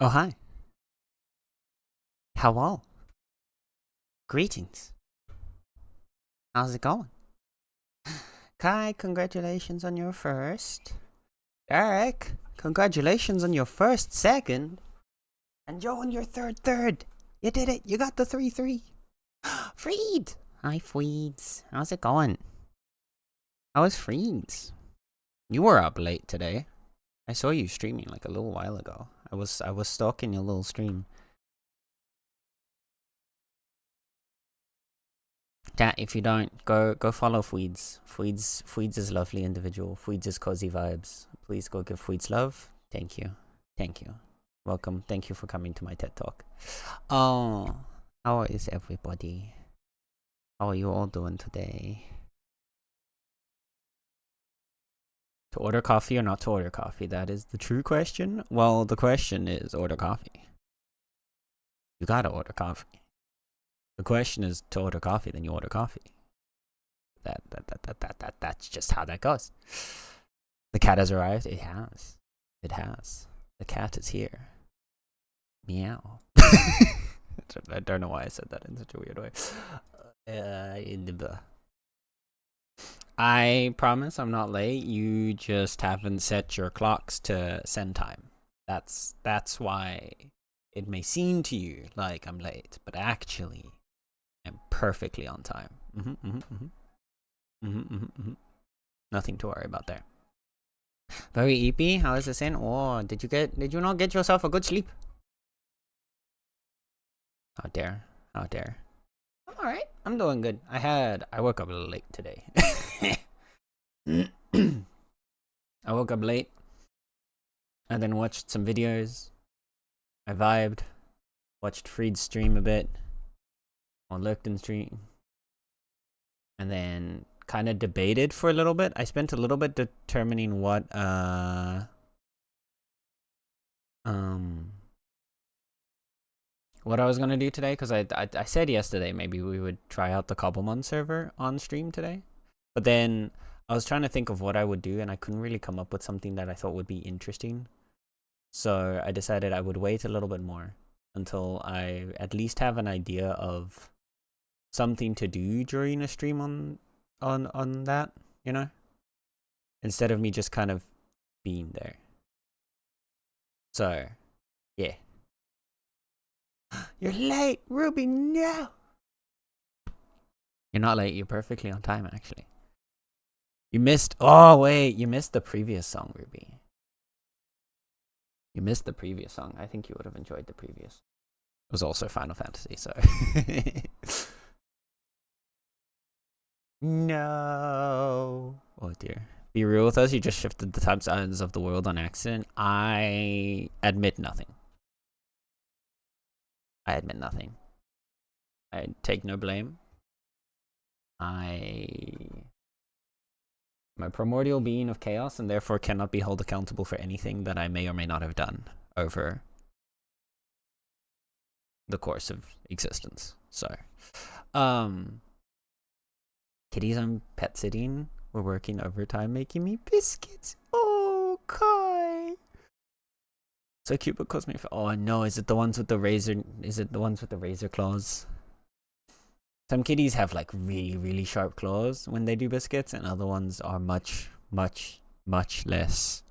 Oh, hi. Hello. Greetings. How's it going? Kai, congratulations on your first. Eric, congratulations on your first second. And Joe on your third. You did it. You got the 3-3. Freed. Hi, Freeds. How's it going? How was Freeds? You were up late today. I saw you streaming like a little while ago. I was stalking your little stream. Chat, if you don't, go follow Fweeds. Fweeds is a lovely individual. Fweeds is cozy vibes. Please go give Fweeds love. Thank you. Thank you. Welcome. Thank you for coming to my TED Talk. Oh, how is everybody? How are you all doing today? To order coffee or not to order coffee? That is the true question. Well, the question is order coffee. You gotta order coffee. The question is to order coffee, then you order coffee. That's just how that goes. The cat has arrived. It has. It has. The cat is here. Meow. I don't know why I said that in such a weird way. I promise I'm not late. You just haven't set your clocks to send time. That's why it may seem to you like I'm late, but actually I'm perfectly on time. Nothing to worry about there. Very EP. How is this in? Oh, did you not get yourself a good sleep? How dare. I'm alright. I'm doing good. I woke up a little late today. I woke up late. I then watched some videos. I vibed. Watched Freed's stream a bit. On Lurked stream. And then kind of debated for a little bit. I spent a little bit determining what what I was gonna do today, because I said yesterday maybe we would try out the Cobblemon server on stream today, but then I was trying to think of what I would do and I couldn't really come up with something that I thought would be interesting. So I decided I would wait a little bit more until I at least have an idea of something to do during a stream on that, you know, instead of me just kind of being there. So yeah. You're late, Ruby. No, you're not late. You're perfectly on time, actually. You missed. Oh wait, you missed the previous song, Ruby. You missed the previous song. I think you would have enjoyed the previous. It was also Final Fantasy, so. No. Oh dear. Be real with us. You just shifted the time zones of the world on accident. I admit nothing. I take no blame. I'm a primordial being of chaos and therefore cannot be held accountable for anything that I may or may not have done over the course of existence. So, kitties I'm pet sitting were working overtime making me biscuits. Oh, Kai. So cute, but cost me. Oh no, is it the ones with the razor? Is it the ones with the razor claws? Some kitties have like really, really sharp claws when they do biscuits, and other ones are much, much, much less.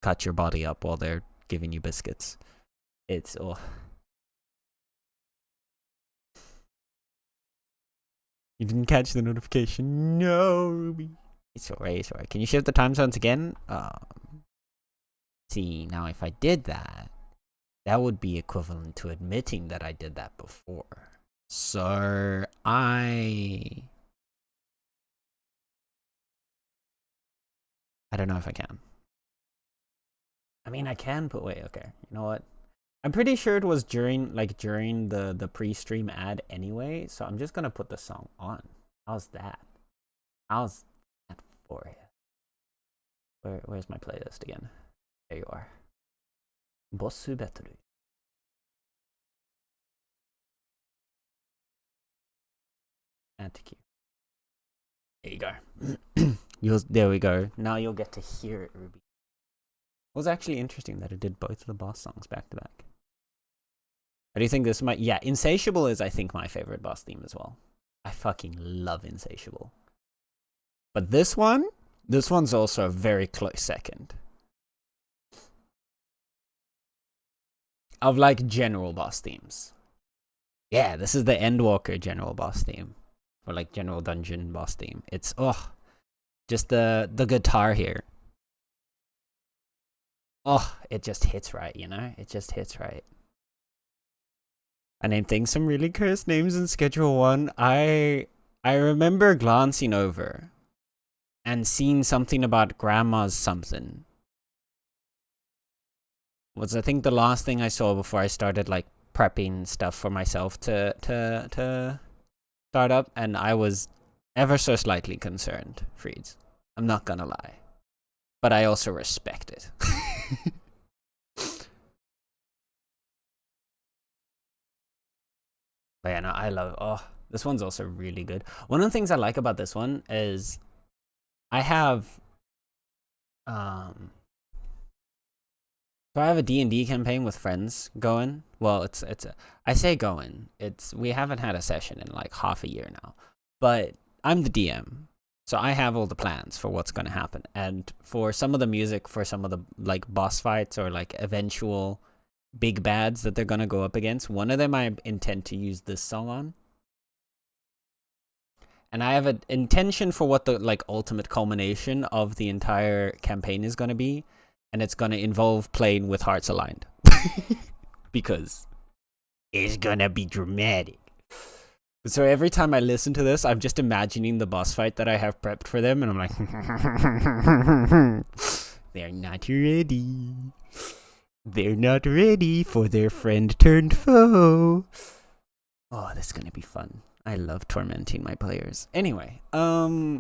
Cut your body up while they're giving you biscuits. It's oh. You didn't catch the notification. No, Ruby. It's alright. It's alright. Can you shift the time zones again? See, now if I did that, that would be equivalent to admitting that I did that before. So I don't know if I can. I mean, I can, but wait, okay. You know what? I'm pretty sure it was during the pre-stream ad anyway, so I'm just gonna put the song on. How's that? How's that for you? Where's my playlist again? There you are. Bossu Betru. Add to queue. There you go. There we go. Now you'll get to hear it, Ruby. was actually interesting that it did both of the boss songs back to back. I do think this might... Yeah, Insatiable is, I think, my favorite boss theme as well. I fucking love Insatiable. But this one's also a very close second. Of, like, general boss themes. Yeah, this is the Endwalker general boss theme. Or, like, general dungeon boss theme. It's, just the guitar here. It just hits right, you know? It just hits right. I named things some really cursed names in Schedule 1. I remember glancing over and seeing something about grandma's something. Was, I think, the last thing I saw before I started, like, prepping stuff for myself to start up, and I was ever so slightly concerned, Freeds. I'm not gonna lie. But I also respect it. But yeah, no, I love... this one's also really good. One of the things I like about this one is I have... So I have a D&D campaign with friends going. Well, I say going. We haven't had a session in like half a year now. But I'm the DM. So I have all the plans for what's going to happen. And for some of the music, for some of the like boss fights or like eventual big bads that they're going to go up against, one of them I intend to use this song on. And I have an intention for what the like ultimate culmination of the entire campaign is going to be. And it's going to involve playing with hearts aligned. Because it's going to be dramatic. So every time I listen to this, I'm just imagining the boss fight that I have prepped for them. And I'm like, they're not ready. They're not ready for their friend turned foe. Oh, this is going to be fun. I love tormenting my players. Anyway, yeah.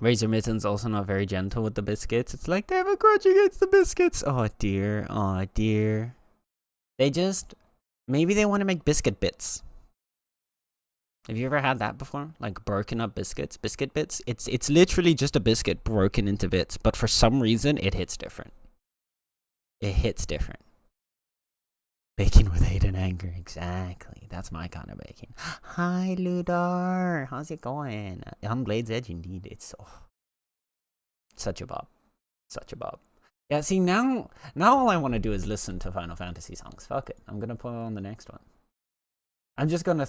Razor Mitten's also not very gentle with the biscuits. It's like they have a grudge against the biscuits. Oh dear, oh dear. Maybe they want to make biscuit bits. Have you ever had that before? Like broken up biscuits, biscuit bits? It's literally just a biscuit broken into bits, but for some reason it hits different. It hits different. Baking with hate and anger, exactly. That's my kind of baking. Hi, Ludar. How's it going? On Blade's Edge, indeed. It's such a bob. Such a bob. Yeah, see, now all I want to do is listen to Final Fantasy songs. Fuck it. I'm going to put on the next one. I'm just going to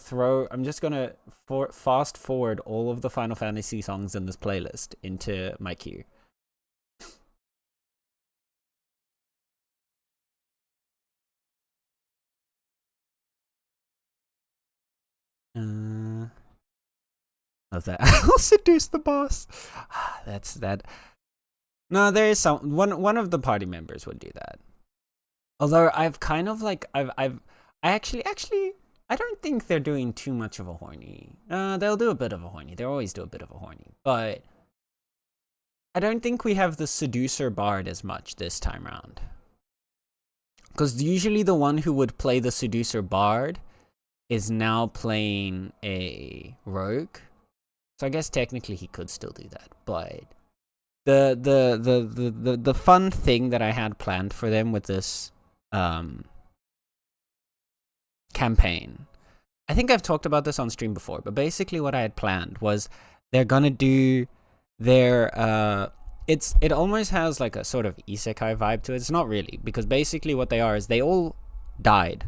fast forward all of the Final Fantasy songs in this playlist into my queue. How's that? I'll seduce the boss. That's that. No, there is one of the party members would do that. Although I've kind of like I actually I don't think they're doing too much of a horny. They'll do a bit of a horny. They always do a bit of a horny, but I don't think we have the seducer bard as much this time around. Because usually the one who would play the seducer bard is now playing a rogue. So I guess technically he could still do that, but the fun thing that I had planned for them with this campaign, I think I've talked about this on stream before, but basically what I had planned was they're gonna do their it almost has like a sort of isekai vibe to it. It's not really, because basically what they are is they all died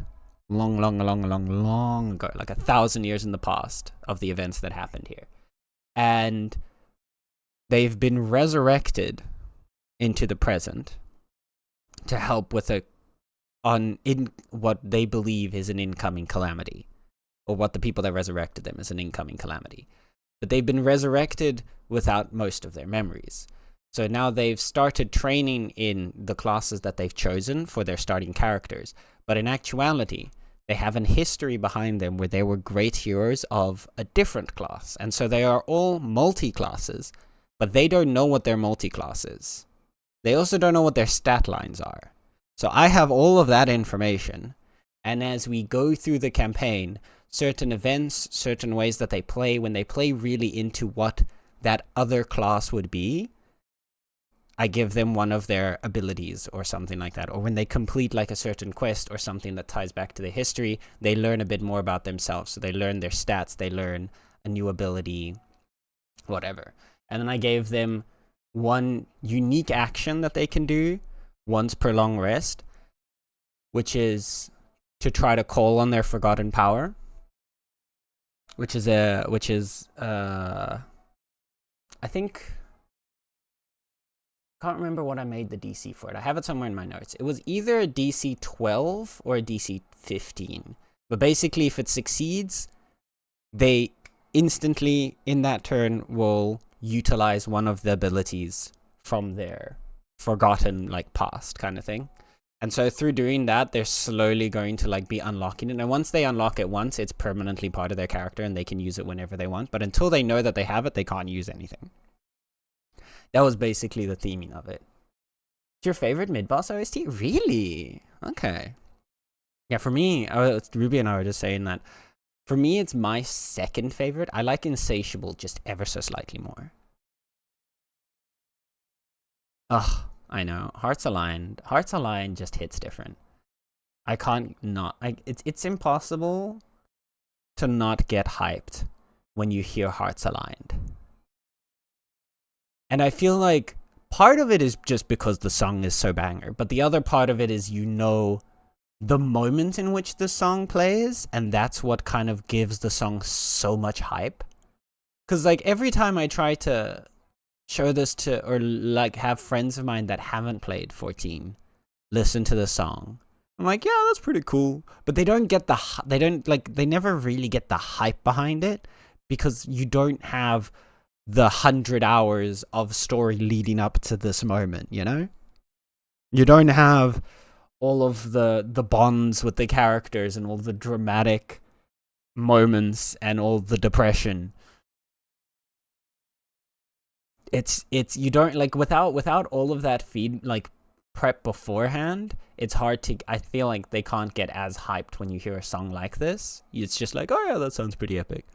long ago, like 1,000 years in the past of the events that happened here. And they've been resurrected into the present to help with in what they believe is an incoming calamity, or what the people that resurrected them is an incoming calamity. But they've been resurrected without most of their memories. So now they've started training in the classes that they've chosen for their starting characters. But in actuality, they have an history behind them where they were great heroes of a different class. And so they are all multi-classes, but they don't know what their multi-class is. They also don't know what their stat lines are. So I have all of that information. And as we go through the campaign, certain events, certain ways that they play, when they play really into what that other class would be, I give them one of their abilities or something like that. Or when they complete like a certain quest or something that ties back to their history, they learn a bit more about themselves. So they learn their stats, they learn a new ability, whatever. And then I gave them one unique action that they can do once per long rest, which is to try to call on their forgotten power, which is I think, can't remember what I made the DC for it. I have it somewhere in my notes. It was either a DC 12 or a DC 15. But basically, if it succeeds, they instantly, in that turn, will utilize one of the abilities from their forgotten, like, past kind of thing. And so through doing that, they're slowly going to, like, be unlocking it. And once they unlock it once, it's permanently part of their character and they can use it whenever they want. But until they know that they have it, they can't use anything. That was basically the theming of it. It's your favorite mid-boss OST? Really? Okay. Yeah, for me, Ruby and I were just saying that. For me, it's my second favorite. I like Insatiable just ever so slightly more. Ugh, I know. Hearts Aligned just hits different. I can't not. It's impossible to not get hyped when you hear Hearts Aligned. And I feel like part of it is just because the song is so banger, but the other part of it is, you know, the moment in which the song plays, and that's what kind of gives the song so much hype. Because, like, every time I try to show this to, or, like, have friends of mine that haven't played 14 listen to the song, I'm like, yeah, that's pretty cool. But they don't get they never really get the hype behind it, because you don't have the 100 hours of story leading up to this moment, you know? You don't have all of the bonds with the characters and all the dramatic moments and all the depression. It's you don't, like, without all of that prep beforehand, it's hard to, I feel like they can't get as hyped when you hear a song like this. It's just like, oh yeah, that sounds pretty epic.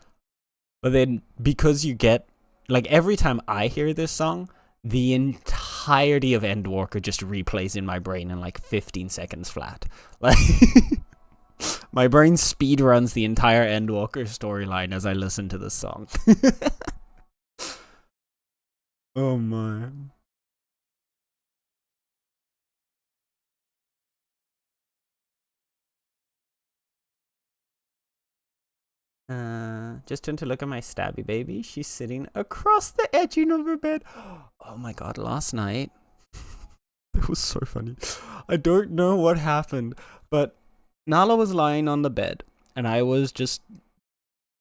But then, because you get, like, every time I hear this song, the entirety of Endwalker just replays in my brain in like 15 seconds flat. Like, my brain speed runs the entire Endwalker storyline as I listen to this song. Oh my. Just turned to look at my stabby baby. She's sitting across the edging of her bed. Oh my god, last night. It was so funny. I don't know what happened, but Nala was lying on the bed, and I was just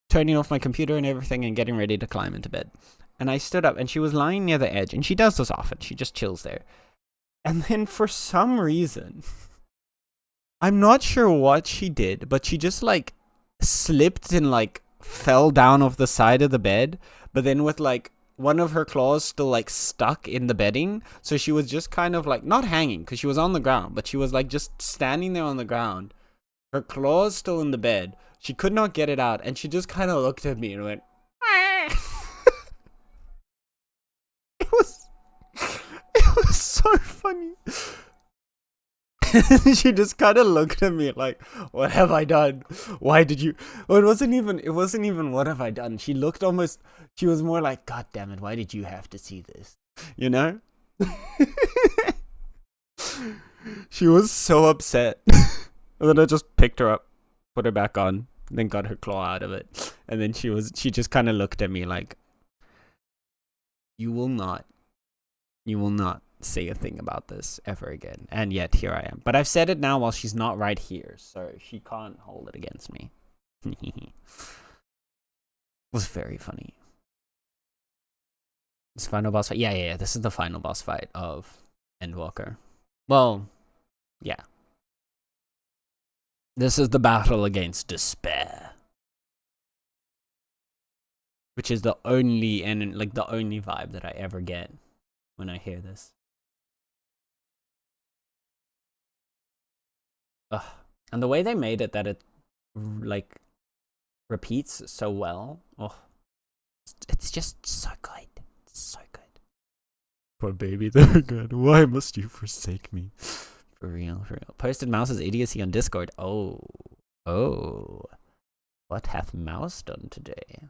turning off my computer and everything and getting ready to climb into bed. And I stood up, and she was lying near the edge, and she does this often. She just chills there. And then for some reason, I'm not sure what she did, but she just, like, slipped and, like, fell down off the side of the bed, but then with, like, one of her claws still, like, stuck in the bedding. So she was just kind of, like, not hanging because she was on the ground, but she was, like, just standing there on the ground, her claws still in the bed. She could not get it out, and she just kind of looked at me and went, it was so funny. She just kind of looked at me like, what have I done? Why did you? Well, it wasn't even what have I done. She looked almost, she was more like, God damn it, why did you have to see this? You know? She was so upset. And then I just picked her up, put her back on, then got her claw out of it. And then she just kind of looked at me like, you will not say a thing about this ever again. And yet here I am. But I've said it now while she's not right here, so she can't hold it against me. It was very funny. This final boss fight? Yeah. This is the final boss fight of Endwalker. Well, yeah. This is the battle against despair. Which is the only vibe that I ever get when I hear this. Ugh. And the way they made it, that it, like, repeats so well. Oh, it's just so good. It's so good. Poor baby, they're good. Why must you forsake me? For real, for real. Posted Mouse's idiocy on Discord. Oh. Oh. What hath Mouse done today?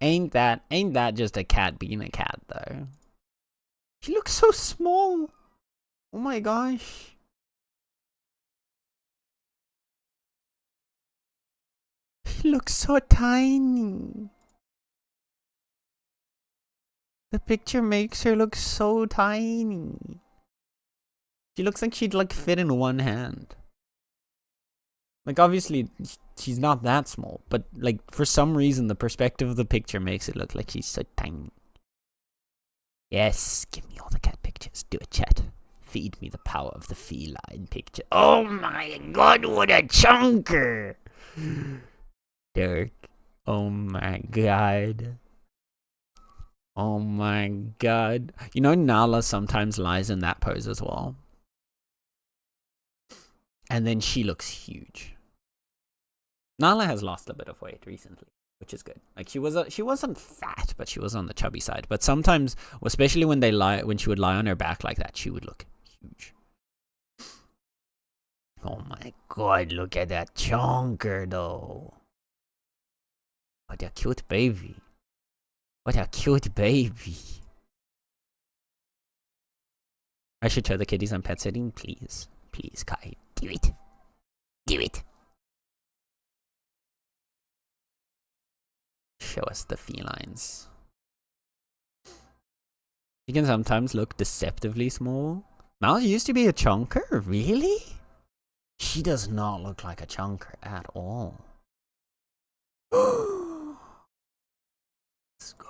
Ain't that just a cat being a cat though? She looks so small. Oh my gosh. She looks so tiny. The picture makes her look so tiny. She looks like she'd like fit in one hand. Like obviously she's not that small, but like for some reason the perspective of the picture makes it look like she's so tiny. Yes, give me all the cat pictures. Do it, chat. Feed me the power of the feline picture. Oh my god, what a chunker! Dirk. Oh my god. Oh my god. You know Nala sometimes lies in that pose as well. And then she looks huge. Nala has lost a bit of weight recently, which is good. Like she wasn't fat, but she was on the chubby side. But sometimes, especially when she would lie on her back like that, she would look huge. Oh my god, look at that chonker though. What a cute baby. What a cute baby. I should show the kitties I'm pet sitting, please. Please, Kai. Do it. Do it. Show us the felines. She can sometimes look deceptively small. Mouse used to be a chunker? Really? She does not look like a chunker at all. Let's go.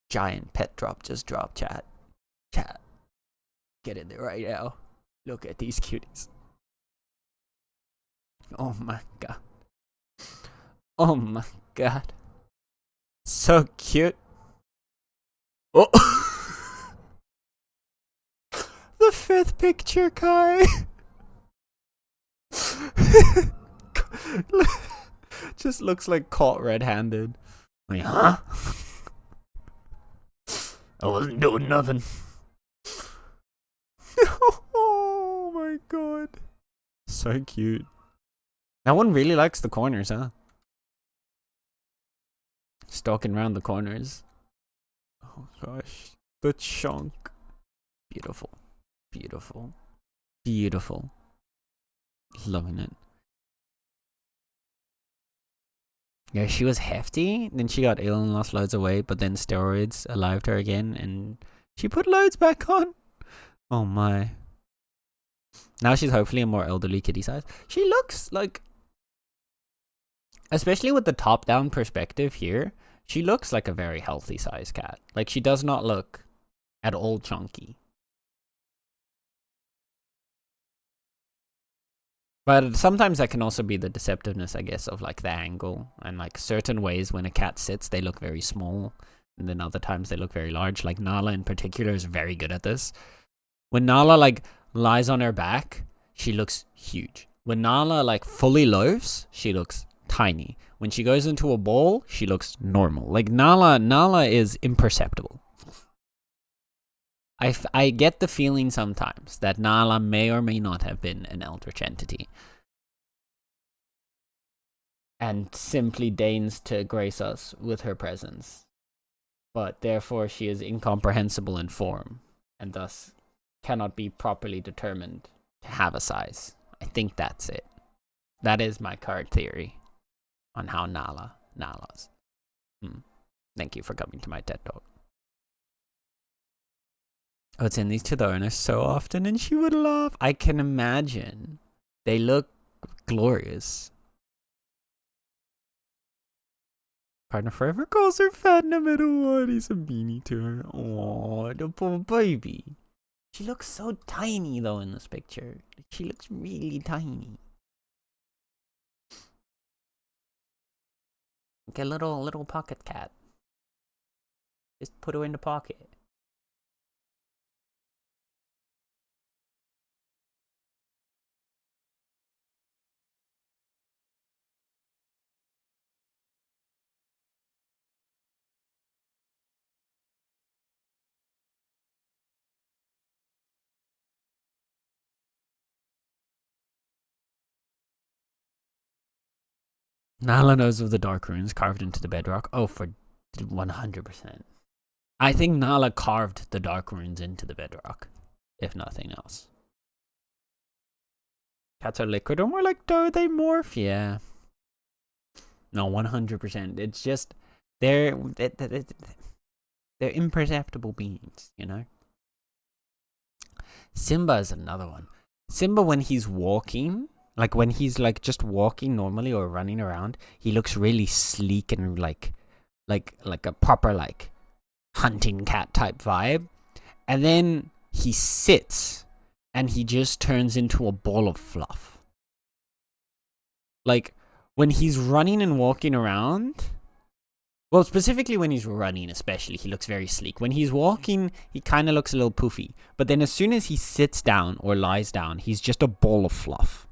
Giant pet drop just dropped, chat. Chat. Get in there right now. Look at these cuties. Oh my god. Oh my god. So cute. Oh. The fifth picture, Kai. Just looks like caught red-handed. Like, huh? I wasn't doing nothing. Oh my god. So cute. That one really likes the corners, huh? Stalking around the corners. Oh gosh. The chunk. Beautiful. Beautiful. Beautiful. Loving it. Yeah, she was hefty. Then she got ill and lost loads of weight, but then steroids alived her again and she put loads back on. Oh my. Now she's hopefully a more elderly kitty size. She looks like, especially with the top down perspective here, she looks like a very healthy size cat. Like she does not look at all chunky. But sometimes that can also be the deceptiveness, I guess, of like the angle and like certain ways when a cat sits, they look very small. And then other times they look very large. Like Nala in particular is very good at this. When Nala like lies on her back, she looks huge. When Nala like fully loafs, she looks tiny. When she goes into a ball, she looks normal. Like Nala is imperceptible. I get the feeling sometimes that Nala may or may not have been an eldritch entity. And simply deigns to grace us with her presence. But therefore she is incomprehensible in form, and thus cannot be properly determined to have a size. I think that's it. That is my card theory on how Nala's. Thank you for coming to my TED Talk. I would send these to the owner so often and she would laugh. I can imagine. They look glorious. Partner Forever calls her fat no matter what. He's a beanie to her. Oh, the poor baby. She looks so tiny though in this picture. She looks really tiny. Like a little pocket cat. Just put her in the pocket. Nala knows of the dark runes carved into the bedrock. Oh, for 100%. I think Nala carved the dark runes into the bedrock, if nothing else. Cats are liquid, or more like, do they morph? Yeah. No, 100%. It's just, they're imperceptible beings, you know? Simba is another one. Simba, when he's walking, like when he's like just walking normally or running around, he looks really sleek and like a proper like hunting cat type vibe. And then he sits and he just turns into a ball of fluff. Like when he's running and walking around, well, specifically when he's running, especially, he looks very sleek. When he's walking, he kind of looks a little poofy. But then as soon as he sits down or lies down, he's just a ball of fluff.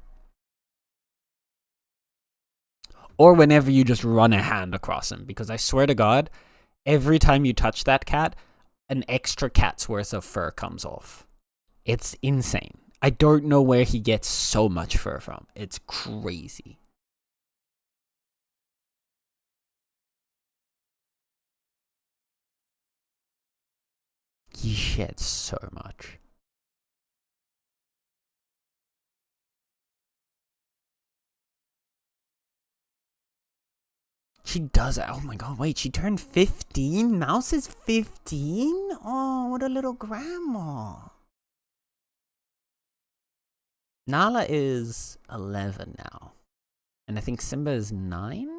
Or whenever you just run a hand across him. Because I swear to God, every time you touch that cat, an extra cat's worth of fur comes off. It's insane. I don't know where he gets so much fur from. It's crazy. He sheds so much. She does. Oh my god, wait, she turned 15? Mouse is 15? Oh, what a little grandma. Nala is 11 now. And I think Simba is 9?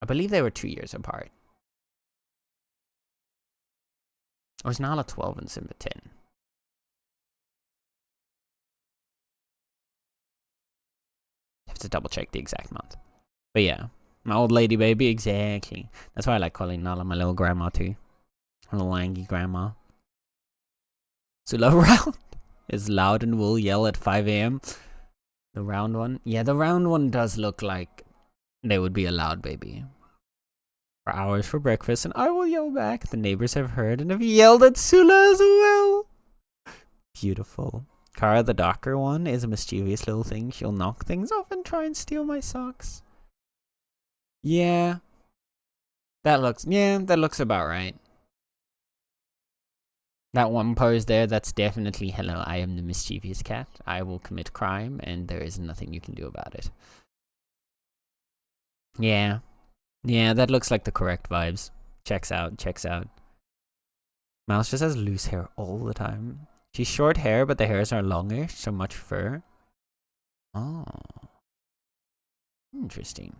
I believe they were 2 years apart. Or is Nala 12 and Simba 10? I have to double check the exact month. But yeah, my old lady baby, exactly. That's why I like calling Nala my little grandma too. Her little langy grandma. Sula round is loud and will yell at 5 a.m. The round one? Yeah, the round one does look like they would be a loud baby. For hours for breakfast, and I will yell back. The neighbors have heard and have yelled at Sula as well. Beautiful. Kara the Docker one is a mischievous little thing. She'll knock things off and try and steal my socks. Yeah. That looks about right. That one pose there, that's definitely, hello, I am the mischievous cat. I will commit crime, and there is nothing you can do about it. Yeah. Yeah, that looks like the correct vibes. Checks out. Mouse just has loose hair all the time. She's short hair, but the hairs are longer, so much fur. Oh. Interesting.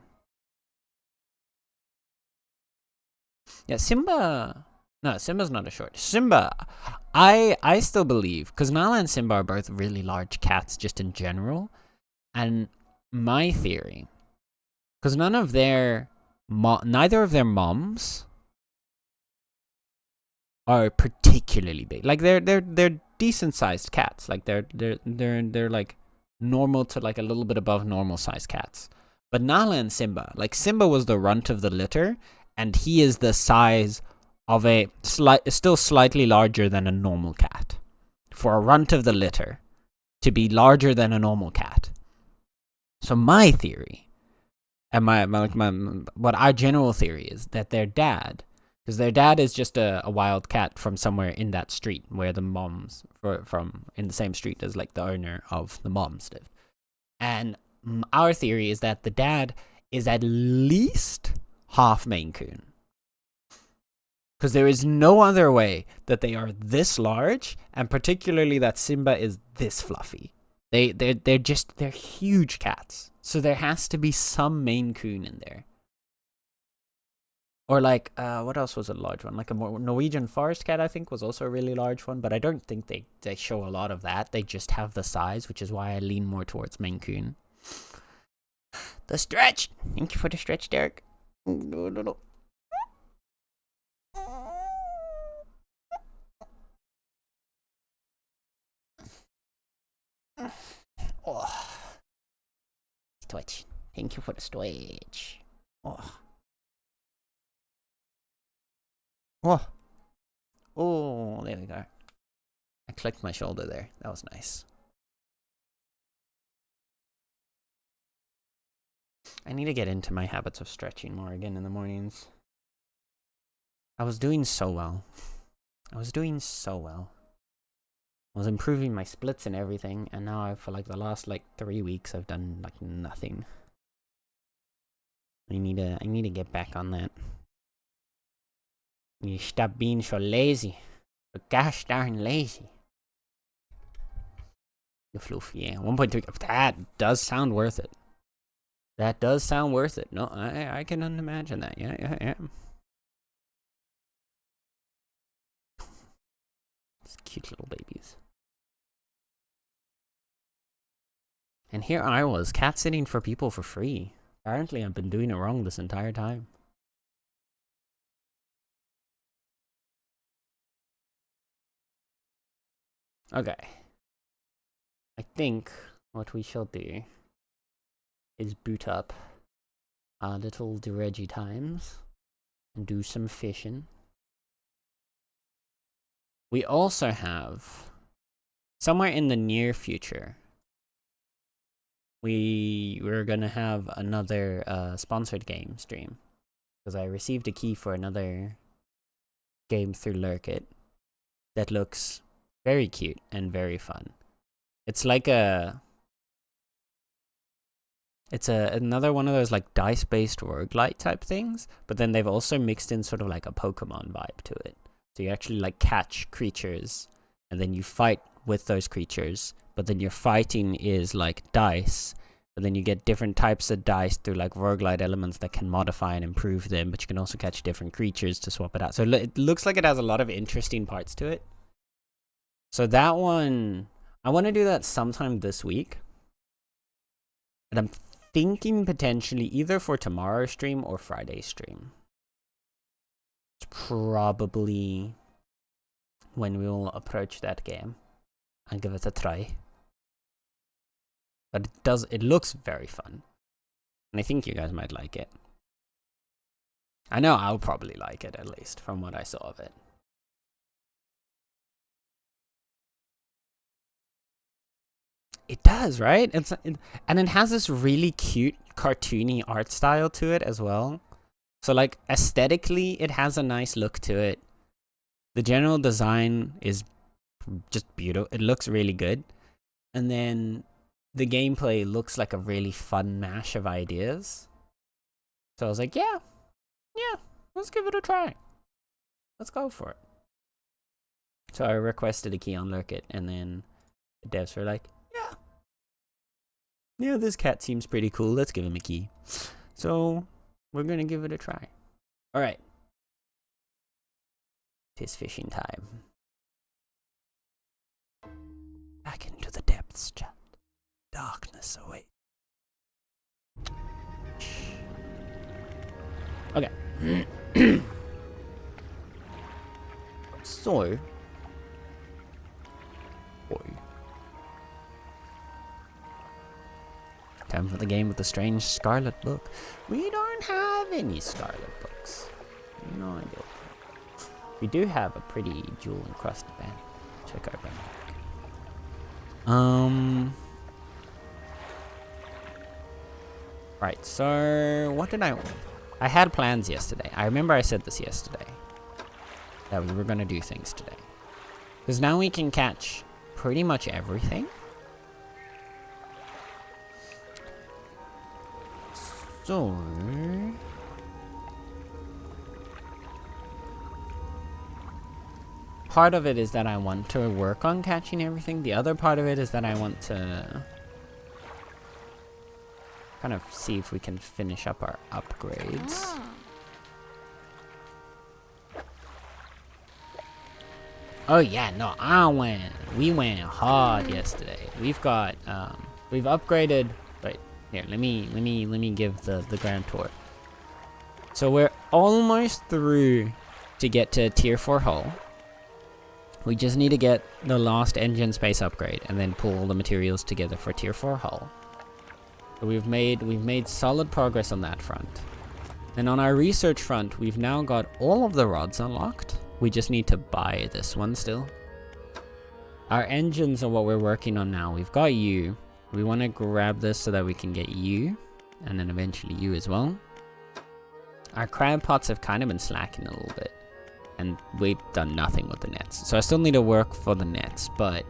Yeah, Simba. No, Simba's not a short. Simba, I still believe, because Nala and Simba are both really large cats just in general. And my theory, because neither of their moms are particularly big. Like they're decent sized cats. Like they're like normal to like a little bit above normal sized cats. But Nala and Simba, like Simba was the runt of the litter, and he is the size of a still slightly larger than a normal cat. For a runt of the litter to be larger than a normal cat. So my theory, and what our general theory is that their dad, because their dad is just a wild cat from somewhere in that street where the moms from in the same street as like the owner of the moms lived. And our theory is that the dad is at least half Maine Coon. Because there is no other way that they are this large, and particularly that Simba is this fluffy. They're huge cats. So there has to be some Maine Coon in there. Or like, what else was a large one? Like a Norwegian forest cat, I think, was also a really large one. But I don't think they show a lot of that. They just have the size, which is why I lean more towards Maine Coon. The stretch! Thank you for the stretch, Derek. No. Oh. Twitch. Thank you for the stretch. Oh. Oh, there we go. I clicked my shoulder there. That was nice. I need to get into my habits of stretching more again in the mornings. I was doing so well. I was improving my splits and everything, and now for like the last like 3 weeks I've done like nothing. I need to get back on that. You stop being so lazy. So gosh darn lazy. The fluff, yeah. 1.3. That does sound worth it. That does sound worth it. No, I can imagine that. Yeah. These cute little babies. And here I was, cat sitting for people for free. Apparently I've been doing it wrong this entire time. Okay. I think what we shall do is boot up our little Dredge times and do some fishing. We also have, somewhere in the near future, we're gonna have another sponsored game stream, because I received a key for another game through Lurkit that looks very cute and very fun. It's like another one of those like dice-based roguelite type things, but then they've also mixed in sort of like a Pokemon vibe to it. So you actually like catch creatures and then you fight with those creatures, but then your fighting is like dice, but then you get different types of dice through like roguelite elements that can modify and improve them, but you can also catch different creatures to swap it out. So it looks like it has a lot of interesting parts to it. So that one, I want to do that sometime this week. And I'm thinking potentially either for tomorrow's stream or Friday's stream. It's probably when we will approach that game and give it a try. But it looks very fun. And I think you guys might like it. I know I'll probably like it, at least, from what I saw of it. It does, right? And it has this really cute, cartoony art style to it as well. So, like, aesthetically, it has a nice look to it. The general design is just beautiful. It looks really good. And then the gameplay looks like a really fun mash of ideas. So I was like, yeah, let's give it a try. Let's go for it. So I requested a key on Lurkit, and then the devs were like, yeah, this cat seems pretty cool. Let's give him a key. So we're gonna give it a try. All right. Tis fishing time. Back into the depths, chat. Darkness awaits. Okay. So. Time for the game with the strange scarlet book. We don't have any scarlet books. No idea. We do have a pretty jewel encrusted band. Check our band. Right, so what did I had plans yesterday. I remember I said this yesterday. That we were gonna do things today. Because now we can catch pretty much everything. So part of it is that I want to work on catching everything. The other part of it is that I want to kind of see if we can finish up our upgrades. Oh yeah, no, we went hard yesterday. We've got we've upgraded. Wait, here, let me give the grand tour. So we're almost through to get to tier 4 hull. We just need to get the last engine space upgrade and then pull all the materials together for tier 4 hull. So we've made solid progress on that front. And on our research front, we've now got all of the rods unlocked. We just need to buy this one still. Our engines are what we're working on now. We've got you. We want to grab this so that we can get you. and then eventually you as well. Our crab pots have kind of been slacking a little bit, and we've done nothing with the nets. So I still need to work for the nets, but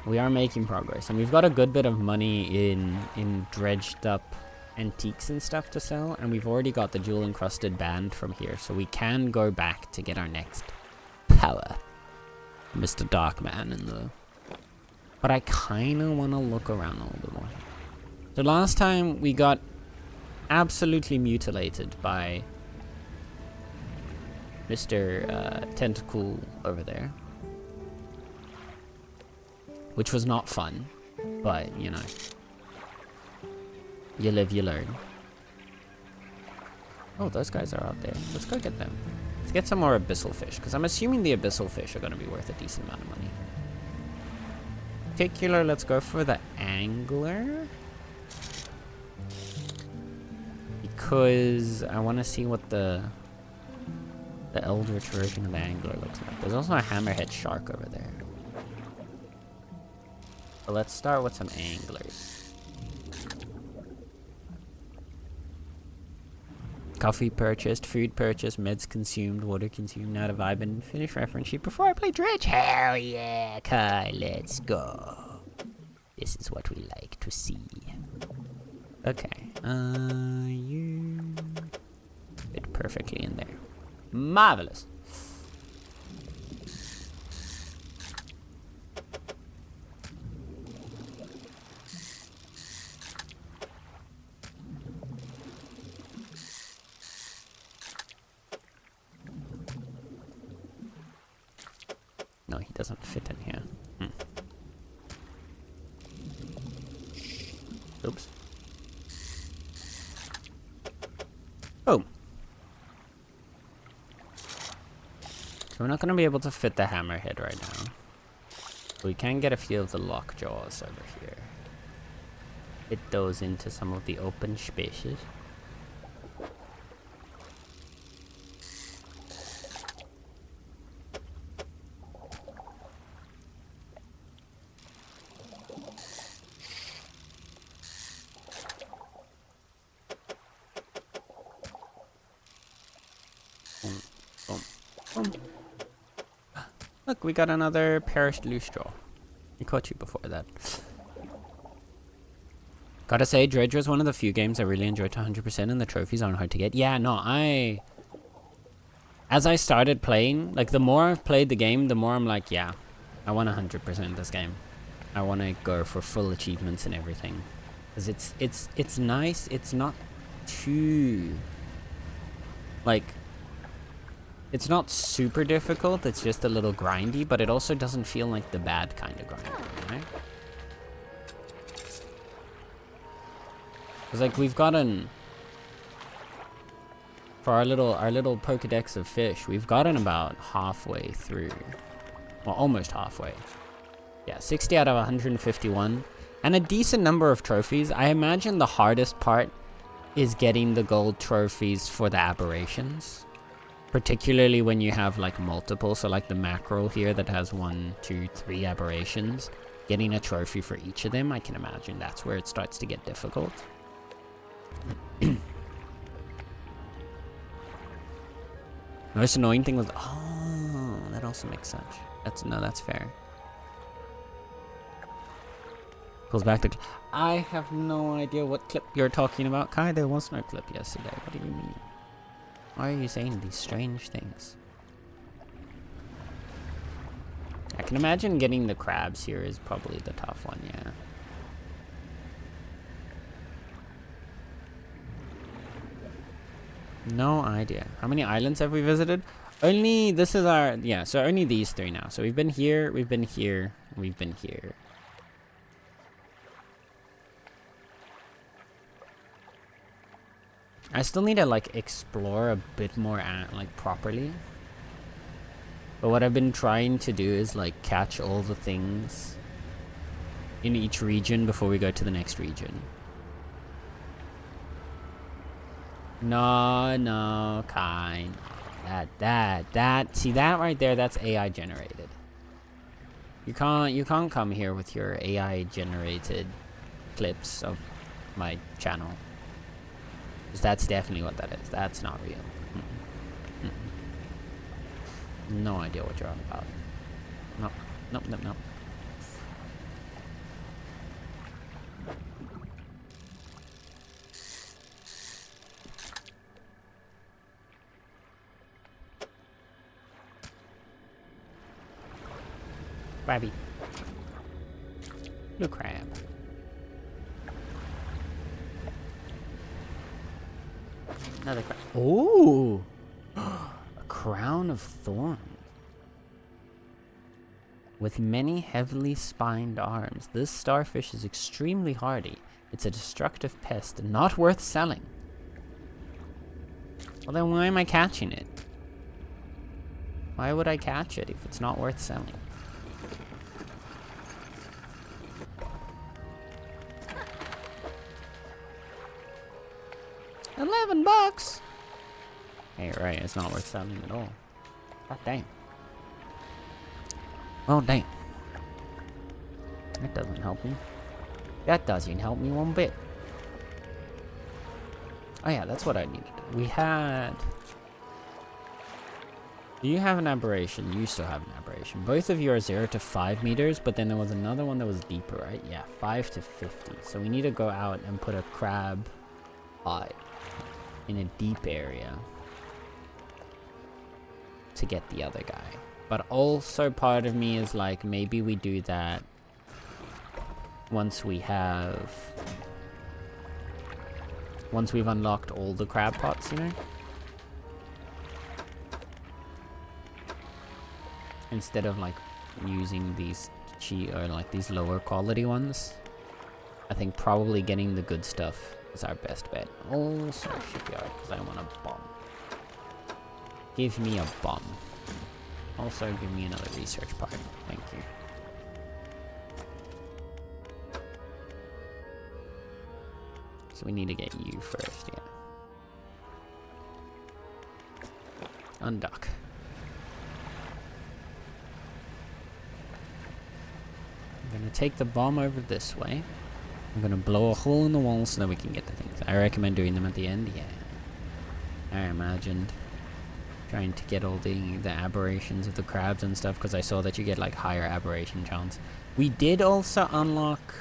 we are making progress, and we've got a good bit of money in dredged up antiques and stuff to sell, and we've already got the jewel encrusted band from here, so we can go back to get our next power, Mr. Darkman in the. But I kind of want to look around a little bit more. So last time we got absolutely mutilated by Mr. Tentacle over there, which was not fun, but you know, you live, you learn. Oh, those guys are out there. Let's go get them. Let's get some more abyssal fish, because I'm assuming the abyssal fish are going to be worth a decent amount of money. Particular, let's go for the angler, because I want to see what the eldritch version of the angler looks like. There's also a hammerhead shark over there. So let's start with some anglers. Coffee purchased, food purchased, meds consumed, water consumed. Now to vibe and finish reference sheet before I play Dredge. Hell yeah, Kai, let's go. This is what we like to see. Okay, you fit perfectly in there. Marvelous. No, he doesn't fit in here. Oops. Oh. So we're not going to be able to fit the hammerhead right now. We can get a few of the lockjaws over here. Fit those into some of the open spaces. Look, we got another perished loose jaw. I caught you before that. Gotta say, Dredge was one of the few games I really enjoyed to 100%, and the trophies aren't hard to get. Yeah, no, as I started playing, like, the more I've played the game, the more I'm like, yeah, I want 100% this game. I want to go for full achievements and everything. Because it's nice, it's not too, like, it's not super difficult, it's just a little grindy, but it also doesn't feel like the bad kind of grindy, right? Because like we've gotten, for our little Pokedex of fish, we've gotten about halfway through. Well, almost halfway. Yeah, 60 out of 151. And a decent number of trophies. I imagine the hardest part is getting the gold trophies for the aberrations. Particularly when you have like multiple, so like the mackerel here that has 1, 2, 3 aberrations. Getting a trophy for each of them, I can imagine that's where it starts to get difficult. Most annoying thing was, oh, that also makes sense. That's fair. Goes back to, I have no idea what clip you're talking about, Kai. There was no clip yesterday. What do you mean? Why are you saying these strange things? I can imagine getting the crabs here is probably the tough one, yeah. No idea. How many islands have we visited? Only, this is our, yeah, so only these 3 now. So we've been here, we've been here, we've been here. I still need to like explore a bit more like properly. But what I've been trying to do is like catch all the things in each region before we go to the next region. No, kind. See that right there, that's AI generated. You can't come here with your AI generated clips of my channel. Because that's definitely what that is. That's not real. No idea what you're on about. Nope. Nope, nope, nope. Crabby. Blue crab. Another crab. Ooh! A crown of thorns. With many heavily spined arms, this starfish is extremely hardy. It's a destructive pest and not worth selling. Well, then why am I catching it? Why would I catch it if it's not worth selling? $11. Hey, right, it's not worth selling at all. God damn. Well, damn. That doesn't help me. That doesn't help me one bit. Oh yeah, that's what I needed. We had... Do you have an aberration? You still have an aberration. Both of you are 0 to 5 meters, but then there was another one that was deeper, right? Yeah, 5 to 50. So we need to go out and put a crab eye in a deep area to get the other guy. But also part of me is like, maybe we do that once we've unlocked all the crab pots, you know? Instead of like using these cheap or like these lower quality ones. I think probably getting the good stuff is our best bet. Also shipyard, because I want a bomb. Give me a bomb. Also give me another research part. Thank you. So we need to get you first, yeah. Undock. I'm gonna take the bomb over this way. I'm gonna blow a hole in the wall so that we can get the things. I recommend doing them at the end, yeah. I imagined trying to get all the aberrations of the crabs and stuff, because I saw that you get like higher aberration chance. We did also unlock...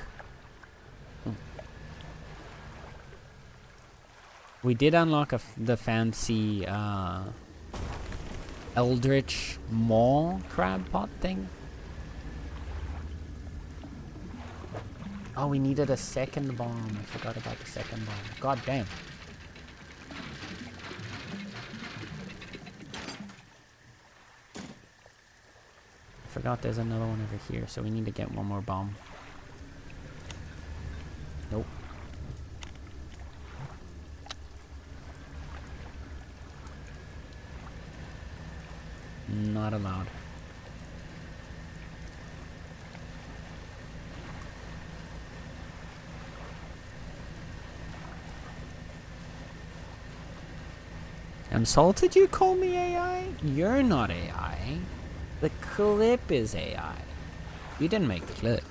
We did unlock the fancy eldritch maw crab pot thing. Oh, we needed a second bomb. I forgot about the second bomb. God damn. I forgot there's another one over here, so we need to get one more bomb. Nope. Not allowed. I'm salted you call me AI? You're not AI. The clip is AI. You didn't make the clip.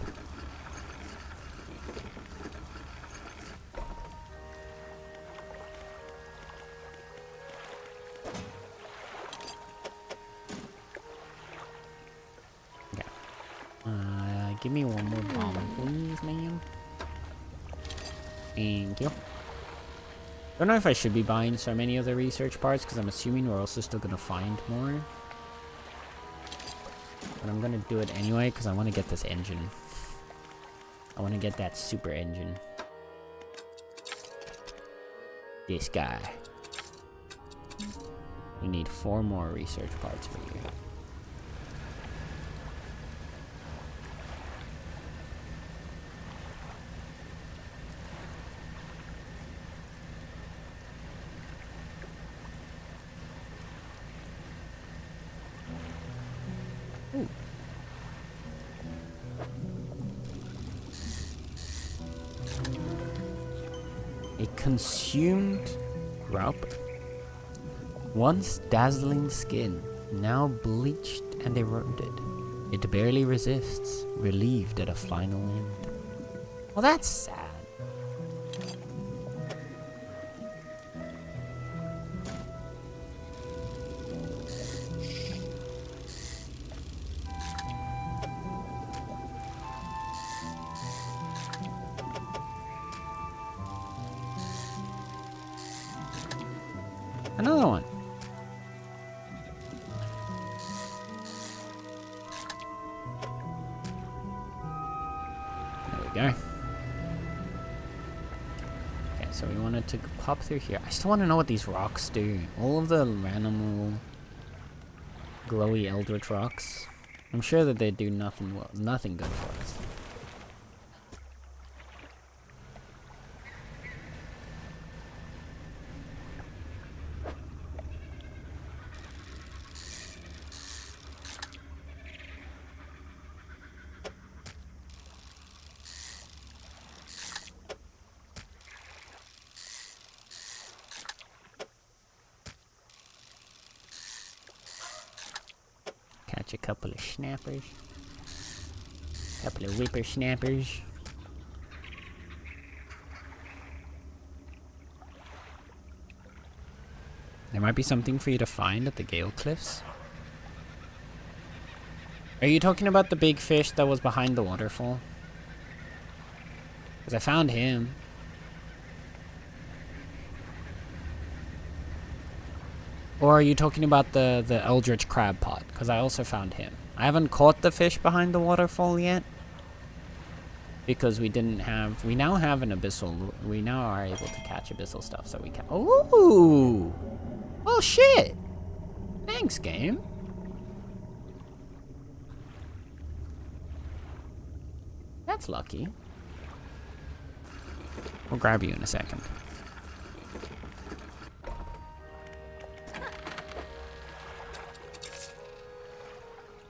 Okay. Give me one more bomb, please, ma'am. Thank you. Don't know if I should be buying so many of the research parts, because I'm assuming we're also still going to find more. But I'm going to do it anyway, because I want to get this engine. I want to get that super engine. This guy. We need 4 more research parts for you. A consumed grub. Once dazzling skin, now bleached and eroded. It barely resists, relieved at a final end. Well, that's sad. Another one. There we go. Okay, so we wanted to pop through here. I still want to know what these rocks do. All of the random glowy eldritch rocks. I'm sure that they do nothing good for us. Catch a couple of snappers. Couple of whippersnappers. There might be something for you to find at the Gale Cliffs. Are you talking about the big fish that was behind the waterfall? Because I found him. Or are you talking about the eldritch crab pot? Because I also found him. I haven't caught the fish behind the waterfall yet. Because we didn't have... We now have an abyssal... We now are able to catch abyssal stuff, so we can... Ooh! Well, shit! Thanks, game. That's lucky. We'll grab you in a second.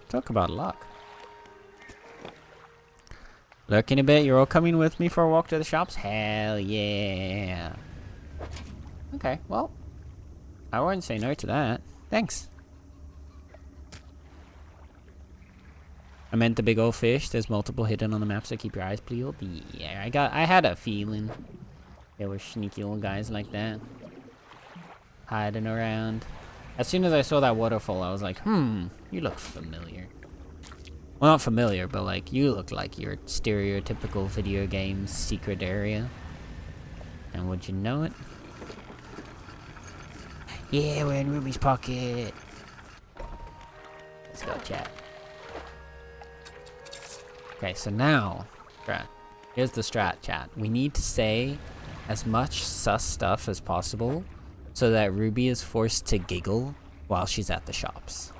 Talk about luck. Lurking a bit, you're all coming with me for a walk to the shops? Hell yeah. Okay, well, I wouldn't say no to that. Thanks. I meant the big old fish. There's multiple hidden on the map, so keep your eyes peeled. Yeah, I had a feeling there were sneaky old guys like that. Hiding around. As soon as I saw that waterfall, I was like, you look familiar. Well, not familiar, but like, you look like your stereotypical video game secret area. And would you know it? Yeah, we're in Ruby's pocket. Let's go, chat. Okay, so now, here's the strat, chat. We need to say as much sus stuff as possible so that Ruby is forced to giggle while she's at the shops.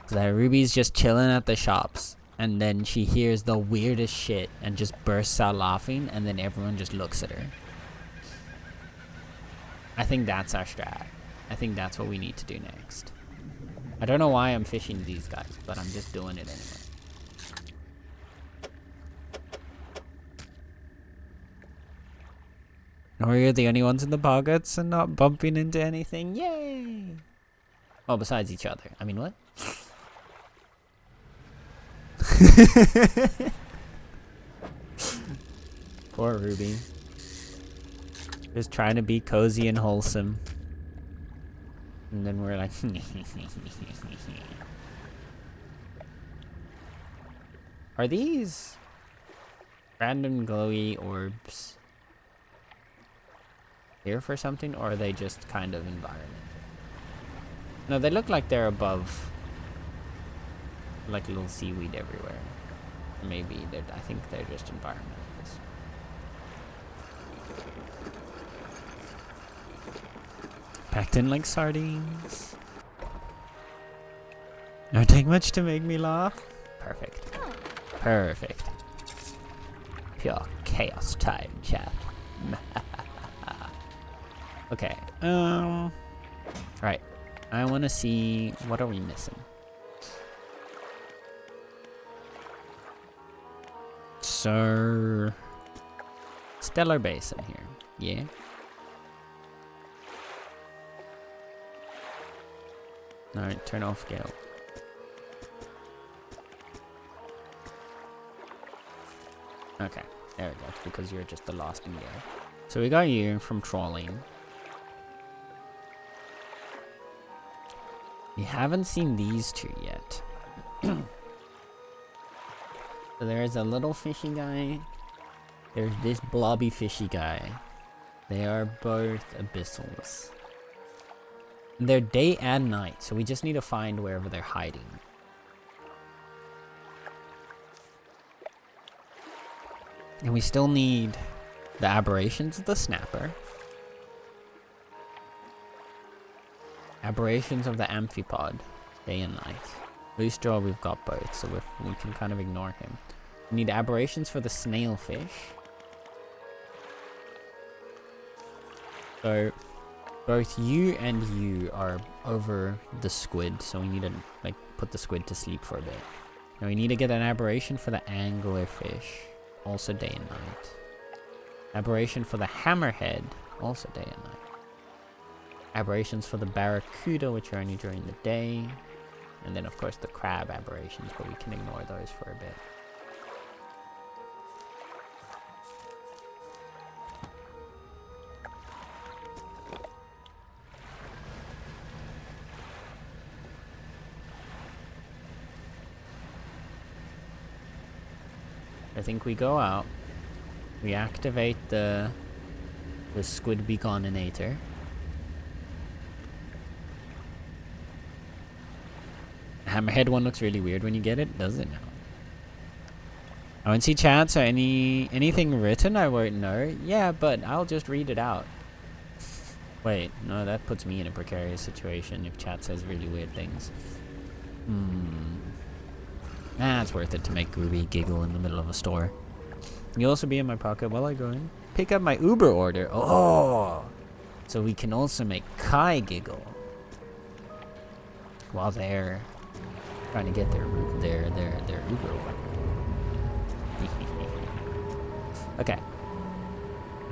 So that Ruby's just chilling at the shops, and then she hears the weirdest shit and just bursts out laughing, and then everyone just looks at her. I think that's our strat. I think that's what we need to do next. I don't know why I'm fishing these guys, but I'm just doing it anyway. We're the only ones in the pockets and not bumping into anything. Yay! Well, besides each other. I mean, what? Poor Ruby. Just trying to be cozy and wholesome. And then we're like... Are these random glowy orbs here for something, or are they just kind of environment? No, they look like they're above, like a little seaweed everywhere. Maybe they're, I think they're just environmentals. Packed in like sardines. Don't take much to make me laugh. Perfect. Perfect. Pure chaos time, chat. Okay, right. I want to see, what are we missing? So, Stellar Basin here, yeah? Alright, turn off Gale. Okay, there we go, because you're just the lost in Gale. So we got you from trolling. We haven't seen these two yet. So there's a little fishy guy. There's this blobby fishy guy. They are both abyssals. They're day and night, so we just need to find wherever they're hiding. And we still need the aberrations of the snapper. Aberrations of the amphipod, day and night. Loose jaw, we've got both, so we can kind of ignore him. We need aberrations for the snailfish. So both you and you are over the squid, so we need to like put the squid to sleep for a bit. Now we need to get an aberration for the anglerfish, also day and night. Aberration for the hammerhead, also day and night. Aberrations for the barracuda, which are only during the day. And then of course the crab aberrations, but we can ignore those for a bit. I think we go out, we activate the squid begoninator. The hammerhead one looks really weird when you get it, does it now? I won't see chats or anything written, I won't know. Yeah, but I'll just read it out. Wait, no, that puts me in a precarious situation if chat says really weird things. Nah, it's worth it to make Ruby giggle in the middle of a store. You'll also be in my pocket while I go and pick up my Uber order. Oh! So we can also make Kai giggle while they're trying to get their Uber order. Okay.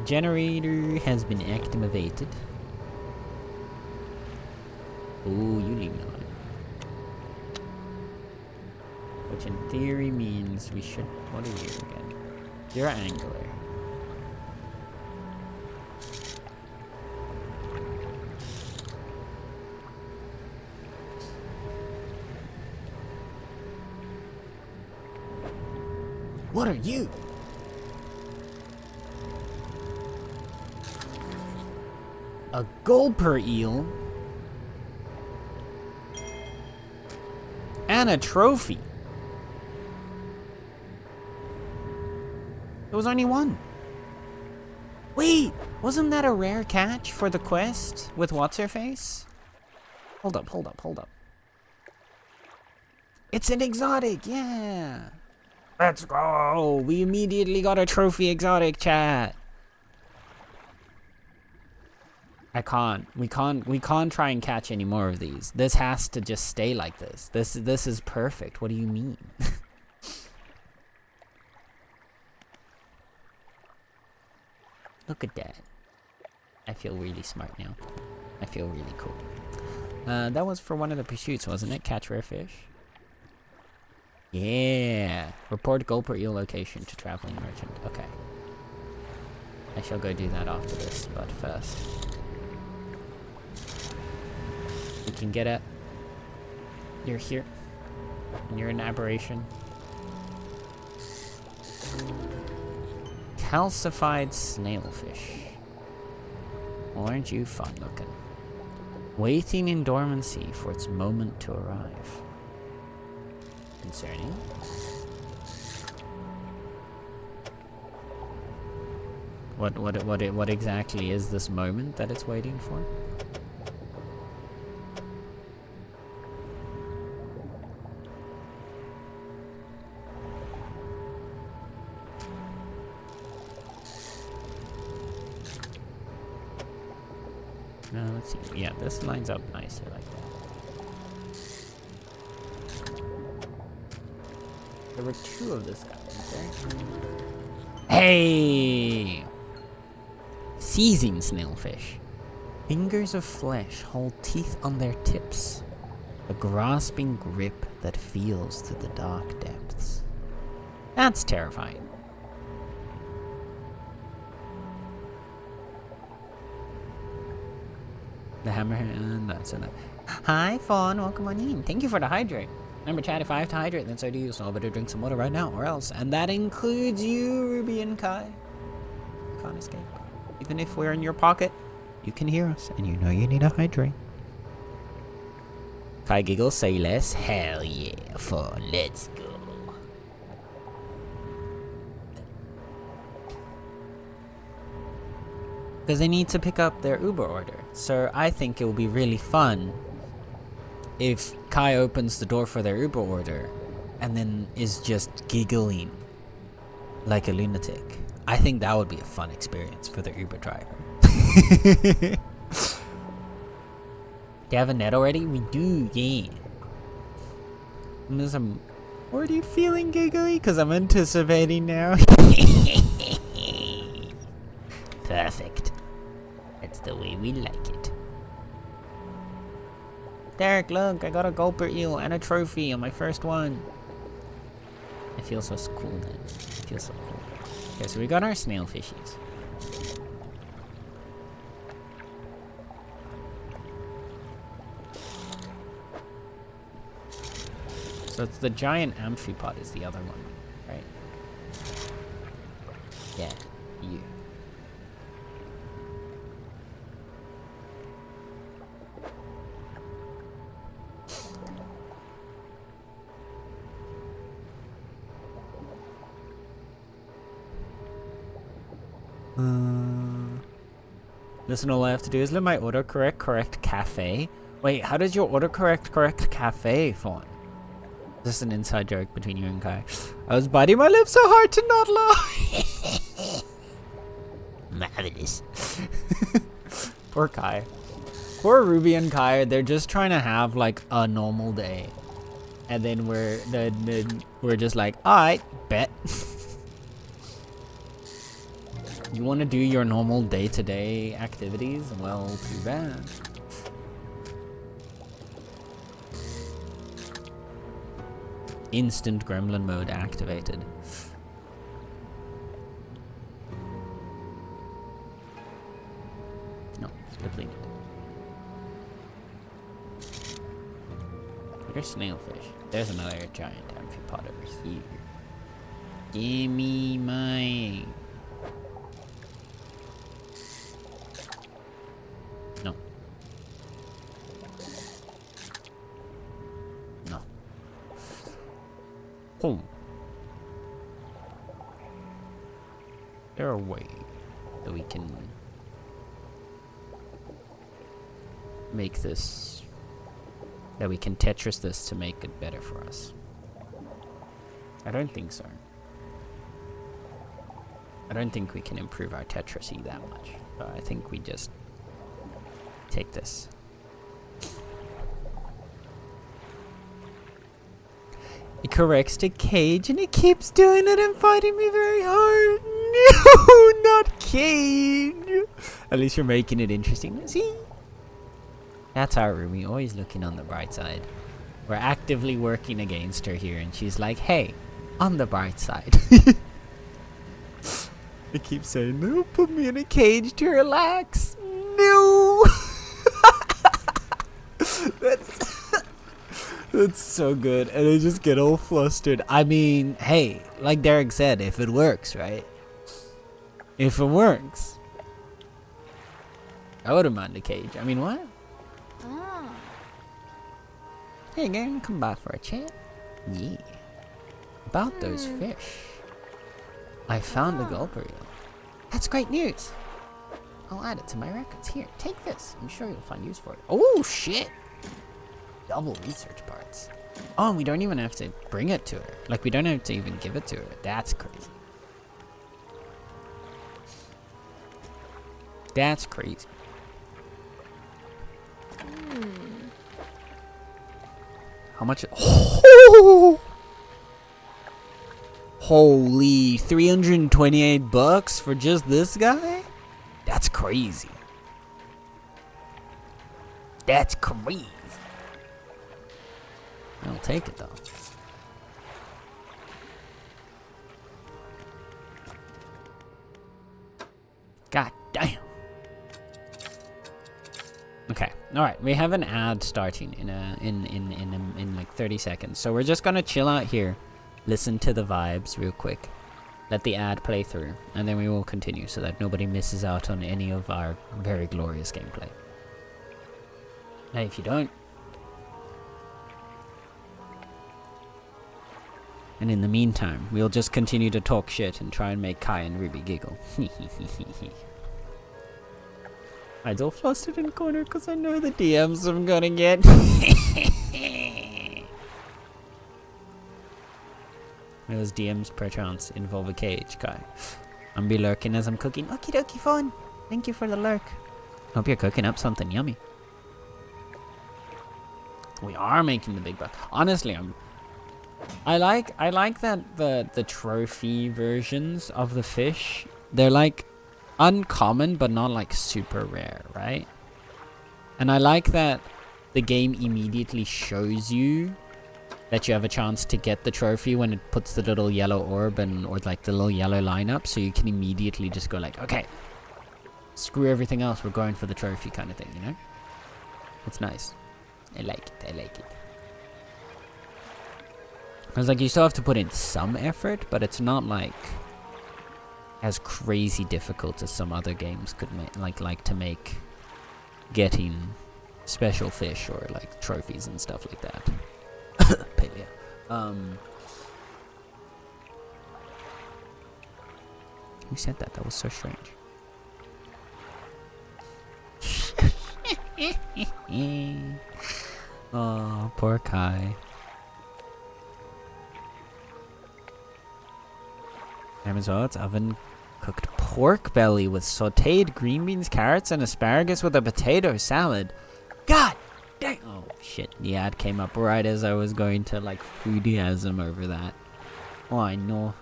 Generator has been activated. Oh, you leave me alone. Which in theory means we should... What are you again? You're an angler. What are you? A gulper eel? And a trophy. There was only one. Wait, wasn't that a rare catch for the quest with what's-her-face? Hold up. It's an exotic, yeah. Let's go. We immediately got a trophy exotic, chat. We can't try and catch any more of these. This has to just stay like this. This is perfect. What do you mean? Look at that. I feel really smart now. I feel really cool. That was for one of the pursuits, wasn't it? Catch rare fish. Yeah. Report gulper eel location to traveling merchant. Okay. I shall go do that after this, but first. We can get it. You're here. And you're an aberration. Calcified snailfish. Well, aren't you fun looking? Waiting in dormancy for its moment to arrive. Concerning. What exactly is this moment that it's waiting for? Let's see. Yeah, this lines up nicely like that. There were two of this guy, weren't there? Hey! Seizing snailfish. Fingers of flesh hold teeth on their tips. A grasping grip that feels to the dark depths. That's terrifying. The hammerhead, that's enough. Hi, Fawn, welcome on in. Thank you for the hydrate. Remember, chat, if I have to hydrate, then so do you, so I better drink some water right now, or else. And that includes you, Ruby and Kai. You can't escape. Even if we're in your pocket, you can hear us, and you know you need to hydrate. Kai giggles, say less. Hell yeah, let's go. Because they need to pick up their Uber order. So I think it will be really fun if Kai opens the door for their Uber order and then is just giggling like a lunatic. I think that would be a fun experience for the Uber driver. Do you have a net already? We do, yeah. I'm already feeling giggly because I'm anticipating now. Perfect. That's the way we like it. Derek, look, I got a gulper eel and a trophy on my first one. It feels so cool, man. It feels so cool. Okay, so we got our snail fishies. So it's the giant amphipod is the other one, right? Yeah, you. Listen, all I have to do is let my autocorrect correct cafe. Wait, how does your autocorrect correct cafe form? This is an inside joke between you and Kai. I was biting my lips so hard to not laugh. Marvelous. Poor Kai. Poor Ruby and Kai, they're just trying to have like a normal day. And then we're just like, alright, bet. You want to do your normal day-to-day activities? Well, too bad. Instant gremlin mode activated. No, it's depleted. Here's snailfish. There's another giant amphipod over here. Gimme my... No. No. Boom. There are ways that we can make this, that we can Tetris this to make it better for us. I don't think so. I don't think we can improve our Tetris that much. I think we just take this. It corrects the cage and it keeps doing it and fighting me very hard. No, not cage. At least you're making it interesting. See? That's our Rumi, always looking on the bright side. We're actively working against her here and she's like, hey, on the bright side. I keep saying, no, put me in a cage to relax. No. That's so good, and I just get all flustered. I mean, hey, like Derek said, if it works, right? If it works, I wouldn't mind a cage. I mean, what? Oh. Hey, gang, come by for a chat. Yeah. About those fish. I found a gulper eel. That's great news. I'll add it to my records. Here, take this. I'm sure you'll find use for it. Oh, shit. Double research parts. Oh, and we don't even have to bring it to her. Like, we don't have to even give it to her. That's crazy. That's crazy. How much? Oh! Holy, 328 bucks for just this guy? That's crazy. That's crazy. I'll take it though. God damn. Okay. All right. We have an ad starting in like 30 seconds. So we're just gonna chill out here, listen to the vibes real quick, let the ad play through, and then we will continue so that nobody misses out on any of our very glorious gameplay. Now, if you don't And in the meantime, we'll just continue to talk shit and try and make Kai and Ruby giggle. I'd all flustered in the corner because I know the DMs I'm gonna get. Those DMs perchance involve a cage, Kai. I'm be lurking as I'm cooking. Okie dokie, fun. Thank you for the lurk. Hope you're cooking up something yummy. We are making the big buck. Honestly, I like that the trophy versions of the fish, they're like uncommon but not like super rare, right? And I like that the game immediately shows you that you have a chance to get the trophy when it puts the little yellow orb or like the little yellow line up, so you can immediately just go like, okay, screw everything else, we're going for the trophy kind of thing, you know? It's nice. I like it. Because like you still have to put in some effort, but it's not like as crazy difficult as some other games could make, like to make getting special fish or like trophies and stuff like that. Palea. Who said that? That was so strange. Oh, poor Kai. As well, it's oven cooked pork belly with sauteed green beans, carrots, and asparagus with a potato salad. God dang! Oh shit! The ad came up right as I was going to like foodiasm over that. Oh, I know.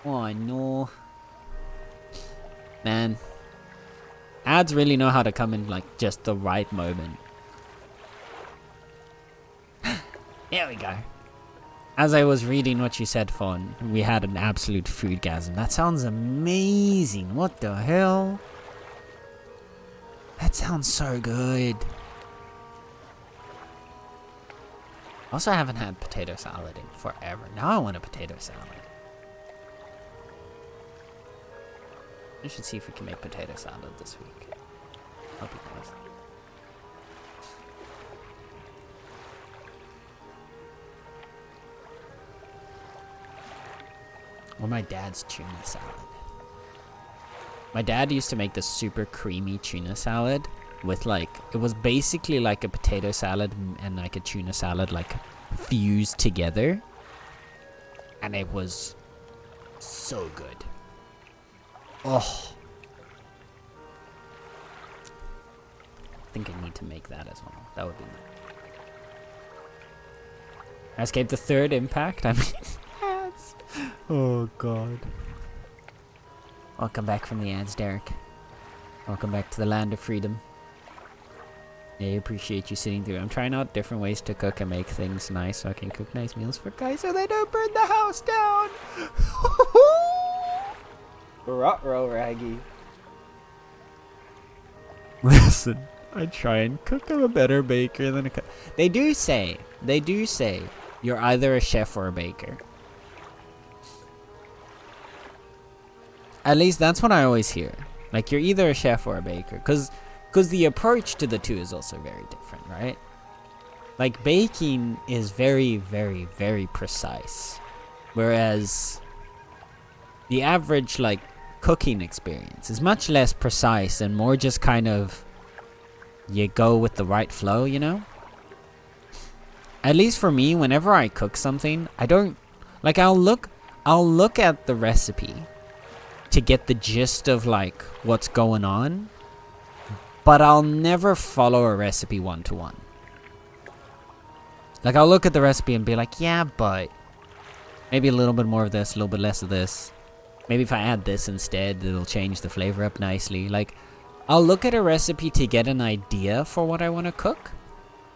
Oh, I know. Man, ads really know how to come in like just the right moment. There we go. As I was reading what you said, Fawn, we had an absolute foodgasm. That sounds amazing. What the hell? That sounds so good. Also, I haven't had potato salad in forever. Now I want a potato salad. We should see if we can make potato salad this week. Hope it does. Or my dad's tuna salad. My dad used to make this super creamy tuna salad with like, it was basically like a potato salad and like a tuna salad like fused together. And it was so good. Oh. I think I need to make that as well. That would be nice. I escaped the third impact. I mean, ads. Oh god. Welcome back from the ads, Derek. Welcome back to the land of freedom. I appreciate you sitting through. I'm trying out different ways to cook and make things nice so I can cook nice meals for guys so they don't burn the house down. Ruh-roh, Raggy. Listen, I try and cook. I'm a better baker than a cook. They do say you're either a chef or a baker. At least that's what I always hear. Like, you're either a chef or a baker. Because the approach to the two is also very different, right? Like, baking is very, very, very precise. Whereas the average, like, cooking experience is much less precise and more just kind of, you go with the right flow, you know? At least for me, whenever I cook something, I don't, like, I'll look at the recipe to get the gist of like what's going on, but I'll never follow a recipe one-to-one. Like, I'll look at the recipe and be like, yeah, but maybe a little bit more of this, a little bit less of this. Maybe if I add this instead, it'll change the flavor up nicely. Like, I'll look at a recipe to get an idea for what I want to cook,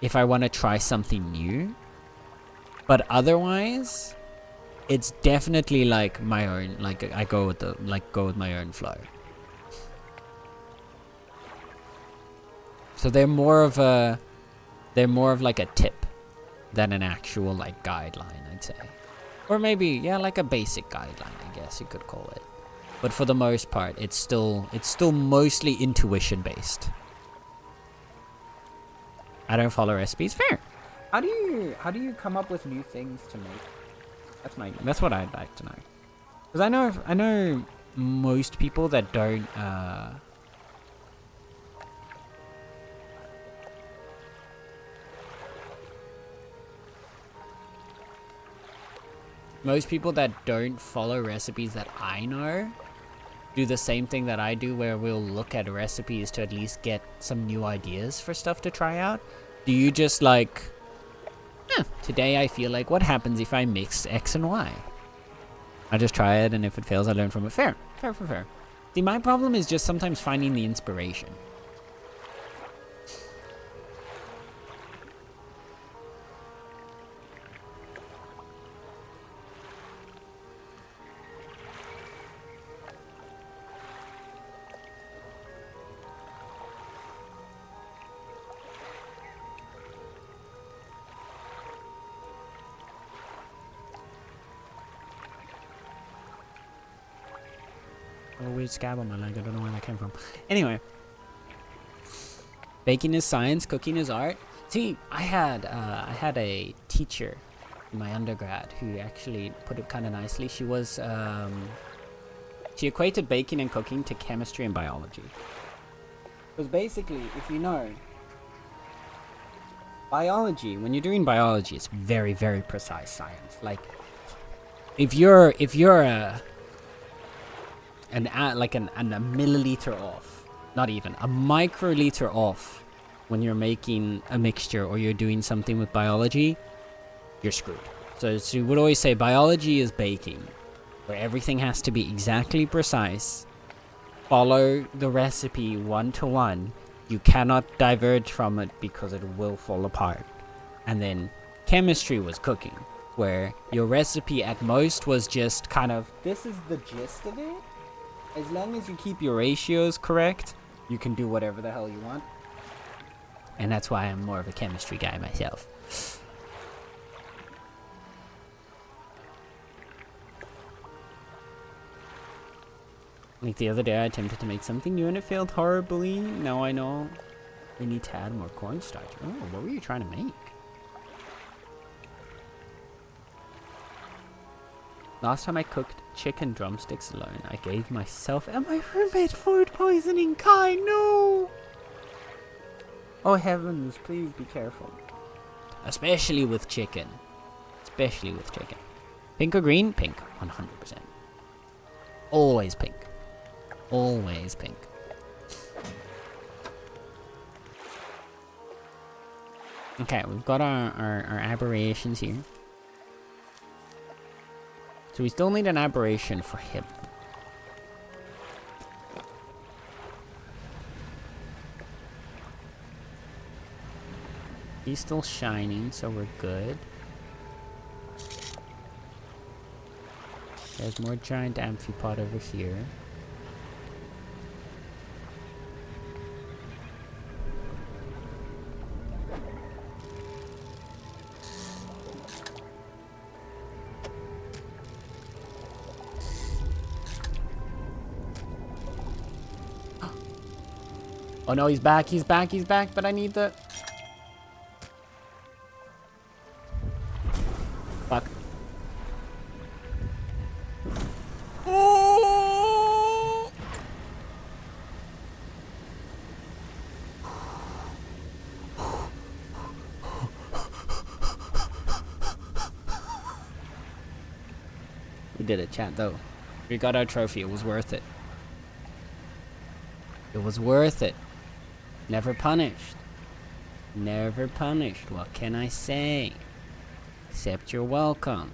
if I want to try something new. But otherwise, it's definitely like my own, like I go with my own flow. So they're more of like a tip than an actual like guideline, I'd say. Or maybe, yeah, like a basic guideline, I guess you could call it. But for the most part, it's still mostly intuition based. I don't follow recipes. Fair. How do you come up with new things to make? That's what I'd like to know. Because I know most people that don't follow recipes that I know do the same thing that I do, where we'll look at recipes to at least get some new ideas for stuff to try out. Do you just like, today I feel like, what happens if I mix X and Y? I just try it, and if it fails, I learn from it. Fair. See, my problem is just sometimes finding the inspiration. A weird scab on my leg. I don't know where that came from. Anyway, baking is science, cooking is art. See, I had a teacher in my undergrad who actually put it kind of nicely. She was she equated baking and cooking to chemistry and biology. Because basically, if you know, biology, when you're doing biology, it's very, very precise science. Like, if you're a milliliter off, not even a microliter off, when you're making a mixture or you're doing something with biology, you're screwed. So you would always say biology is baking, where everything has to be exactly precise, follow the recipe 1-to-1. You cannot diverge from it because it will fall apart. And then chemistry was cooking, where your recipe at most was just kind of, this is the gist of it. As long as you keep your ratios correct, you can do whatever the hell you want. And that's why I'm more of a chemistry guy myself. Like the other day, I attempted to make something new and it failed horribly. Now I know we need to add more cornstarch. Oh, what were you trying to make? Last time I cooked chicken drumsticks alone, I gave myself and my roommate food poisoning. Kai, no! Oh heavens, please be careful. Especially with chicken. Pink or green? Pink, 100%. Always pink. Always pink. Okay, we've got our aberrations here. So we still need an aberration for him. He's still shining, so we're good. There's more giant amphipod over here. Oh no, he's back, but I need the... Fuck. Oh! We did it, chat, though. We got our trophy, it was worth it. It was worth it. Never punished. Never punished. What can I say? Except you're welcome.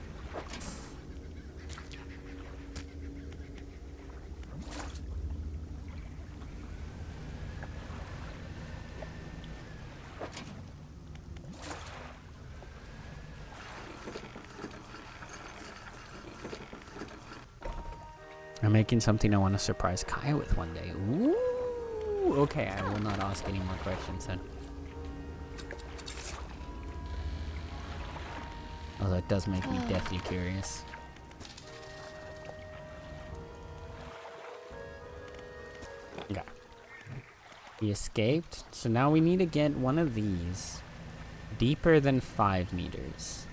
I'm making something I want to surprise Kai with one day. Ooh. Okay, I will not ask any more questions then. Although it does make me deathly curious. Okay. We escaped. So now we need to get one of these deeper than 5 meters.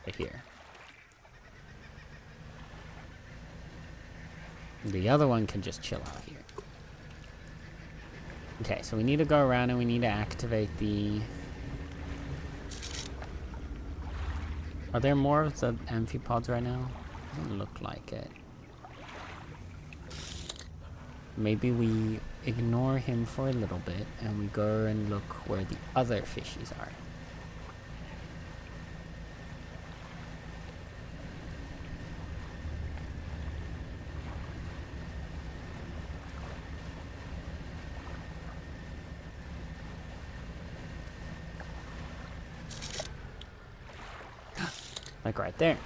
Right here. The other one can just chill out here. Okay, so we need to go around and we need to activate the... Are there more of the amphipods right now? Doesn't look like it. Maybe we ignore him for a little bit and we go and look where the other fishies are. Like right there.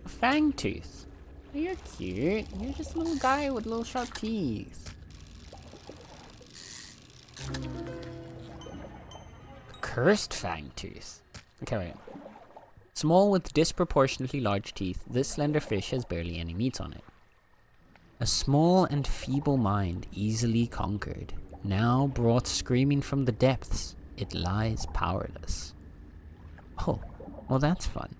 A fang tooth. Oh, you're cute. You're just a little guy with little sharp teeth. A cursed fang tooth. Okay, wait. Small with disproportionately large teeth, this slender fish has barely any meat on it. A small and feeble mind easily conquered, now brought screaming from the depths, it lies powerless. Oh, well that's fun.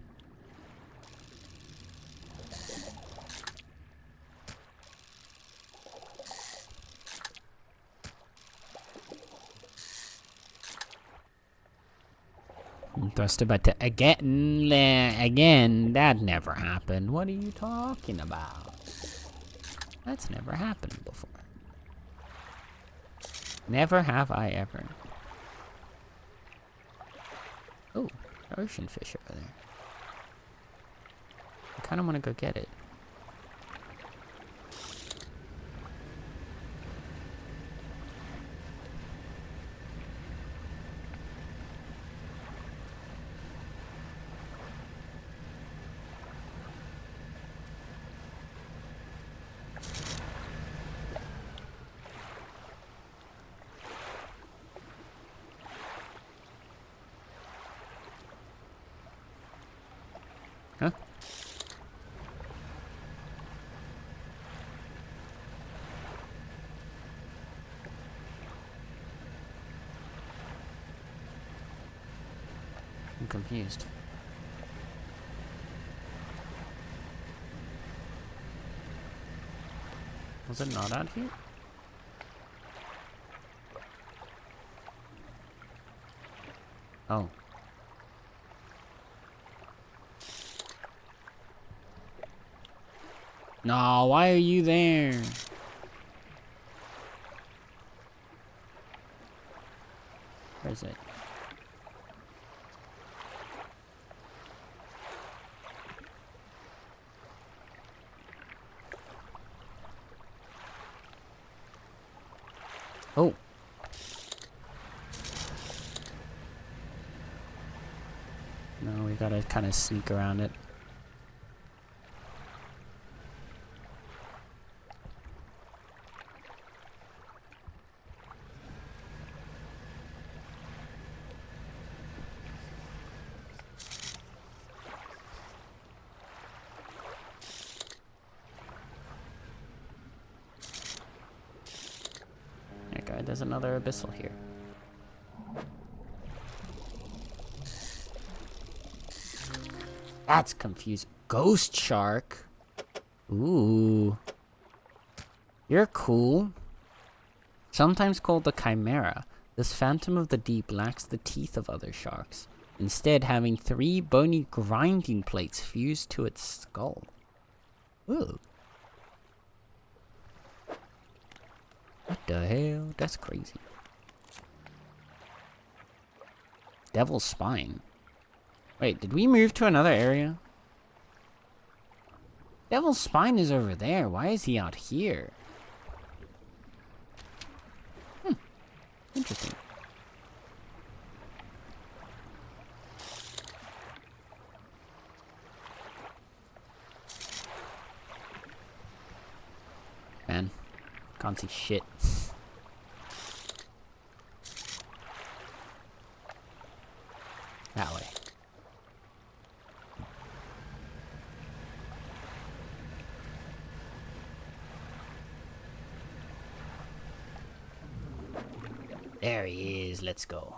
Thrusted by again, that never happened. What are you talking about? That's never happened before. Never have I ever. Oh, ocean fish over there. I kind of want to go get it. Huh? I'm confused. Was it not out here? Oh. No, why are you there? Where is it? Oh. No, we gotta kind of sneak around it. Okay, there's another abyssal here. That's confusing. Ghost shark? Ooh. You're cool. Sometimes called the chimera, this phantom of the deep lacks the teeth of other sharks, instead having 3 bony grinding plates fused to its skull. Ooh. What the hell? That's crazy. Devil's spine. Wait, did we move to another area? Devil's spine is over there. Why is he out here? Interesting. Man, can't see shit. That way. There he is. Let's go.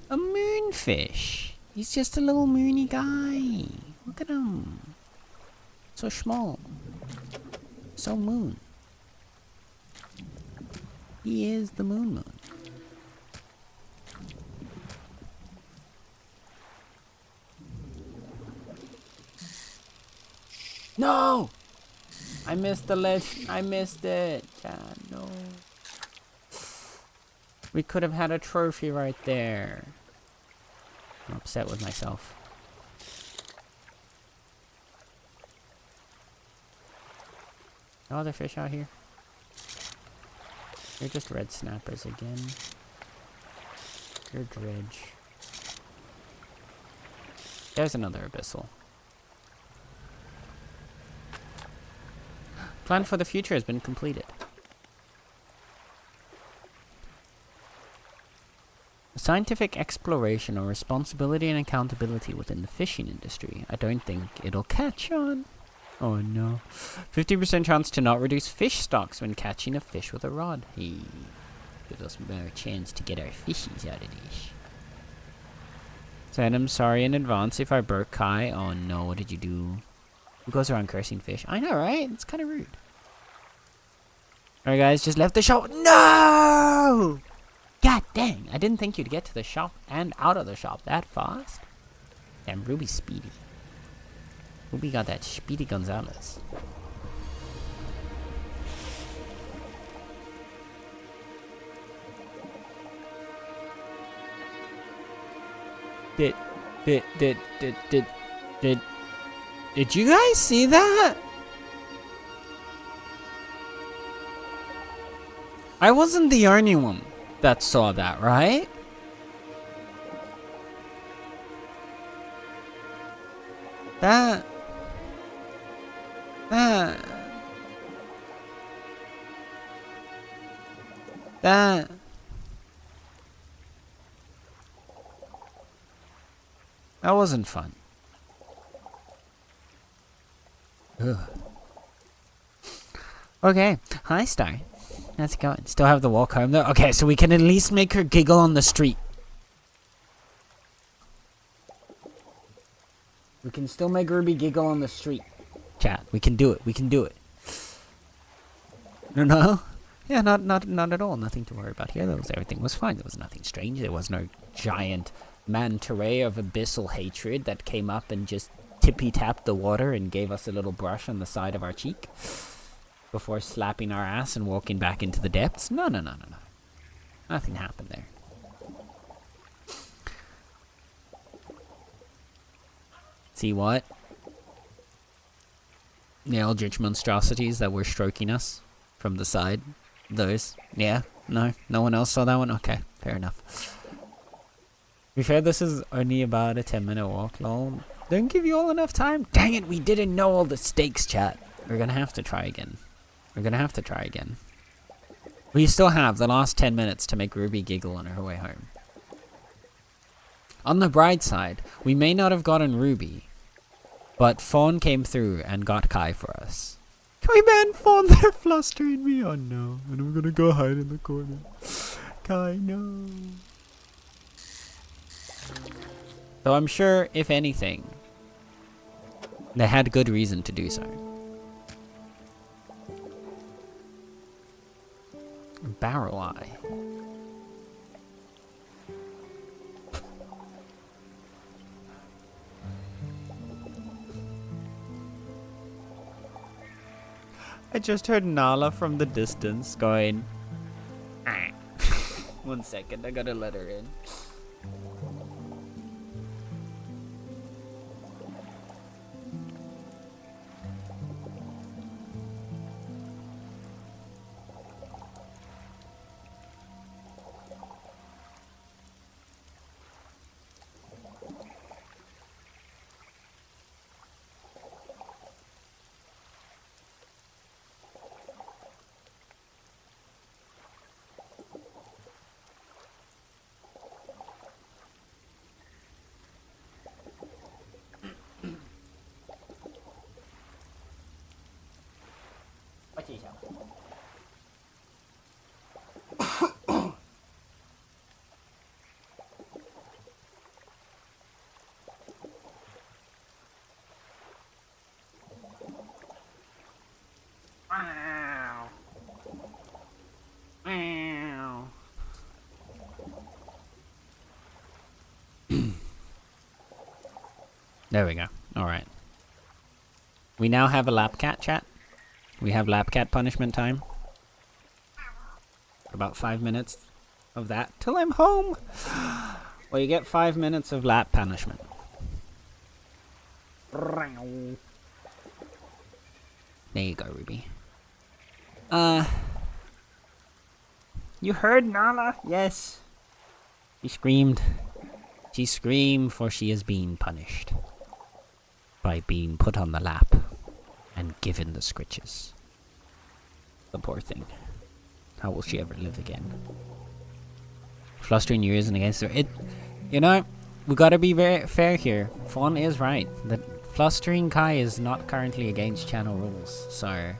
A moonfish. He's just a little moony guy. Look at him. So small. So moon. He is the moon. No! I missed the ledge. I missed it. No. We could have had a trophy right there. I'm upset with myself. No other fish out here? They're just red snappers again. You're dredge. There's another abyssal. Plan for the future has been completed. Scientific exploration or responsibility and accountability within the fishing industry. I don't think it'll catch on. Oh no. 50% chance to not reduce fish stocks when catching a fish with a rod. Hey, gives us more chance to get our fishies out of this. Said I'm sorry in advance if I broke Kai. Oh no, what did you do? Who goes around cursing fish? I know, right? It's kind of rude. Alright guys, just left the shop. No! God dang, I didn't think you'd get to the shop and out of the shop that fast. Damn, Ruby's speedy. Ruby got that speedy Gonzalez. Did you guys see that? I wasn't the only one that saw that, right? That wasn't fun. Ugh. Okay, hi Star. How's it going? Still have the walk home though? Okay, so we can at least make her giggle on the street. We can still make Ruby giggle on the street. Chat, we can do it. We can do it. No? Yeah, not at all. Nothing to worry about here. Everything was fine. There was nothing strange. There was no giant manta ray of abyssal hatred that came up and just tippy-tapped the water and gave us a little brush on the side of our cheek before slapping our ass and walking back into the depths. No. Nothing happened there. See what? The eldritch monstrosities that were stroking us from the side. Those. Yeah? No one else saw that one? Okay, fair enough. To be fair, this is only about a 10-minute walk, lol. Don't give you all enough time. Dang it, we didn't know all the stakes, chat. We're gonna have to try again. We still have the last 10 minutes to make Ruby giggle on her way home. On the bright side, we may not have gotten Ruby, but Fawn came through and got Kai for us. Can we ban Fawn? They're flustering me. Oh no. And I'm gonna go hide in the corner. Kai, no. So I'm sure, if anything, they had good reason to do so. Barrel eye. I just heard Nala from the distance going. Ah. 1 second, I gotta let her in. There we go. Alright. We now have a lap cat, chat. We have lap cat punishment time. About 5 minutes of that till I'm home. Well, you get 5 minutes of lap punishment. There you go, Ruby. You heard Nala? Yes. She screamed. She screamed for she is being punished. By being put on the lap. And given the scritches. The poor thing. How will she ever live again? Flustering you isn't against her. You know, we gotta be very fair here. Fawn is right. The flustering Kai is not currently against channel rules, so...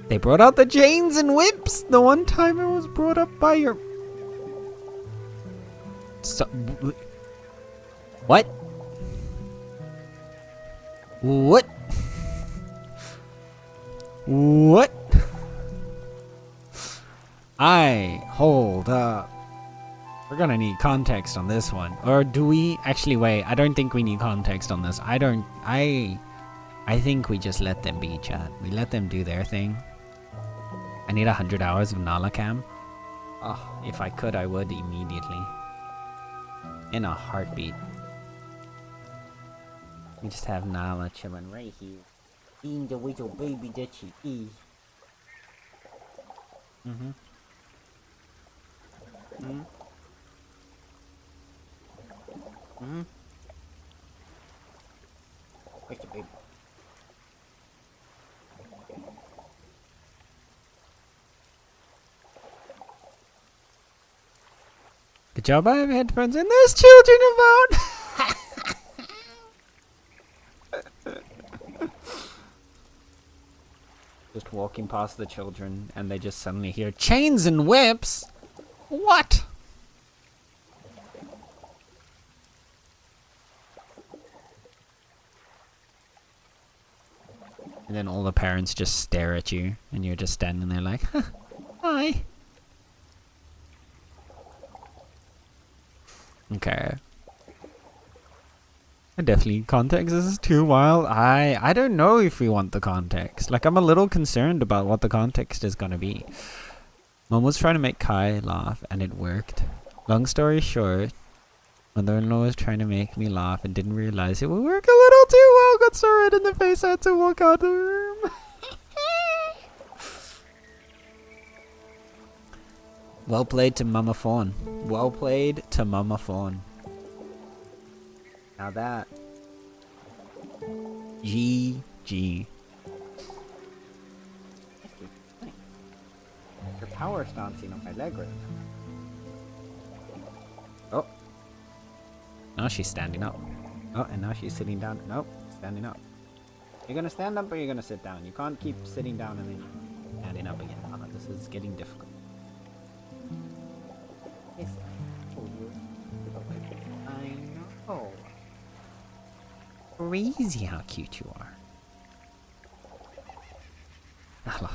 They brought out the chains and whips! The one time it was brought up by your... So... What? What? What? Hold up. We're gonna need context on this one. Or do we? Actually, wait. I don't think we need context on this. I think we just let them be, chat. We let them do their thing. I need 100 hours of Nala cam. Oh, if I could, I would immediately. In a heartbeat. We just have Nala chilling right here. Being the little baby that she is. Mm-hmm. Mm-hmm. Mm-hmm. Where's the baby? Good job, I have headphones and there's children about! Just walking past the children and they just suddenly hear chains and whips? What? And then all the parents just stare at you and you're just standing there like, huh, hi. Okay. Definitely context. This is too wild. I don't know if we want the context. Like, I'm a little concerned about what the context is gonna be. Mom was trying to make Kai laugh and it worked. Long story short, mother-in-law was trying to make me laugh and didn't realize it would work a little too well. Got so red in the face I had to walk out the room. Well played to Mama Fawn. Well played to Mama Fawn. Now that. GG. Your power stancing on my leg right now. Oh. Now she's standing up. Oh, and now she's sitting down. Nope, standing up. You're gonna stand up or you're gonna sit down. You can't keep sitting down and then standing up again. Oh, this is getting difficult. Yes, I know. Crazy how cute you are. Hello.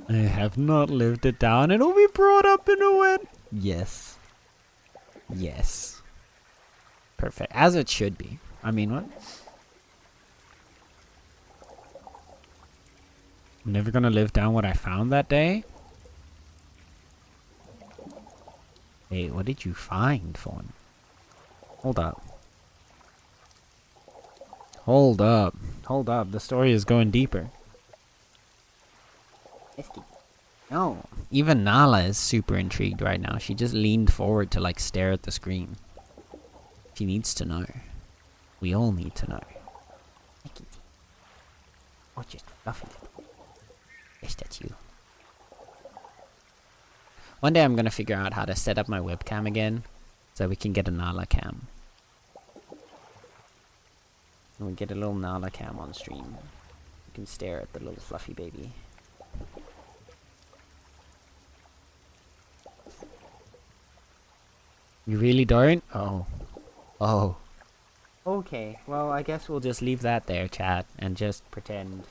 I have not lived it down. It'll be brought up in a win. Yes. Yes. Perfect. As it should be. I mean, what? I'm never gonna live down what I found that day. Hey, what did you find, Fawn? Hold up. Hold up. Hold up. The story is going deeper. No. Even Nala is super intrigued right now. She just leaned forward to like stare at the screen. She needs to know. We all need to know. Or just fluffy. Yes, that's you. One day I'm gonna figure out how to set up my webcam again, so we can get a Nala cam. And we get a little Nala cam on stream. You can stare at the little fluffy baby. You really don't? Oh. Oh. Okay, well I guess we'll just leave that there, chat, and just pretend.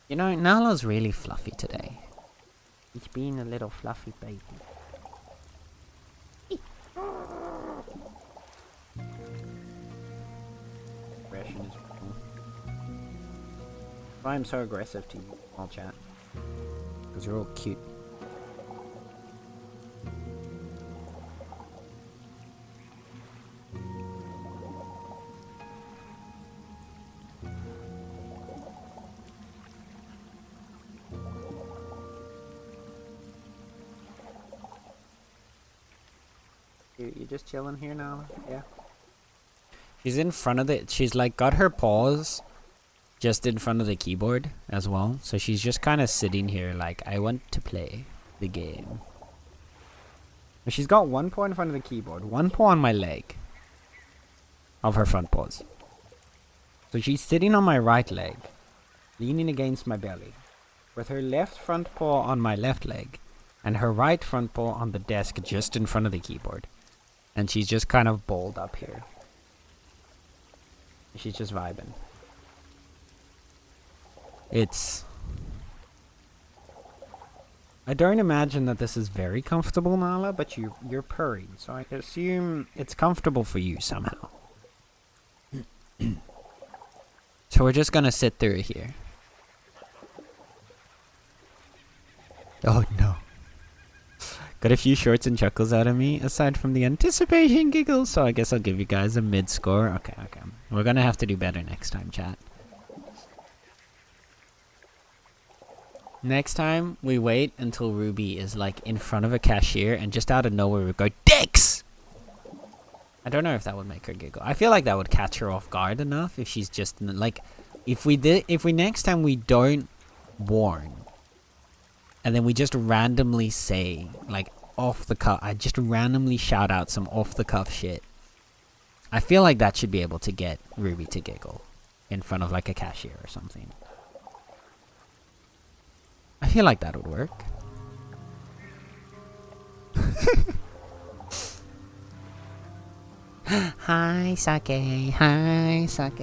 You know, Nala's really fluffy today. He's being a little fluffy baby. why I'm so aggressive to you, all chat. Because you're all cute. You just chilling here now? Yeah. She's in front of she's like got her paws just in front of the keyboard as well. So she's just kind of sitting here like, I want to play the game. She's got one paw in front of the keyboard, one paw on my leg of her front paws. So she's sitting on my right leg, leaning against my belly, with her left front paw on my left leg and her right front paw on the desk just in front of the keyboard. And she's just kind of balled up here. She's just vibing. I don't imagine that this is very comfortable, Nala, but you're purring, so I assume it's comfortable for you somehow. So we're just gonna sit through here. Oh no. Got a few shorts and chuckles out of me, aside from the anticipation giggles, so I guess I'll give you guys a mid-score. Okay. We're gonna have to do better next time, chat. Next time, we wait until Ruby is like in front of a cashier and just out of nowhere we go, Dicks! I don't know if that would make her giggle. I feel like that would catch her off guard enough if she's just like, if we next time we don't warn, and then we just randomly say, like, off the cuff, I just randomly shout out some off the cuff shit. I feel like that should be able to get Ruby to giggle in front of like a cashier or something. I feel like that would work. Hi, Sake. Hi, Sake.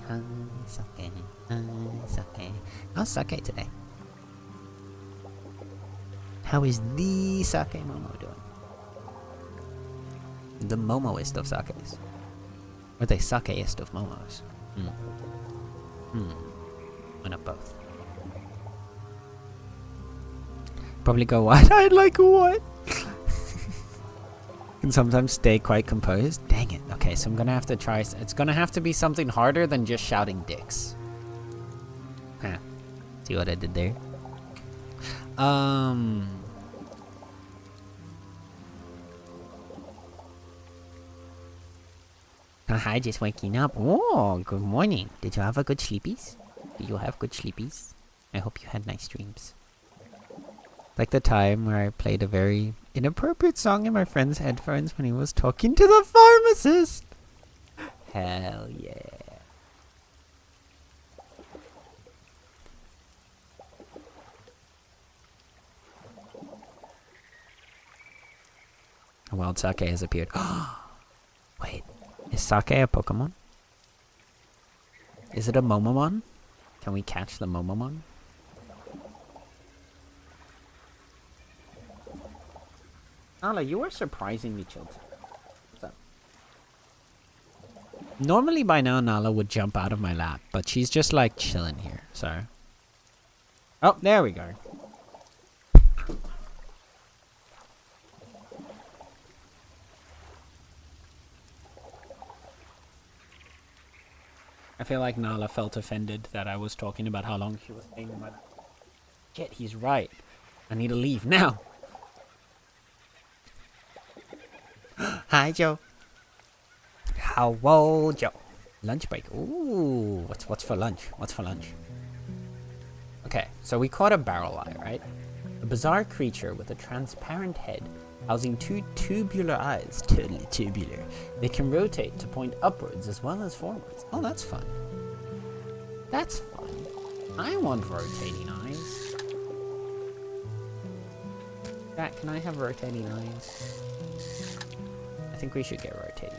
Hi, Sake. Hi, Sake. How's Sake today? How is the Sake Momo doing? The Momoist of Sakes. Or the Sakeist of Momos. Why not both? Probably go wide-eyed like what? Can sometimes stay quite composed. Dang it. Okay, so I'm gonna have to try. It's gonna have to be something harder than just shouting dicks. Huh. See what I did there? Hi, just waking up. Oh, good morning. Did you have a good sleepies? Did you have good sleepies? I hope you had nice dreams. Like the time where I played a very inappropriate song in my friend's headphones when he was talking to the pharmacist. Hell yeah. A wild Sake has appeared. Wait, is Sake a Pokemon? Is it a Momomon? Can we catch the Momomon? Nala, you are surprisingly chilled. What's up? Normally by now Nala would jump out of my lap, but she's just like chilling here, so. Oh, there we go. I feel like Nala felt offended that I was talking about how long she was staying in my lap. Shit, he's right. I need to leave now. Hi, Joe. Hello, Joe. Lunch break. Ooh, what's for lunch? What's for lunch? Okay, so we caught a barrel eye, right? A bizarre creature with a transparent head, housing two tubular eyes. Totally tubular. They can rotate to point upwards as well as forwards. Oh, that's fun. That's fun. I want rotating eyes. Jack, can I have rotating eyes? I think we should get rotating.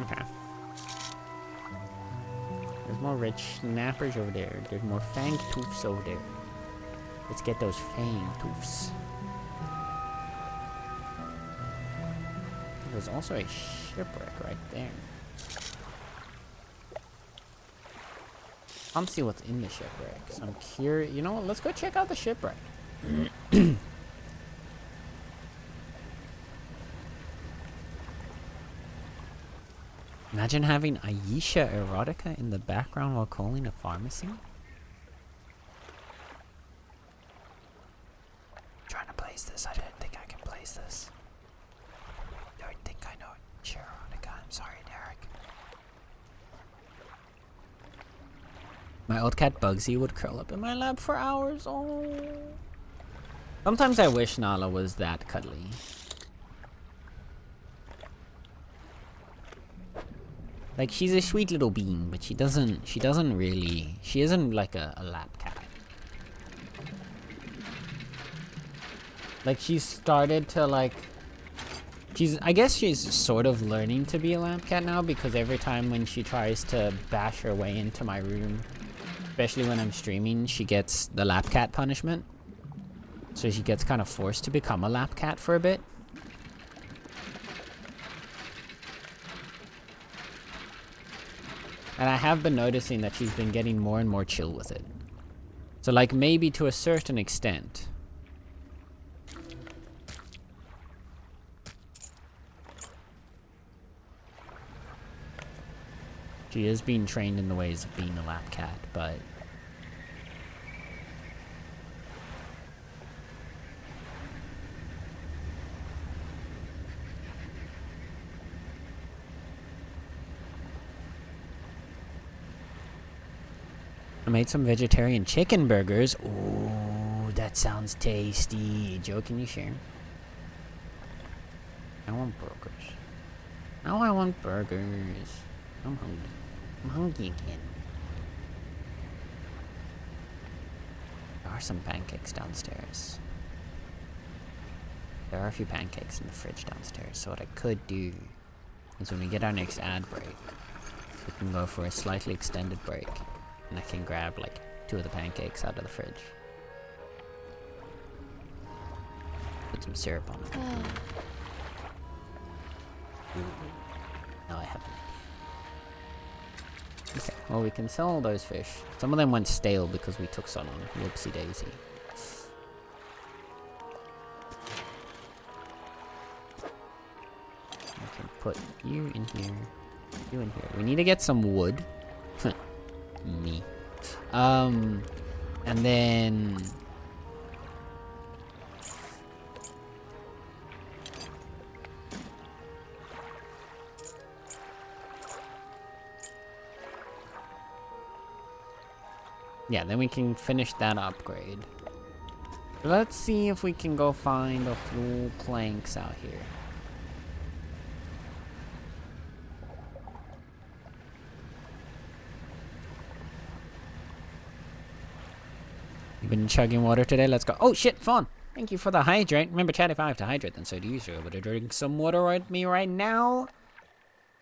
Okay. There's more rich snappers over there. There's more fang toofs over there. Let's get those fang toofs. There's also a shipwreck right there. Can't see what's in the shipwreck, so I'm curious. You know what? Let's go check out the shipwreck. Imagine having Aisha erotica in the background while calling a pharmacy. Trying to place this. I didn't think I can place this. Don't think I know it. Sure, erotica. I'm sorry, Derek. My old cat Bugsy would curl up in my lap for hours. Oh. Sometimes I wish Nala was that cuddly. Like, she's a sweet little being, but she isn't like a lap cat. Like, she's started to, like, I guess she's sort of learning to be a lap cat now, because every time when she tries to bash her way into my room, especially when I'm streaming, she gets the lap cat punishment. So she gets kind of forced to become a lap cat for a bit. And I have been noticing that she's been getting more and more chill with it. So, like, maybe to a certain extent. She is being trained in the ways of being a lap cat, but... I made some vegetarian chicken burgers. Ooh, that sounds tasty. Joe, can you share? I want burgers. Now I want burgers. I'm hungry. I'm hungry again. There are some pancakes downstairs. There are a few pancakes in the fridge downstairs. So what I could do is when we get our next ad break, we can go for a slightly extended break. And I can grab like 2 of the pancakes out of the fridge. Put some syrup on it. Ooh. No, I haven't. Okay, well, we can sell all those fish. Some of them went stale because we took so long. Whoopsie daisy. I can put you in here. You in here. We need to get some wood. Me. And then... yeah, then we can finish that upgrade. Let's see if we can go find a few planks out here. Been chugging water today. Let's go. Oh shit, Fawn. Thank you for the hydrate. Remember, chat, if I have to hydrate, then so do you. So I'm gonna drink some water with me right now,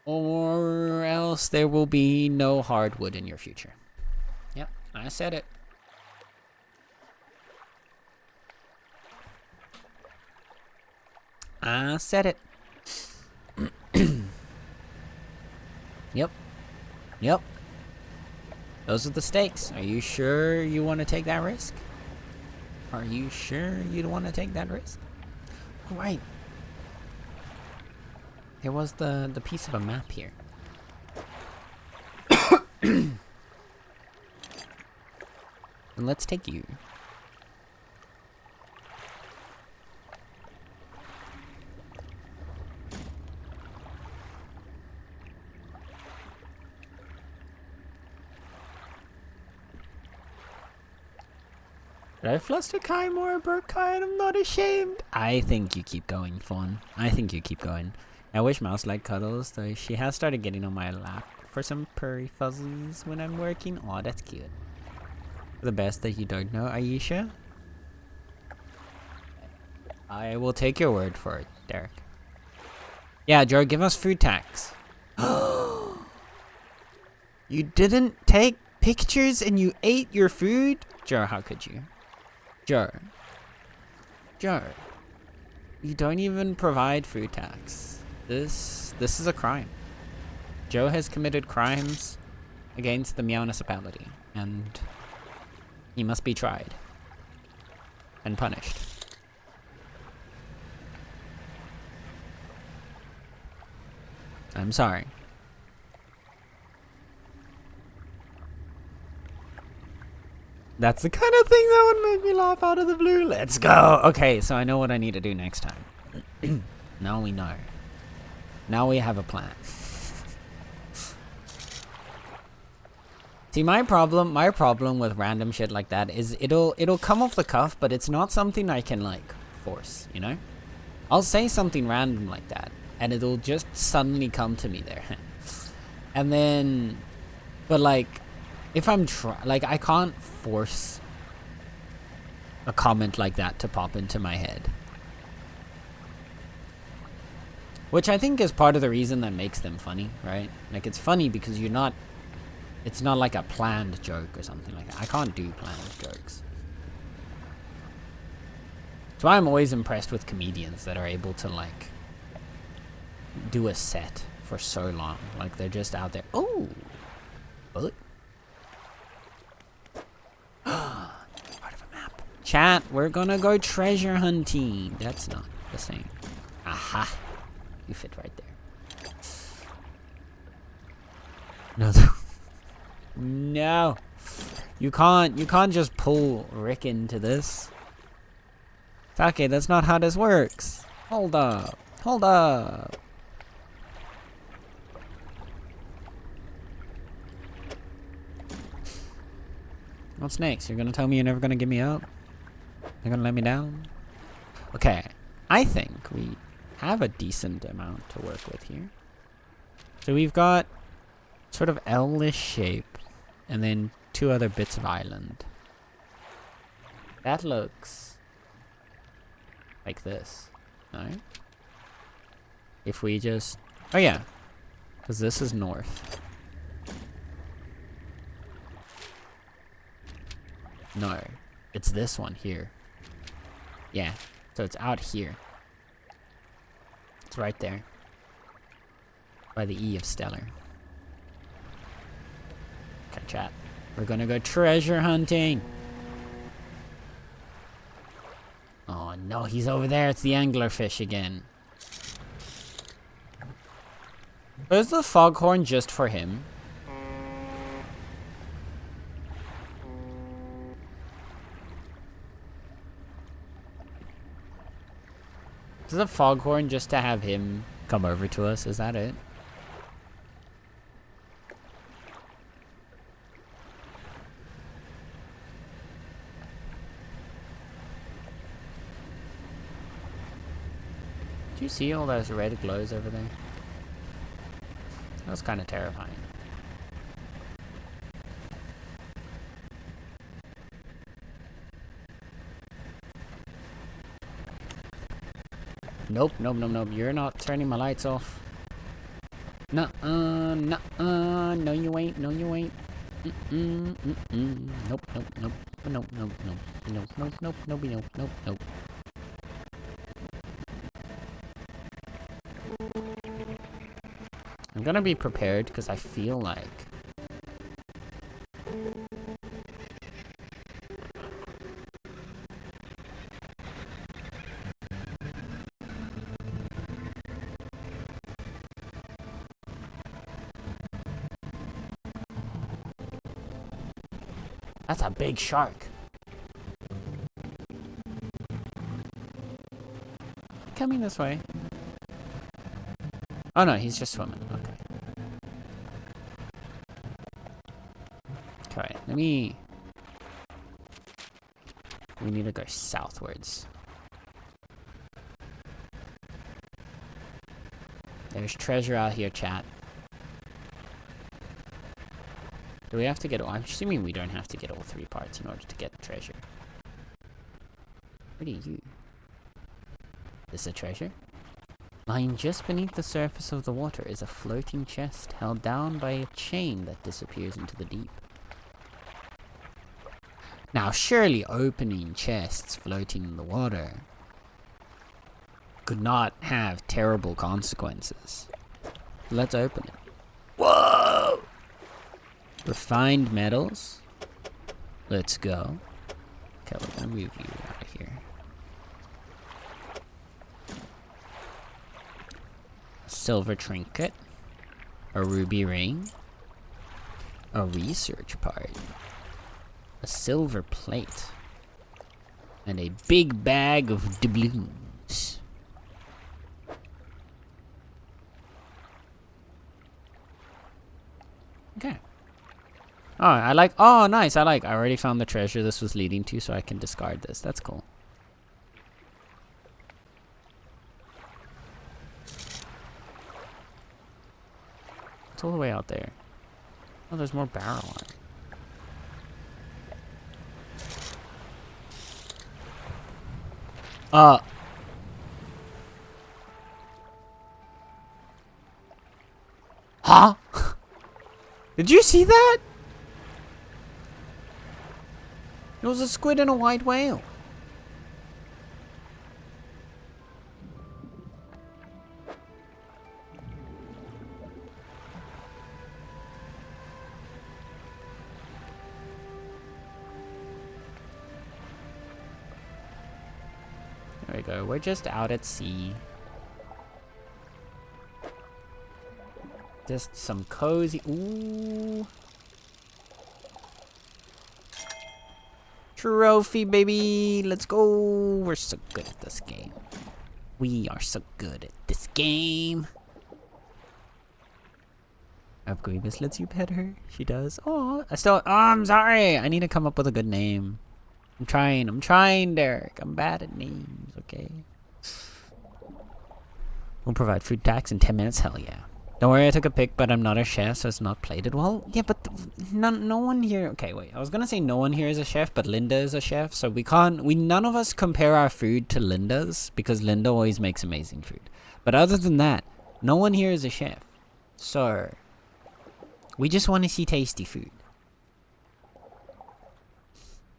or else there will be no hardwood in your future. Yep, I said it. I said it. Yep. Yep. Those are the stakes. Are you sure you want to take that risk? Are you sure you want to take that risk? Right. There was the piece of a map here. And let's take you. Did I fluster Kai more, Burke Kai, and I'm not ashamed? I think you keep going, Fawn. I think you keep going. I wish Mouse liked cuddles, though she has started getting on my lap for some purry fuzzies when I'm working. Aw, that's cute. The best that you don't know, Aisha? I will take your word for it, Derek. Yeah, Joe, give us food tax. You didn't take pictures and you ate your food? Joe, how could you? Joe. Joe. You don't even provide food tax. This is a crime. Joe has committed crimes against the municipality, and he must be tried and punished. I'm sorry. That's the kind of thing that would make me laugh out of the blue. Let's go. Okay, so I know what I need to do next time. Now we know. Now we have a plan. See, my problem with random shit like that is it'll come off the cuff, but it's not something I can like force, you know? I'll say something random like that, and it'll just suddenly come to me there. And then, but like, if I'm like, I can't force a comment like that to pop into my head. Which I think is part of the reason that makes them funny, right? Like, it's funny because it's not like a planned joke or something like that. I can't do planned jokes. That's why I'm always impressed with comedians that are able to, like, do a set for so long. Like, they're just out there. Oh! Bullet? Part of a map. Chat, we're gonna go treasure hunting. That's not the same. Aha. You fit right there. No. No. You can't just pull Rick into this. Okay, that's not how this works. Hold up. Hold up. What's next? You're gonna tell me you're never gonna give me up? You're gonna let me down? Okay. I think we have a decent amount to work with here. So we've got sort of L-ish shape, and then 2 other bits of island. That looks like this, no? If we just, oh yeah, because this is north. No, it's this one here. Yeah, so it's out here. It's right there. By the E of Stellar. Okay, chat. We're gonna go treasure hunting. Oh no, he's over there. It's the anglerfish again. Is the foghorn just for him? Is the foghorn just to have him come over to us? Is that it? Do you see all those red glows over there? That was kind of terrifying. Nope, nope, nope, nope. You're not turning my lights off. Nuh-uh, nuh-uh. No, you ain't. No, you ain't. Mm-mm, mm-mm. Nope, nope, nope. Nope, nope, nope. Nope, nope, nope, nope, nope, nope, nope. I'm gonna be prepared because I feel like that's a big shark. Coming this way. Oh no, he's just swimming. Okay. Okay, we need to go southwards. There's treasure out here, chat. Do we have to get all? I'm assuming we don't have to get all 3 parts in order to get the treasure. What are you? Is this a treasure? Lying just beneath the surface of the water is a floating chest held down by a chain that disappears into the deep. Now, surely opening chests floating in the water could not have terrible consequences. Let's open it. Whoa! Refined metals. Let's go. Okay, we're gonna move you out of here. A silver trinket. A ruby ring. A research part. A silver plate. And a big bag of doubloons. Okay. Oh, oh, nice, I already found the treasure this was leading to, so I can discard this. That's cool. It's all the way out there. Oh, there's more barrel iron. Huh? Did you see that? It was a squid and a white whale. There we go. We're just out at sea. Just some cozy. Ooh. Trophy, baby. Let's go. We're so good at this game. We are so good at this game. Grievous lets you pet her. She does. Oh, I'm sorry. I need to come up with a good name. I'm trying, Derek. I'm bad at names, okay? We'll provide food tax in 10 minutes. Hell yeah. Don't worry, I took a pic, but I'm not a chef, so it's not plated well. Yeah, but no one here. Okay, wait. I was gonna say no one here is a chef, but Linda is a chef, so none of us compare our food to Linda's because Linda always makes amazing food. But other than that, no one here is a chef. So we just want to see tasty food.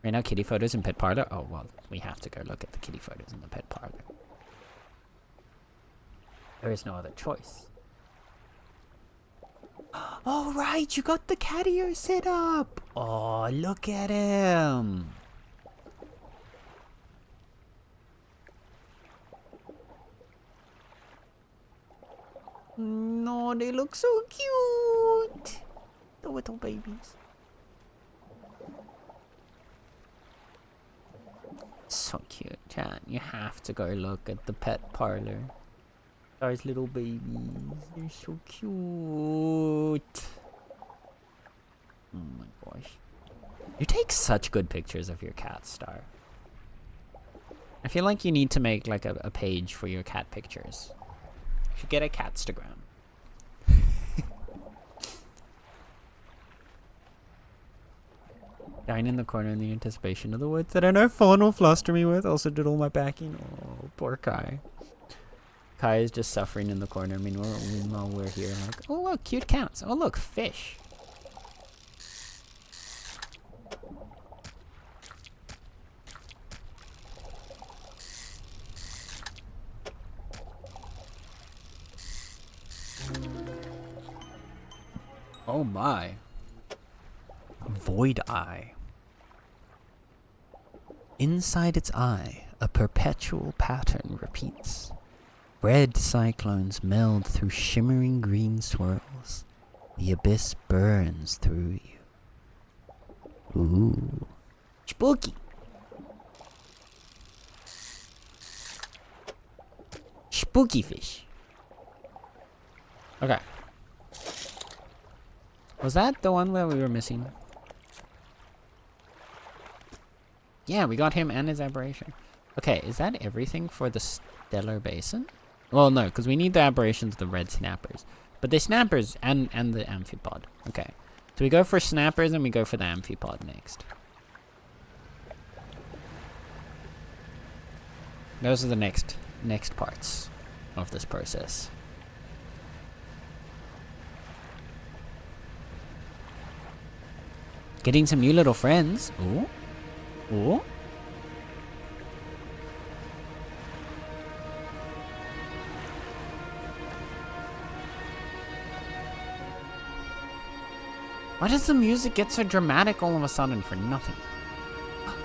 Right now, kitty photos in pet parlor. Oh well, we have to go look at the kitty photos in the pet parlor. There is no other choice. Oh, right, you got the cattier set up. Oh, look at him. No, they look so cute. The little babies. So cute, Chan. You have to go look at the pet parlor. Those little babies, they're so cute. Oh my gosh. You take such good pictures of your cat, Star. I feel like you need to make like a page for your cat pictures. You should get a catstagram. Dying in the corner in the anticipation of the woods that I know Fawn will fluster me with. Also did all my backing. Oh, poor Kai. Kai is just suffering in the corner. I mean, we're here. Like, oh, look, cute cats. Oh, look, fish. Oh my. Void eye. Inside its eye, a perpetual pattern repeats. Red cyclones meld through shimmering green swirls. The abyss burns through you. Ooh. Spooky. Spooky fish. Okay. Was that the one where we were missing? Yeah, we got him and his aberration. Okay, is that everything for the stellar basin? Well, no, because we need the aberrations of the red snappers. But the snappers and the amphipod. Okay. So we go for snappers and we go for the amphipod next. Those are the next parts of this process. Getting some new little friends. Ooh. Ooh. Why does the music get so dramatic all of a sudden for nothing? Oh,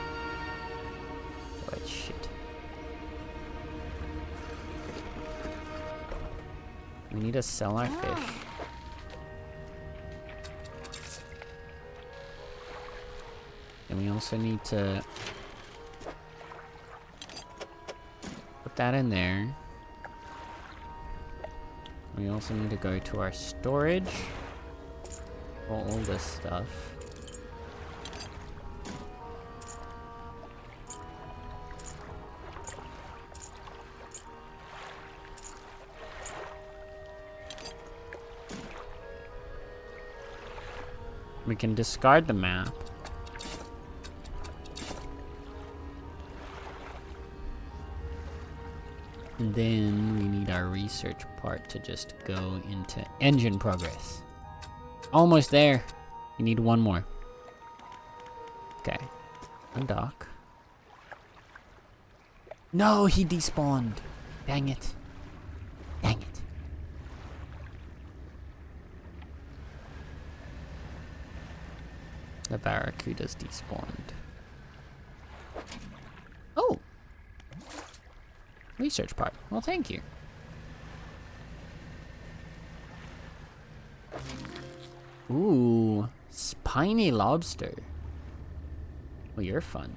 shit. We need to sell our fish. And we also need to put that in there. We also need to go to our storage for all this stuff. We can discard the map. And then we need our research part to just go into engine progress. Almost there. You need one more. Okay. Undock. No, he despawned. Dang it. Dang it. The barracuda's despawned. Oh. Research part. Well, thank you. Ooh, spiny lobster. Well, you're fun.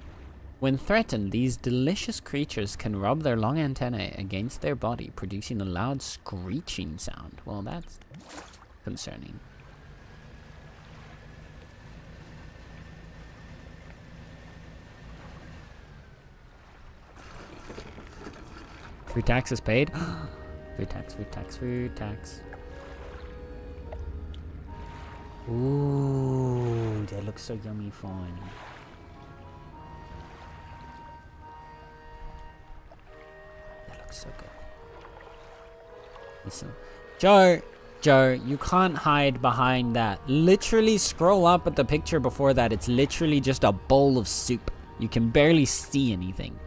When threatened, these delicious creatures can rub their long antennae against their body, producing a loud screeching sound. Well, that's concerning. Food tax is paid. Food tax, food tax, food tax. Ooh, that looks so yummy fun. That looks so good. Listen. Joe, you can't hide behind that. Literally scroll up at the picture before that. It's literally just a bowl of soup. You can barely see anything.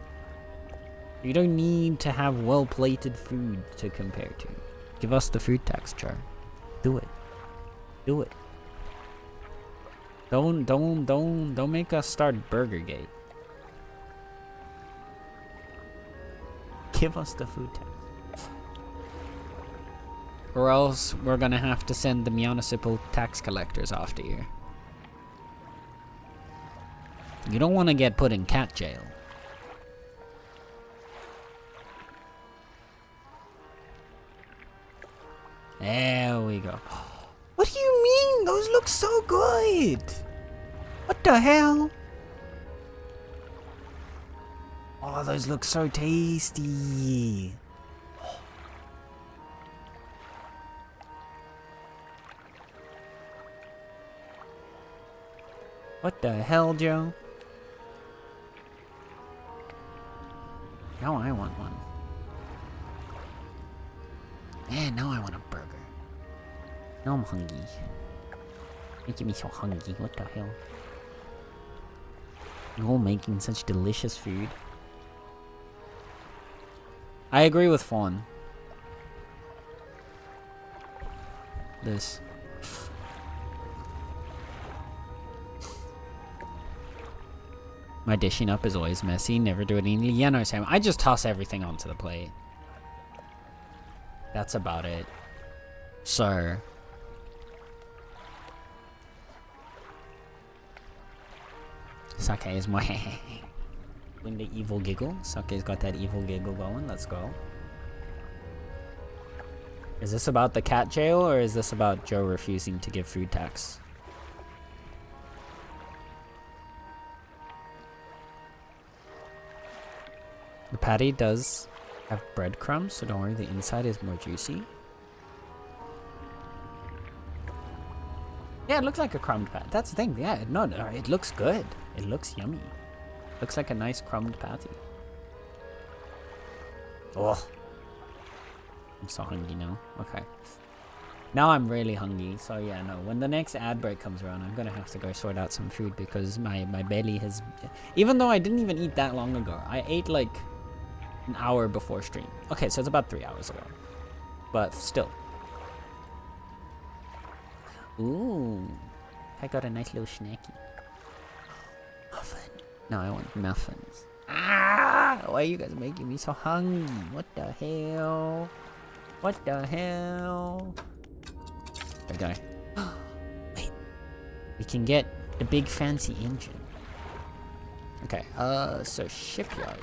You don't need to have well-plated food to compare to. Give us the food tax, Joe. Do it. Do it. Don't make us start Burgergate. Give us the food tax. Or else we're gonna have to send the municipal tax collectors after you. You don't want to get put in cat jail. There we go. What do you mean? Those look so good. What the hell? Oh, those look so tasty. What the hell, Joe? Now I want one. Man, now I want a burger. Now I'm hungry. Making me so hungry. What the hell? You're all making such delicious food. I agree with Fawn. This. My dishing up is always messy. Never do it neatly. Yeah, no, Sam. I just toss everything onto the plate. That's about it. So. Sake is my when the evil giggle. Sake's got that evil giggle going. Let's go. Is this about the cat jail or is this about Joe refusing to give food tax? The patty does have breadcrumbs, so don't worry, the inside is more juicy. Yeah, it looks like a crumbed patty. That's the thing. Yeah, no, it looks good. It looks yummy. Looks like a nice crumbed patty. Oh. I'm so hungry now. Okay. Now I'm really hungry, so yeah, no. When the next ad break comes around, I'm gonna have to go sort out some food because my belly has... Even though I didn't even eat that long ago. I ate like an hour before stream. Okay, so it's about 3 hours ago. But still. Ooh. I got a nice little snacky. Muffin. No, I want muffins. Ah! Why are you guys making me so hungry? What the hell? What the hell? Okay. Wait. We can get the big fancy engine. Okay, so shipyard.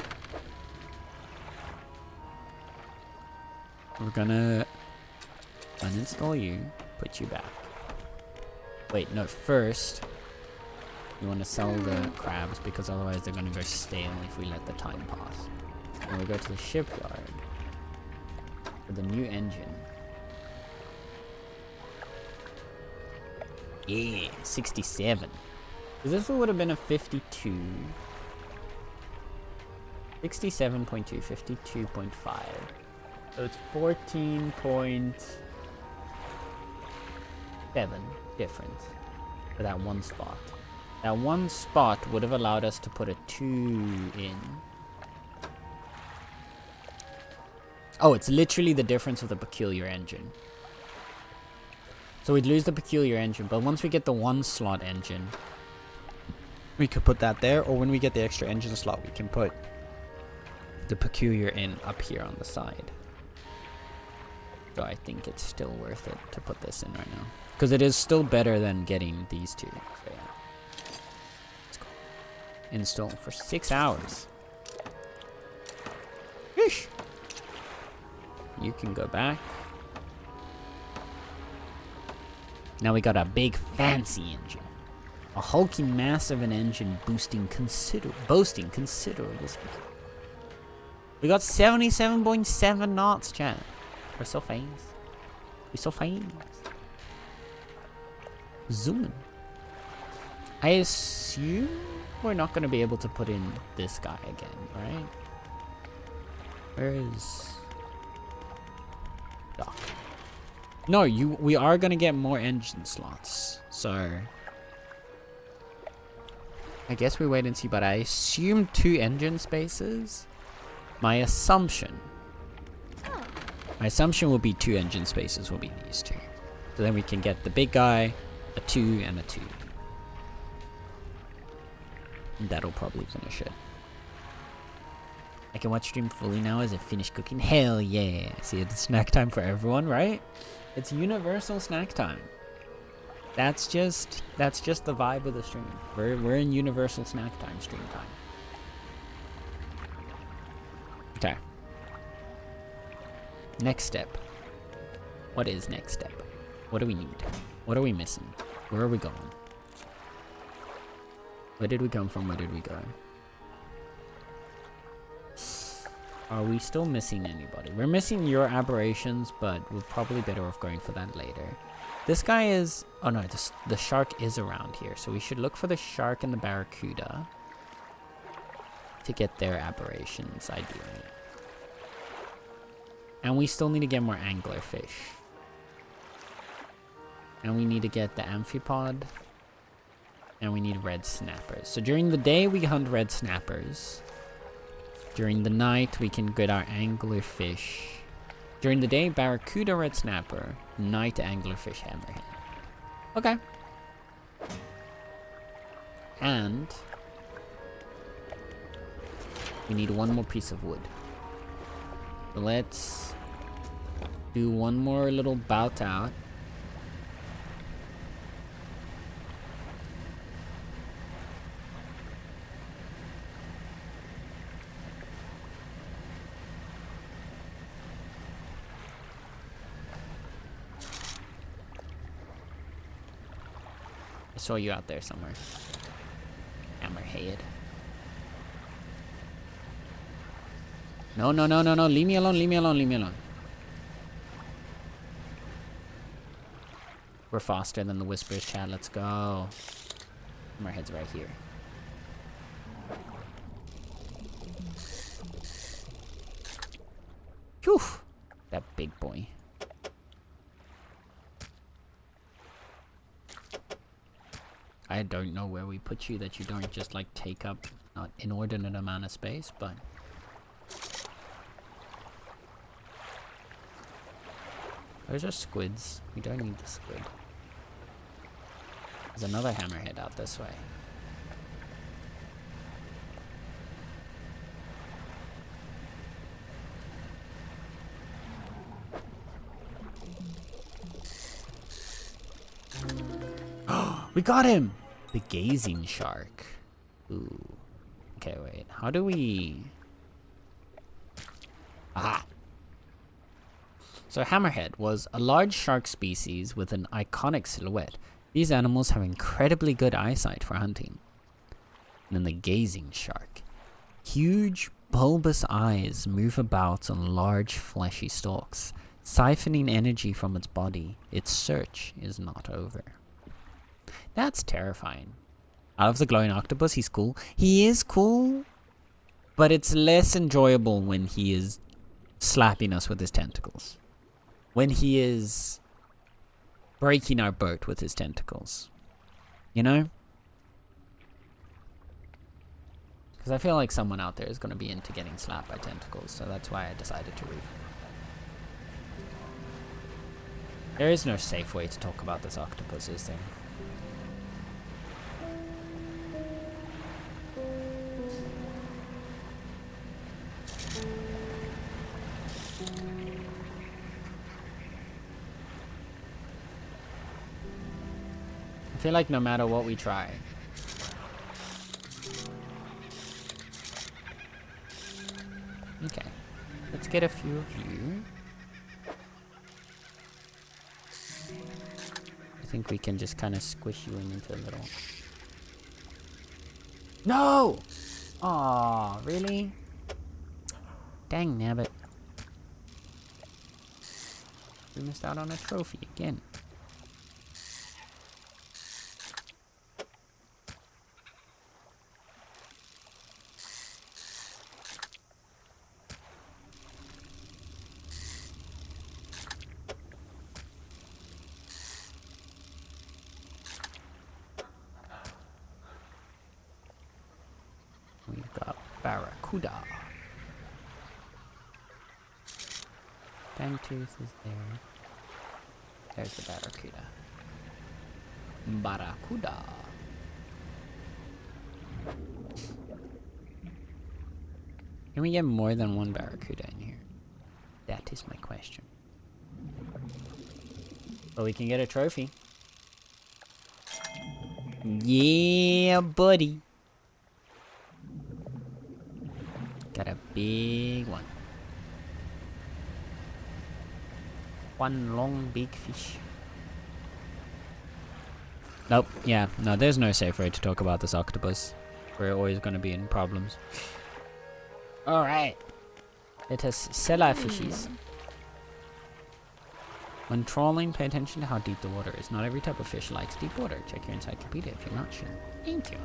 We're gonna uninstall you, put you back. Wait, no, first you want to sell the crabs because otherwise they're gonna go stale if we let the time pass. And we go to the shipyard for the new engine. Yeah, 67. Because this would have been a 52. 67.2, 52.5. So it's 14.7 difference for that one spot. That one spot would have allowed us to put a 2 in. Oh, it's literally the difference of the peculiar engine. So we'd lose the peculiar engine, but once we get the 1 slot engine, we could put that there, or when we get the extra engine slot, we can put the peculiar in up here on the side. So I think it's still worth it to put this in right now. Because it is still better than getting these two. So yeah. Let's go. Install for 6 hours. Yeesh. You can go back. Now we got a big fancy engine. A hulking mass of an engine boasting considerable speed. We got 77.7 knots, chat. We're so famous. We're so famous. Zooming. I assume we're not going to be able to put in this guy again, right? Where is Doc? No, we are going to get more engine slots. So I guess we wait and see, but I assume 2 engine spaces. My assumption will be 2 engine spaces will be these 2. So then we can get the big guy, a 2 and a 2. And that'll probably finish it. I can watch stream fully now as I finish cooking. Hell yeah. See, it's snack time for everyone, right? It's universal snack time. That's just the vibe of the stream. We're in universal snack time, stream time. Okay. Next step. What is next step? What do we need? What are we missing? Where are we going? Where did we come from? Where did we go? Are we still missing anybody? We're missing your aberrations, but we're probably better off going for that later. This guy is... Oh no, the shark is around here. So we should look for the shark and the barracuda to get their aberrations, ideally. And we still need to get more anglerfish. And we need to get the amphipod. And we need red snappers. So during the day, we hunt red snappers. During the night, we can get our anglerfish. During the day, barracuda, red snapper. Night, anglerfish, hammerhead. Okay. And we need 1 more piece of wood. So let's do 1 more little bout out. I saw you out there somewhere. Hammerhead. No, no, no, no, no. Leave me alone, leave me alone, leave me alone. We're faster than the whispers, chat. Let's go. Hammerhead's right here. Phew. That big boy. I don't know where we put you that you don't just like take up an inordinate amount of space, but those are squids. We don't need the squid. There's another hammerhead out this way. We got him! The gazing shark. Ooh. Okay, wait. How do we... Aha! So hammerhead was a large shark species with an iconic silhouette. These animals have incredibly good eyesight for hunting. And then the gazing shark. Huge, bulbous eyes move about on large, fleshy stalks, siphoning energy from its body. Its search is not over. That's terrifying. Out of the glowing octopus, he's cool. He is cool, but it's less enjoyable when he is slapping us with his tentacles. When he is breaking our boat with his tentacles. You know? Because I feel like someone out there is going to be into getting slapped by tentacles, so that's why I decided to read. There is no safe way to talk about this octopus, is there? I feel like no matter what we try. Okay. Let's get a few of you. I think we can just kind of squish you into a little... No! Aw, really? Dang nabbit. We missed out on a trophy again. We've got barracuda. Fangtooth is there. There's the barracuda. Barracuda. Can we get more than one barracuda in here? That is my question. But we can get a trophy. Yeah, buddy. Got a big one. One long big fish. Nope, yeah, no, there's no safe way to talk about this octopus. We're always going to be in problems. Alright. Let us sell our fishies. When trawling, pay attention to how deep the water is. Not every type of fish likes deep water. Check your encyclopedia if you're not sure. Thank you.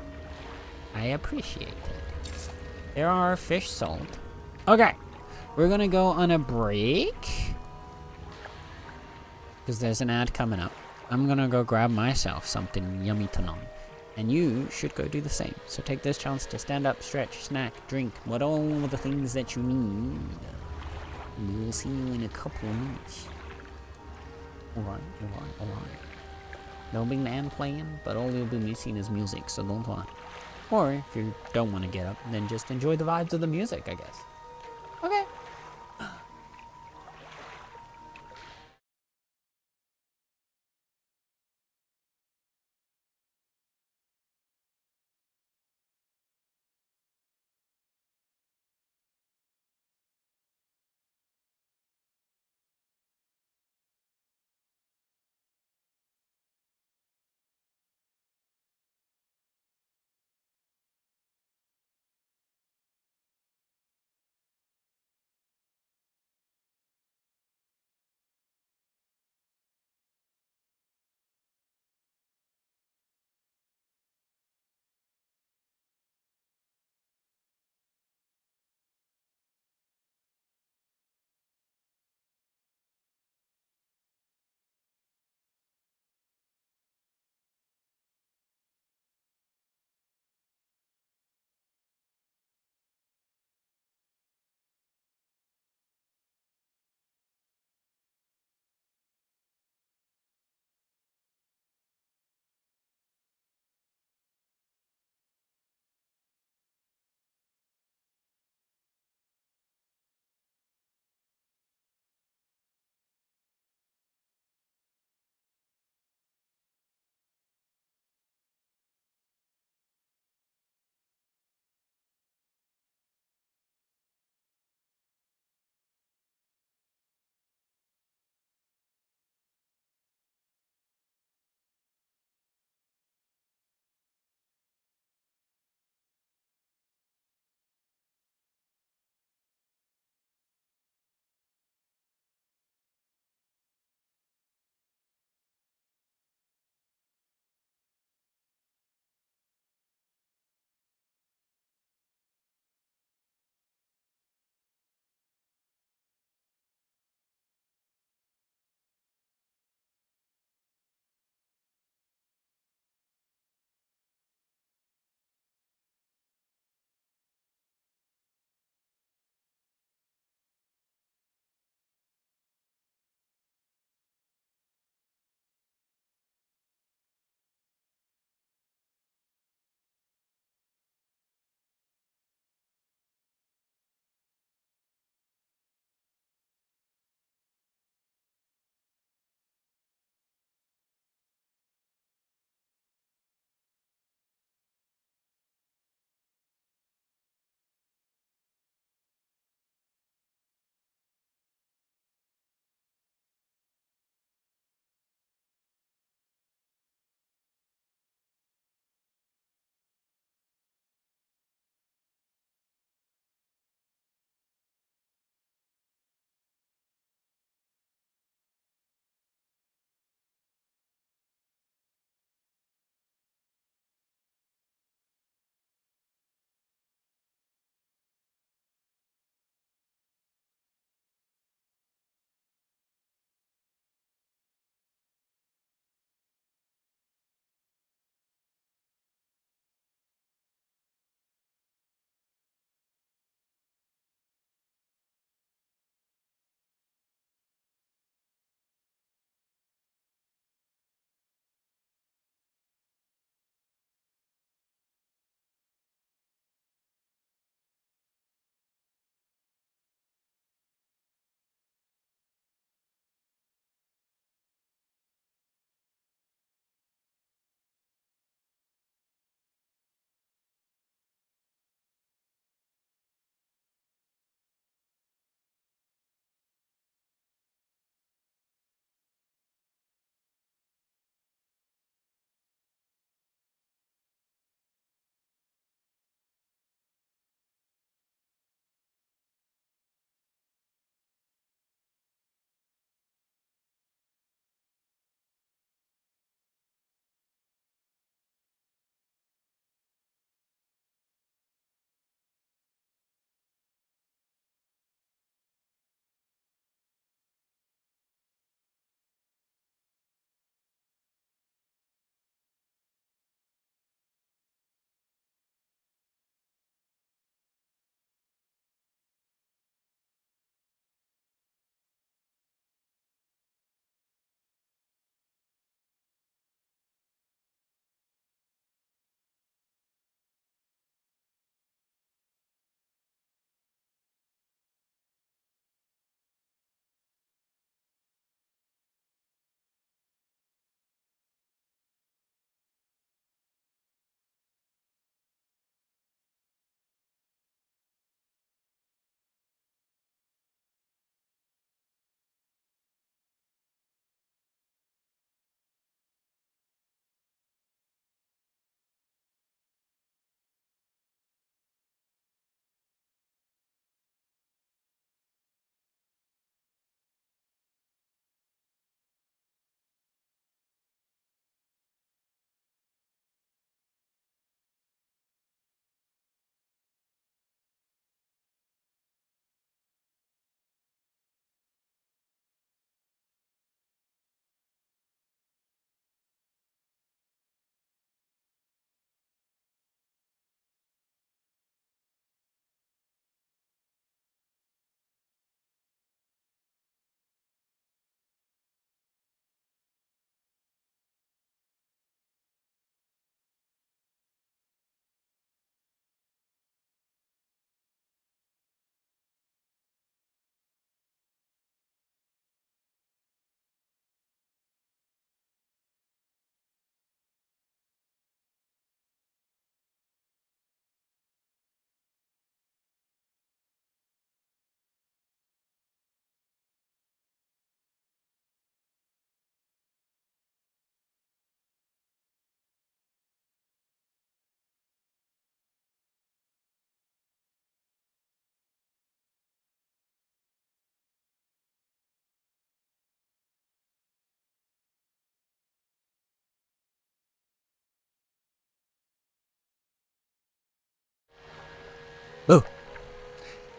I appreciate that. There are fish sold. Okay. We're gonna go on a break. Because there's an ad coming up. I'm gonna go grab myself something yummy to nom. And you should go do the same. So take this chance to stand up, stretch, snack, drink, what all the things that you need. And we'll see you in a couple of minutes. Alright. There'll be an ad playing, but all you'll be missing is music, so don't worry. Or if you don't want to get up, then just enjoy the vibes of the music, I guess. Okay.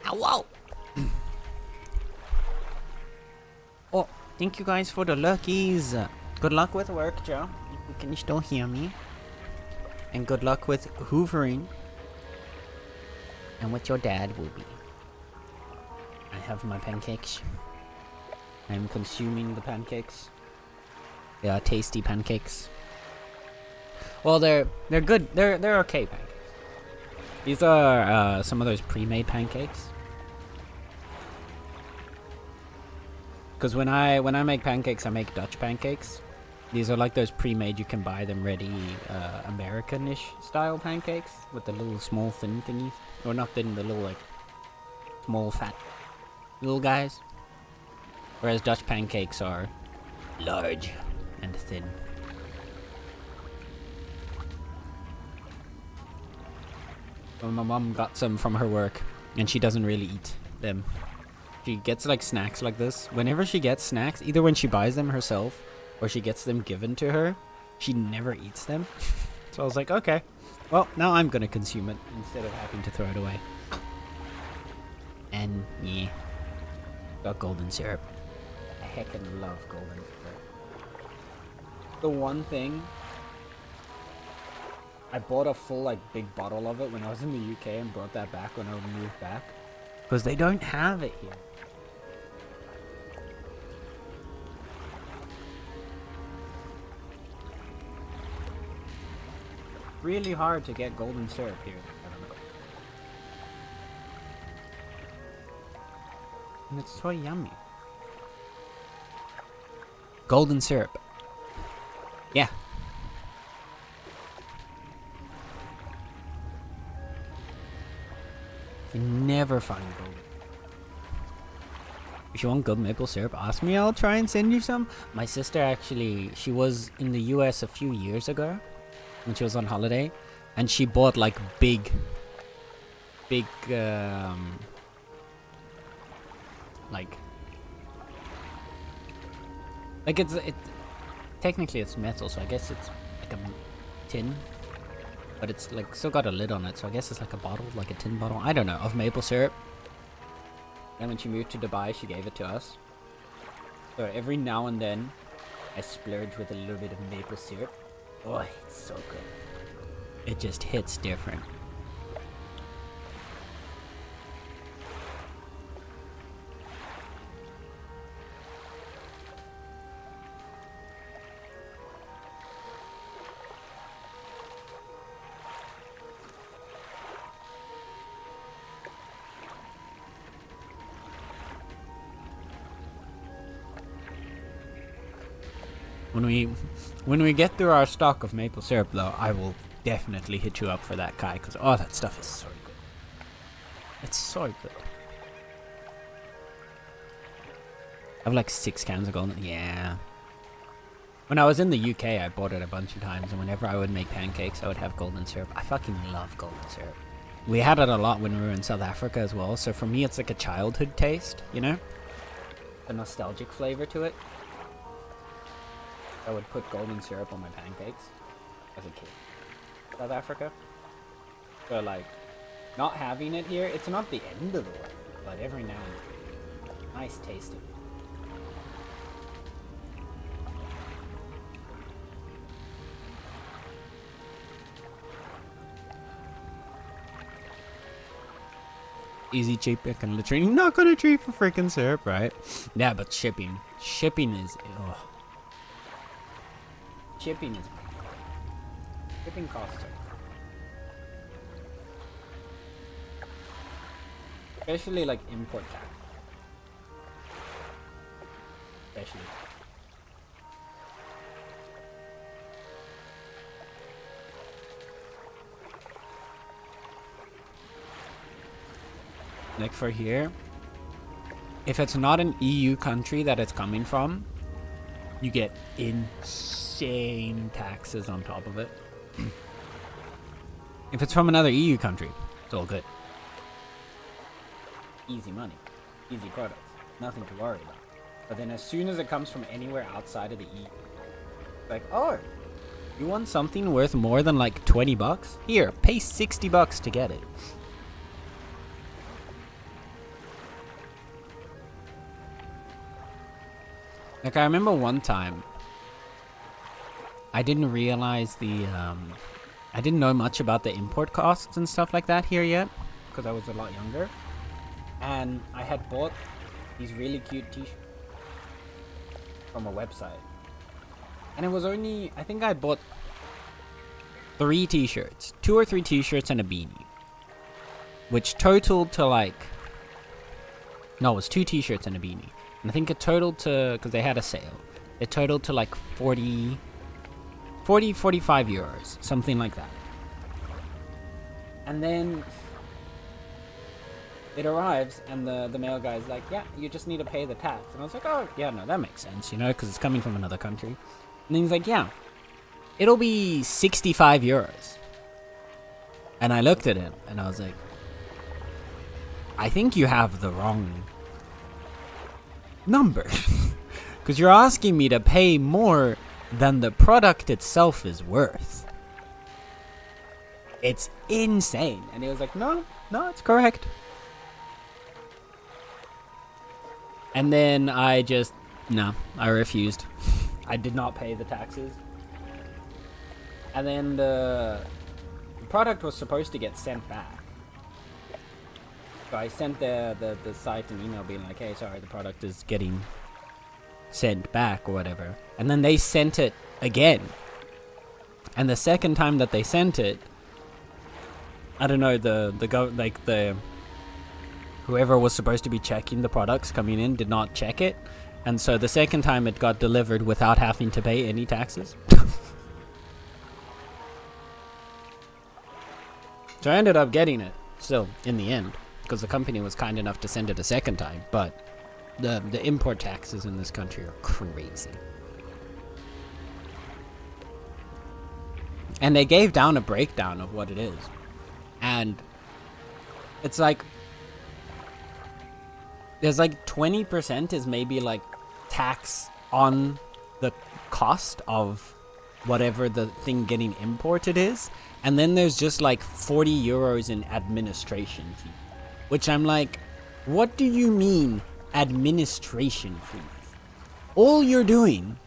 Hello. Oh, thank you guys for the lurkies. Good luck with work, Joe. Can you still hear me? And good luck with hoovering. And what your dad will be. I have my pancakes. I'm consuming the pancakes. They are tasty pancakes. Well, they're good. They're okay pancakes. These are some of those pre-made pancakes. Because when I make pancakes, I make Dutch pancakes. These are like those pre-made, you can buy them ready, American-ish style pancakes with the little small thin thingies. Or not thin, the little like small fat little guys. Whereas Dutch pancakes are large and thin. Well, my mom got some from her work, and she doesn't really eat them. She gets like snacks like this. Whenever she gets snacks, either when she buys them herself or she gets them given to her, she never eats them. So I was like, okay, well, now I'm gonna consume it instead of having to throw it away. And yeah, got golden syrup. I heckin' love golden syrup. The one thing, I bought a full like big bottle of it when I was in the UK and brought that back when I moved back. Because they don't have it here. Really hard to get golden syrup here. I don't know. And it's so yummy. Golden syrup. Yeah. You never find golden. If you want good maple syrup, ask me. I'll try and send you some. My sister actually, she was in the US a few years ago when she was on holiday, and she bought like big like it's technically it's metal, so I guess it's like a tin, but it's like still got a lid on it, so I guess it's like a bottle, like a tin bottle, I don't know, of maple syrup. And when she moved to Dubai, she gave it to us. So every now and then I splurge with a little bit of maple syrup. Oh, it's so good. It just hits different. When we get through our stock of maple syrup, though, I will definitely hit you up for that, Kai, because oh, that stuff is so good. It's so good. I have like 6 cans of golden. Yeah. When I was in the UK, I bought it a bunch of times, and whenever I would make pancakes, I would have golden syrup. I fucking love golden syrup. We had it a lot when we were in South Africa as well, so for me, it's like a childhood taste, you know? A nostalgic flavor to it. I would put golden syrup on my pancakes as a kid. South Africa. So like, not having it here, it's not the end of the world, but every now and then, nice tasting. Easy, cheap, I can literally not gonna treat for freaking syrup, right? Yeah, but shipping is, ugh. Shipping costs are. Especially like import tax. Especially. Like for here, if it's not an EU country that it's coming from, you get insane taxes on top of it. If it's from another EU country, it's all good. Easy money, easy products, nothing to worry about. But then as soon as it comes from anywhere outside of the EU, like, oh, you want something worth more than like 20 bucks? Here, pay 60 bucks to get it. Like, I remember one time, I didn't realize I didn't know much about the import costs and stuff like that here yet, because I was a lot younger. And I had bought these really cute t-shirts from a website. And it was only, I think I bought 3 t-shirts. 2 or 3 t-shirts and a beanie. Which totaled to like... No, it was 2 t-shirts and a beanie. And I think it totaled to, because they had a sale, it totaled to like 45 euros. Something like that. And then it arrives and the mail guy's like, yeah, you just need to pay the tax. And I was like, oh, yeah, no, that makes sense, you know, because it's coming from another country. And he's like, yeah, it'll be 65 euros. And I looked at him and I was like, I think you have the wrong number. Because you're asking me to pay more than the product itself is worth. It's insane. And he was like, no, it's correct. And then I refused. I did not pay the taxes. And then the product was supposed to get sent back. So I sent the site an email being like, hey, sorry, the product is getting sent back or whatever. And then they sent it again. And the second time that they sent it, I don't know, whoever was supposed to be checking the products coming in did not check it. And so the second time it got delivered without having to pay any taxes. So I ended up getting it still in the end, because the company was kind enough to send it a second time. But the import taxes in this country are crazy. And they gave down a breakdown of what it is. And it's like, there's like 20% is maybe like tax on the cost of whatever the thing getting imported is. And then there's just like 40 euros in administration fee. Which I'm like, what do you mean administration fees? All you're doing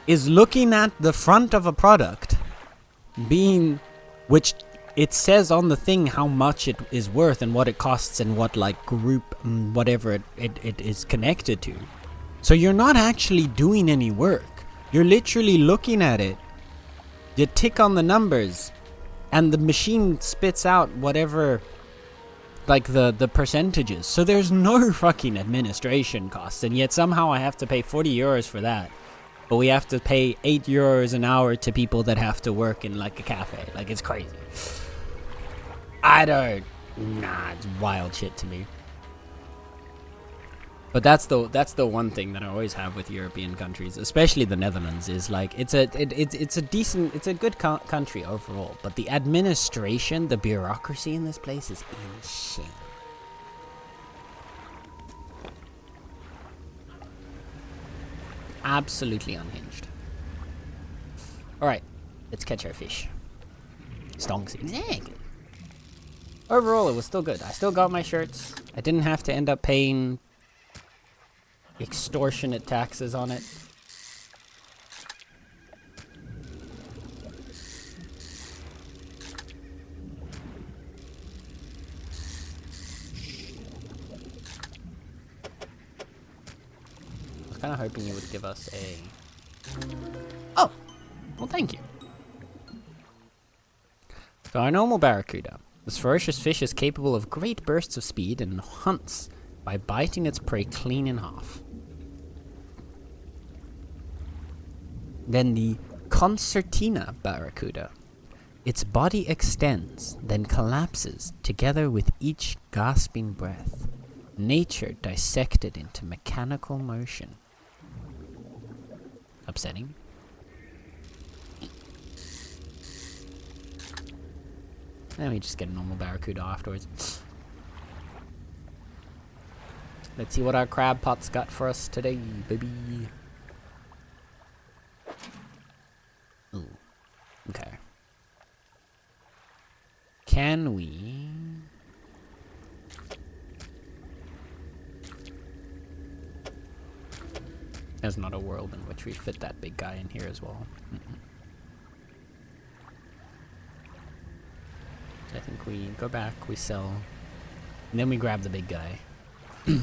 is looking at the front of a product which it says on the thing how much it is worth and what it costs and what like group whatever it is connected to. So you're not actually doing any work. You're literally looking at it. You tick on the numbers and the machine spits out whatever like the percentages. So there's no fucking administration costs, and yet somehow I have to pay 40 euros for that. But we have to pay 8 euros an hour to people that have to work in like a cafe. Like, it's crazy. It's wild shit to me. But that's the one thing that I always have with European countries, especially the Netherlands, is like it's a good country overall, but the administration, the bureaucracy in this place is insane. Absolutely unhinged. All right, let's catch our fish. Stonks, exactly. Overall, it was still good. I still got my shirts. I didn't have to end up paying extortionate taxes on it. I was kind of hoping you would give us a... Oh! Well, thank you. So our normal barracuda. This ferocious fish is capable of great bursts of speed and hunts by biting its prey clean in half. Then the concertina barracuda. Its body extends, then collapses together with each gasping breath. Nature dissected into mechanical motion. Upsetting. Let me just get a normal barracuda afterwards. Let's see what our crab pot's got for us today, baby. Ooh. Okay. Can we... There's not a world in which we fit that big guy in here as well. So I think we go back, we sell, and then we grab the big guy. I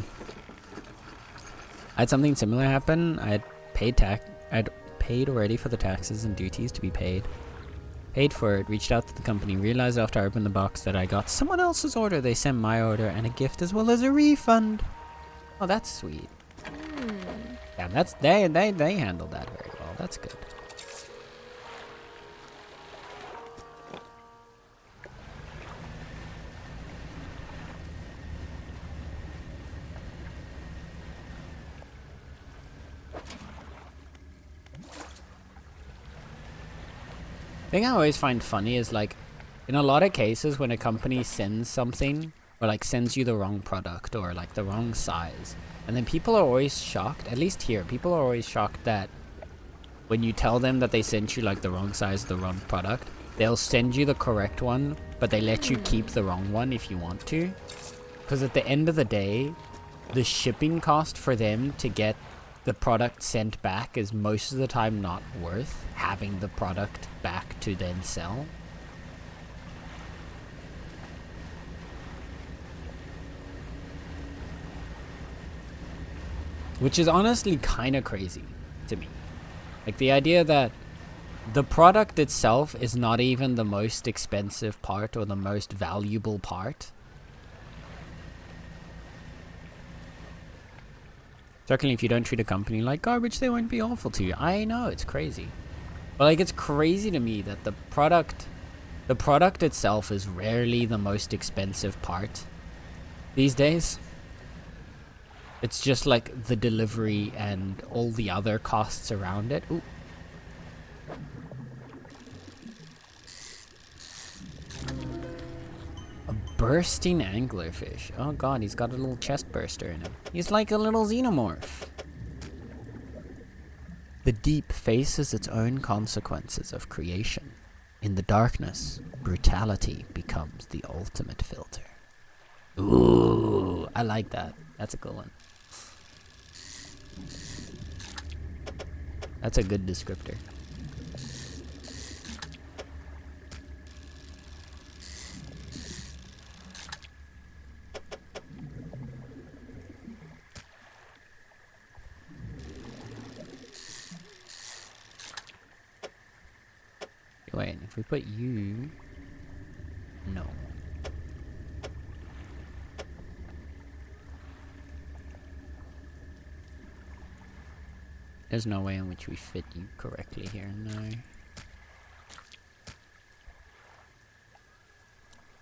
had something similar happen. I'd paid already for the taxes and duties to be paid. Paid for it, reached out to the company, realized after I opened the box that I got someone else's order. They sent my order and a gift as well as a refund. Oh, that's sweet. Yeah, that's they handled that very well. That's good. The thing I always find funny is, like, in a lot of cases when a company sends something or like sends you the wrong product or like the wrong size, and then people are always shocked, at least here, people are always shocked that when you tell them that they sent you like the wrong size, the wrong product, they'll send you the correct one, but they let you keep the wrong one if you want to. Because at the end of the day, the shipping cost for them to get the product sent back is most of the time not worth having the product back to then sell. Which is honestly kind of crazy to me. Like, the idea that the product itself is not even the most expensive part or the most valuable part. Certainly if you don't treat a company like garbage, they won't be awful to you. I know, it's crazy. But like, it's crazy to me that the product itself is rarely the most expensive part these days. It's just like the delivery and all the other costs around it. Ooh. A bursting anglerfish. Oh god, he's got a little chest burster in him. He's like a little xenomorph. The deep faces its own consequences of creation. In the darkness, brutality becomes the ultimate filter. Ooh, I like that. That's a good one. That's a good descriptor. Wait, if we put you... No. There's no way in which we fit you correctly here, no.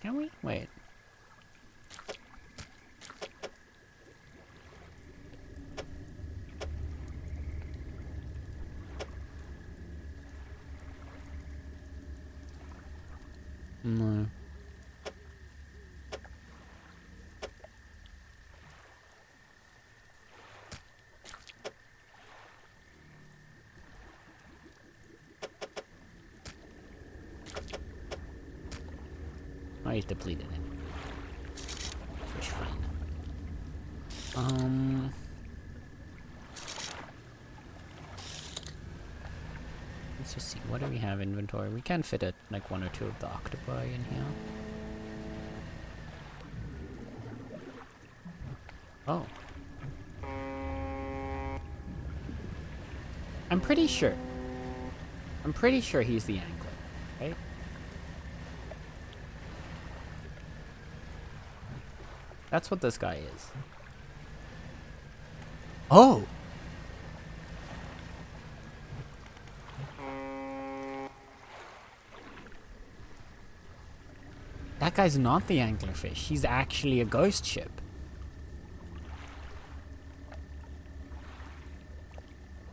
Can we? Wait. No. Oh, he's depleted it. Which fine. Let's just see. What do we have inventory? We can fit like one or two of the octopi in here. Oh. I'm pretty sure he's the angler, right? That's what this guy is. Oh! That guy's not the anglerfish. He's actually a ghost ship.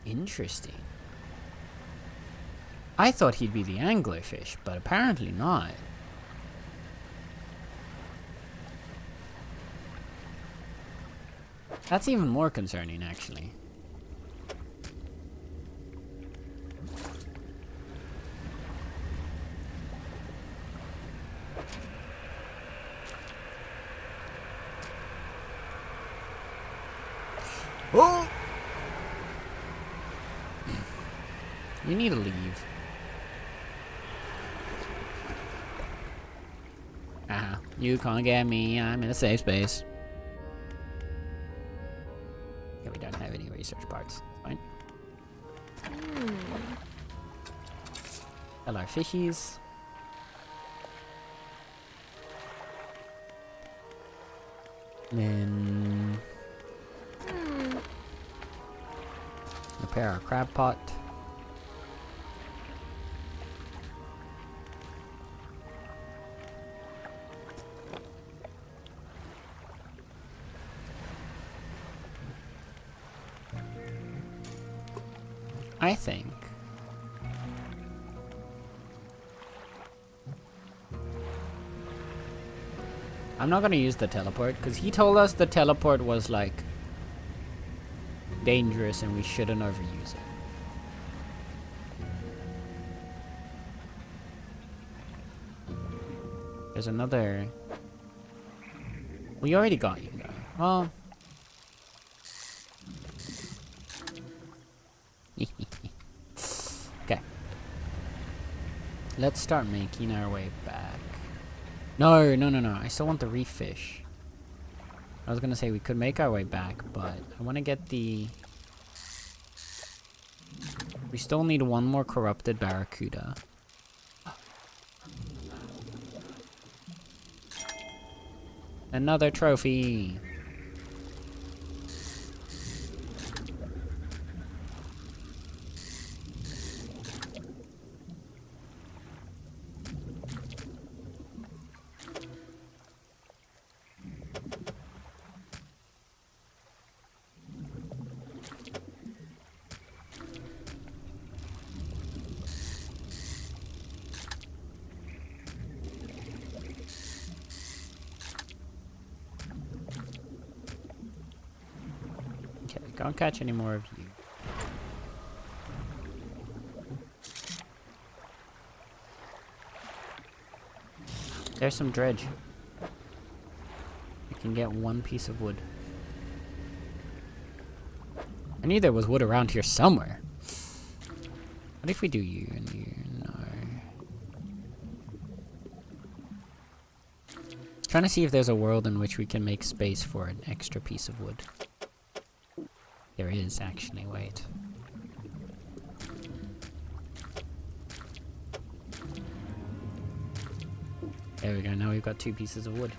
Interesting. I thought he'd be the anglerfish, but apparently not. That's even more concerning, actually. Oh! You need to leave. You can't get me. I'm in a safe space. Yeah, we don't have any research parts. That's fine. Hello, fishies. Then repair our crab pot. I think I'm not gonna use the teleport because he told us the teleport was like dangerous and we shouldn't overuse it. There's another. We already got you guys. Well. Okay. Let's start making our way back. No. I still want the reef fish. I was gonna say we could make our way back, but I want to get the... We still need one more corrupted barracuda. Another trophy! Don't catch any more of you. There's some dredge. You can get one piece of wood. I knew there was wood around here somewhere. What if we do you and you? No. Trying to see if there's a world in which we can make space for an extra piece of wood. There is, actually, wait. There we go, now we've got 2 pieces of wood.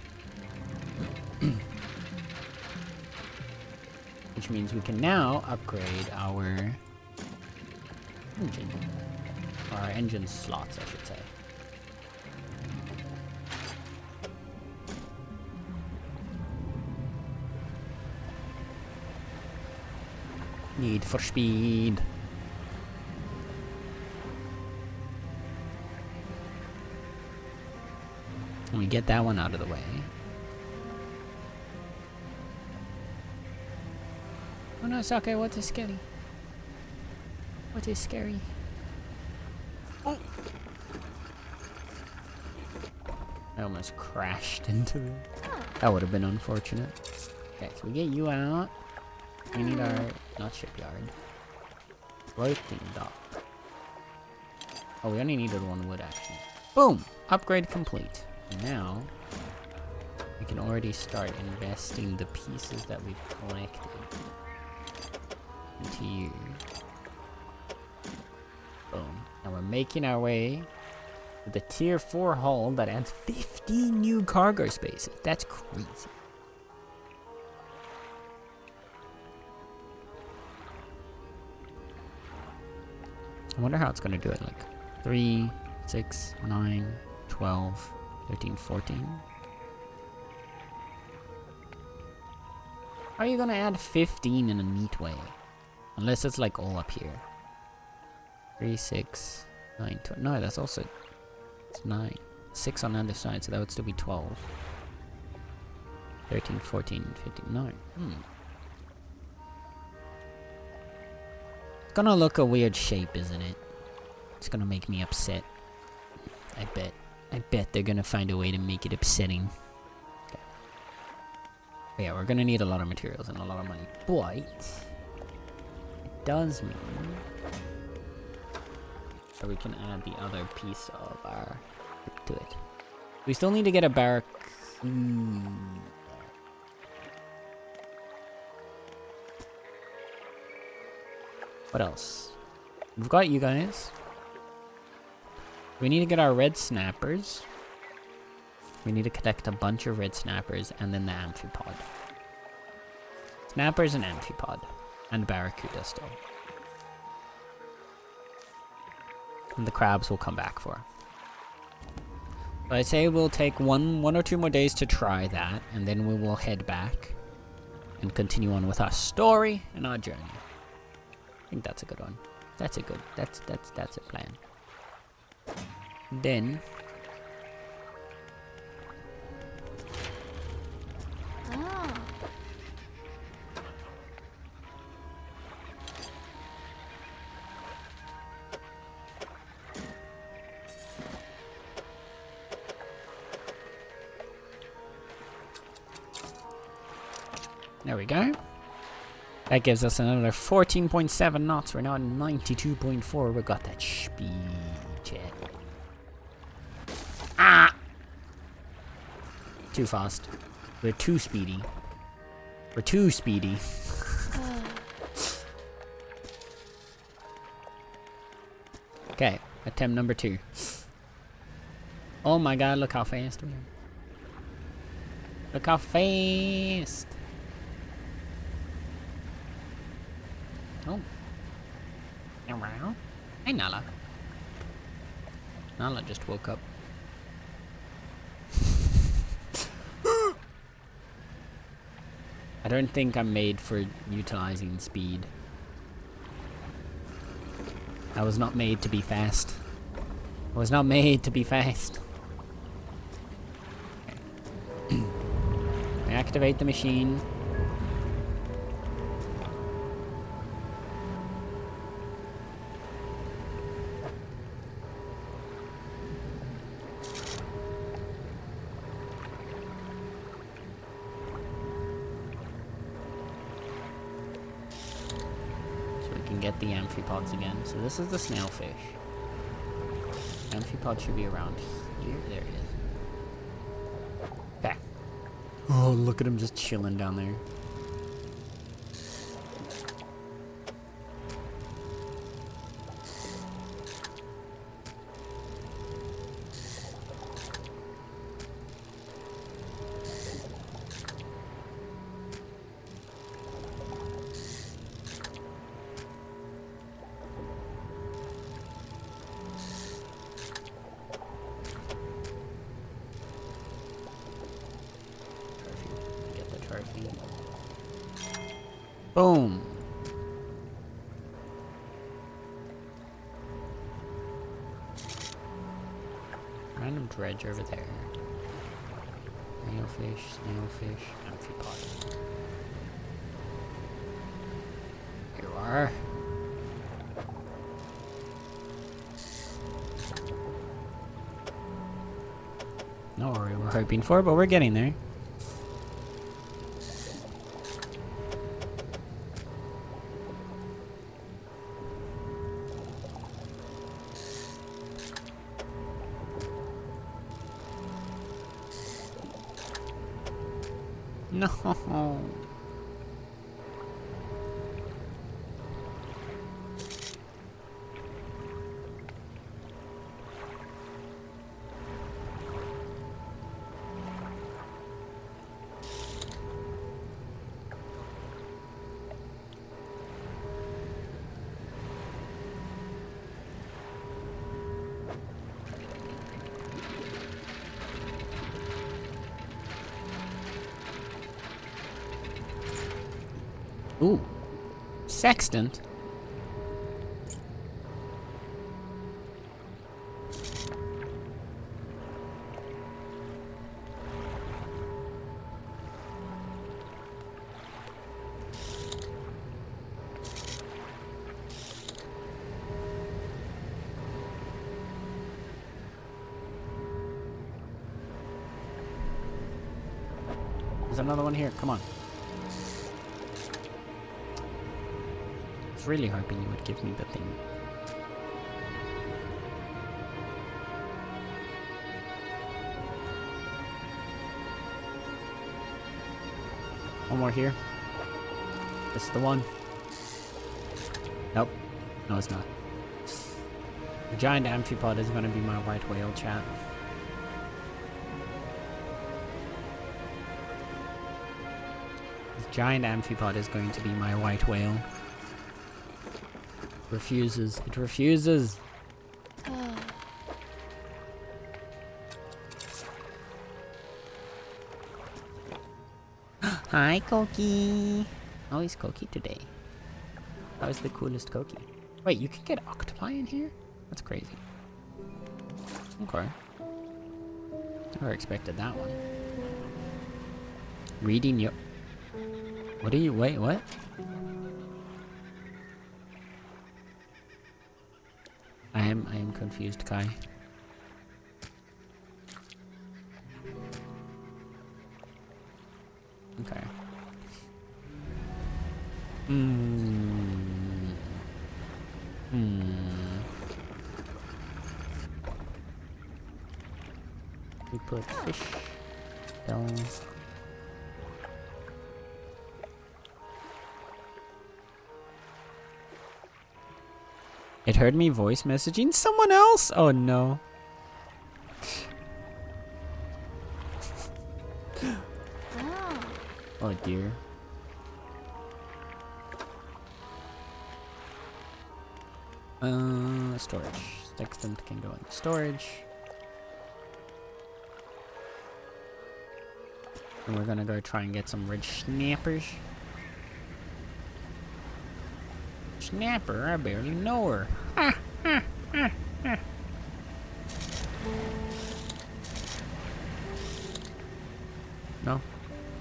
Which means we can now upgrade our engine. Or our engine slots, I should say. Need for speed. Let me get that one out of the way. Oh no, Sake, what is scary? What is scary? Oh! I almost crashed into it. That would have been unfortunate. Okay, so we get you out. We need our, not shipyard, floating dock. Oh, we only needed 1 wood actually. Boom! Upgrade complete. And now, we can already start investing the pieces that we've collected into you. Boom. And we're making our way to the tier 4 hull that adds 15 new cargo spaces. That's crazy. I wonder how it's going to do it, like 3, 6, 9, 12, 13, 14. How are you going to add 15 in a neat way? Unless it's like all up here. 3, 6, 9, 12. No, that's also... It's 9. 6 on the other side, so that would still be 12. 13, 14, 15. No. Gonna look a weird shape, isn't it? It's gonna make me upset. I bet they're gonna find a way to make it upsetting. Okay. But yeah, we're gonna need a lot of materials and a lot of money. But it does mean so we can add the other piece of our to it. We still need to get a barrack. What else? We've got you guys. We need to get our red snappers. We need to collect a bunch of red snappers and then the amphipod. Snappers and amphipod. And barracuda still. And the crabs will come back for. So I say we'll take one or two more days to try that, and then we will head back and continue on with our story and our journey. I think that's a good one. That's a plan. Then there we go. That gives us another 14.7 knots. We're now at 92.4. We got that speed jet. Ah! Too fast. We're too speedy. We're too speedy. Okay, attempt number 2. Oh my god, look how fast we are. Look how fast. Oh. Around. Hey, Nala. Nala just woke up. I don't think I'm made for utilizing speed. I was not made to be fast. I was not made to be fast. Okay. Activate the machine. Get the amphipods again. So this is the snailfish. Amphipod should be around here. There it is. Okay. Oh, look at him just chilling down there. Boom. Random dredge over there. Snailfish, amphipod. Here you are. Not what we were hoping for, but we're getting there. No. Ooh. Sextant? There's another one here. Come on. Really hoping you would give me the thing. One more here. This is the one. Nope. No, it's not. The giant amphipod is going to be my white whale, chat. This giant amphipod is going to be my white whale. Refuses. It refuses. Hi, Koki. Oh, he's Koki today. That was the coolest Koki. Wait, you can get octopi in here? That's crazy. Okay. Never expected that one. Reading your... What are you... Wait, what? I am confused, Kai. Okay. We put fish down. It heard me voice messaging someone else? Oh no. Oh dear. Storage. Sextant can go in storage. And we're gonna go try and get some red snappers. Snapper? I barely know her. No?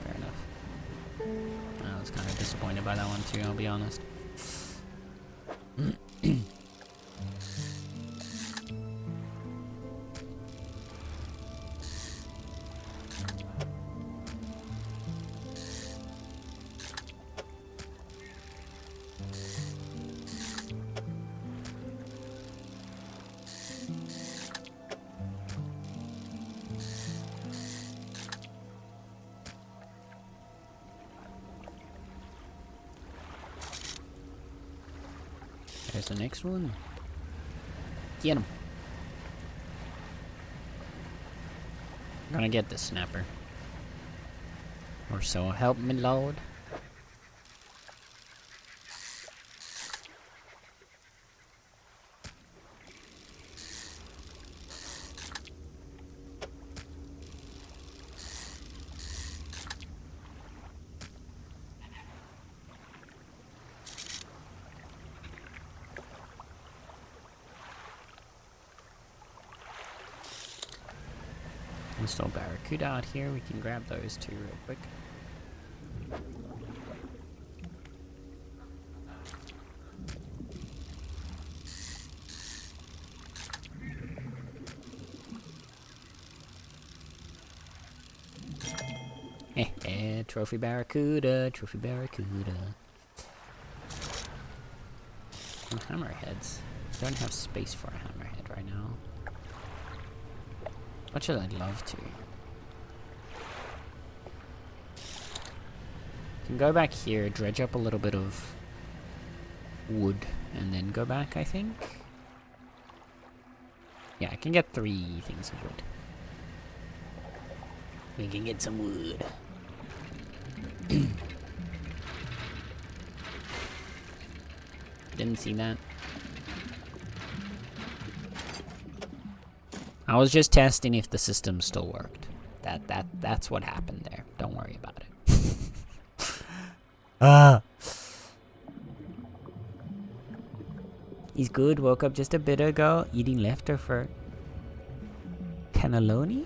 Fair enough. I was kind of disappointed by that one too, I'll be honest. There's the next one. Get him. I'm gonna get the snapper. Or so help me, Lord. Install barracuda out here. We can grab those two real quick. Trophy barracuda, trophy barracuda. Some hammerheads. I don't have space for a hammerhead right now. Much as I'd love to. Can go back here, dredge up a little bit of wood, and then go back, I think. Yeah, I can get 3 things of wood. We can get some wood. Didn't see that. I was just testing if the system still worked. That's what happened there. Don't worry about it. He's good. Woke up just a bit ago, eating leftover cannelloni.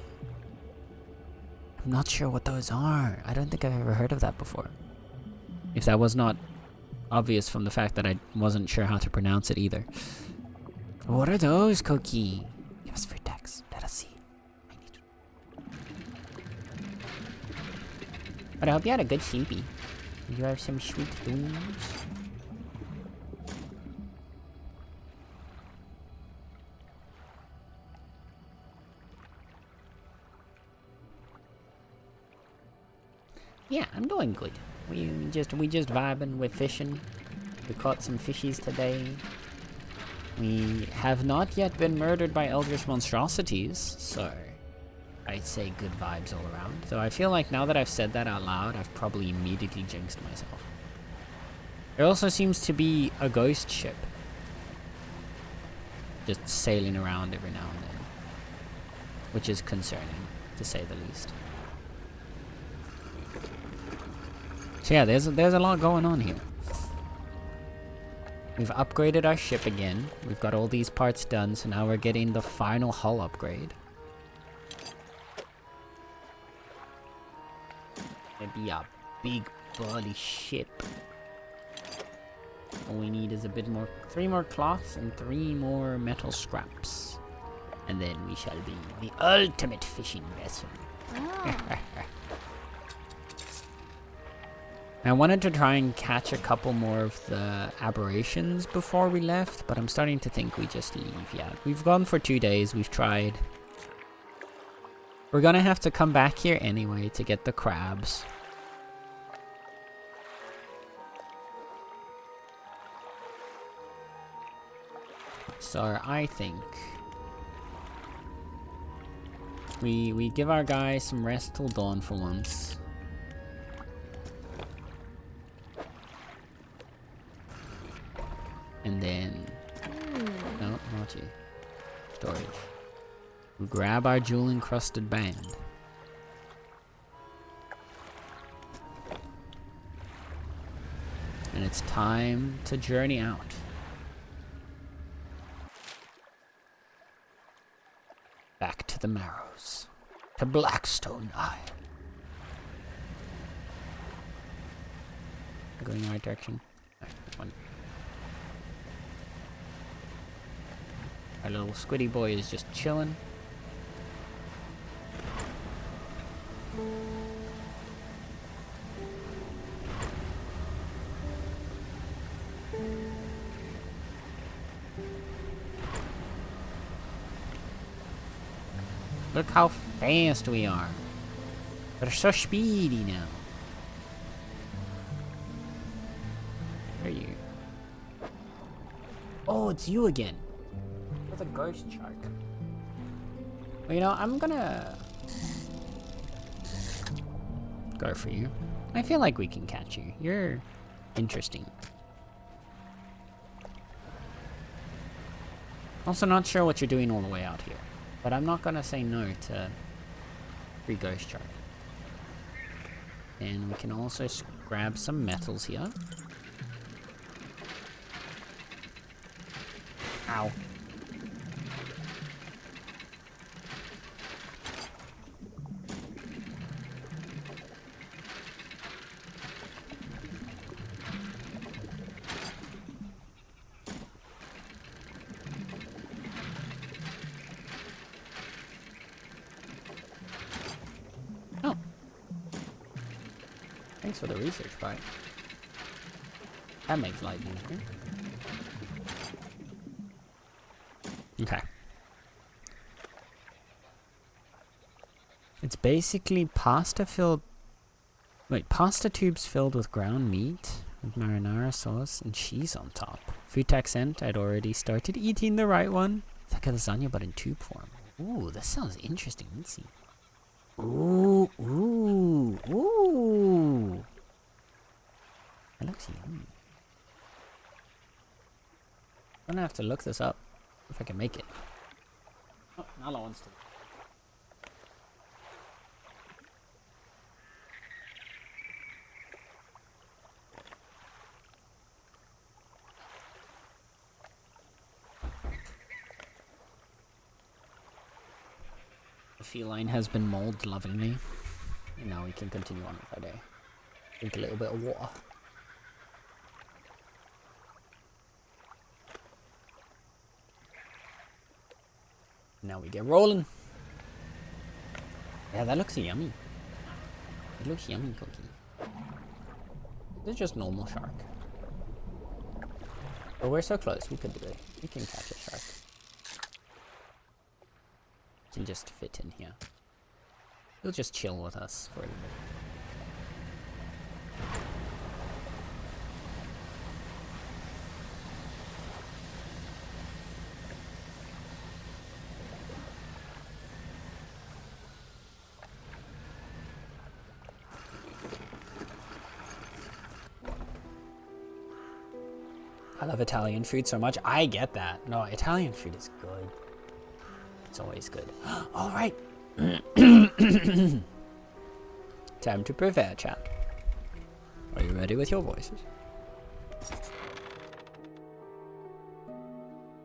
I'm not sure what those are. I don't think I've ever heard of that before. If that was not obvious from the fact that I wasn't sure how to pronounce it either. What are those, Koki? Give us free text. Let us see. I need to... But I hope you had a good sleepy. Did you have some sweet things? Yeah, I'm doing good. We just vibing, we're fishing. We caught some fishies today. We have not yet been murdered by eldritch monstrosities, so I'd say good vibes all around. So I feel like now that I've said that out loud, I've probably immediately jinxed myself. There also seems to be a ghost ship just sailing around every now and then, which is concerning, to say the least. So yeah, there's a lot going on here. We've upgraded our ship again. We've got all these parts done, so now we're getting the final hull upgrade. Maybe a big burly ship. All we need is a bit more, 3 more cloths and 3 more metal scraps. And then we shall be the ultimate fishing vessel. Oh. I wanted to try and catch a couple more of the aberrations before we left, but I'm starting to think we just leave. Yeah, we've gone for 2 days, we've tried. We're gonna have to come back here anyway to get the crabs. So I think we give our guys some rest till dawn for once. And then, no, not you. Storage. We grab our jewel-encrusted band. And it's time to journey out. Back to the Marrows. To Blackstone Isle. Going the right direction. Right, one. Our little squiddy boy is just chilling. Look how fast we are. We're so speedy now. Where are you? Oh, it's you again. With a ghost shark. Well, you know, I'm gonna go for you. I feel like we can catch you. You're interesting. Also not sure what you're doing all the way out here. But I'm not gonna say no to free ghost shark. And we can also grab some metals here. Ow. Thanks for the research part. That makes life easier. Okay. It's basically pasta tubes filled with ground meat with marinara sauce and cheese on top. Food tech sent, I'd already started eating the right one. It's like a lasagna but in tube form. Ooh, that sounds interesting. Let's see. Ooh, ooh, ooh. That looks yummy. I'm gonna have to look this up if I can make it. Oh, Nala wants to. The feline has been mauled lovingly, and now we can continue on with our day. Drink a little bit of water. Now we get rolling. Yeah, that looks yummy. It looks yummy, Cookie. This is just normal shark. But we're so close, we could do it. We can catch a shark. Can just fit in here. He'll just chill with us for a little bit. love Italian food so much. I get that. No, Italian food is good. It's always good. All right. Time to prepare, chat. Are you ready with your voices?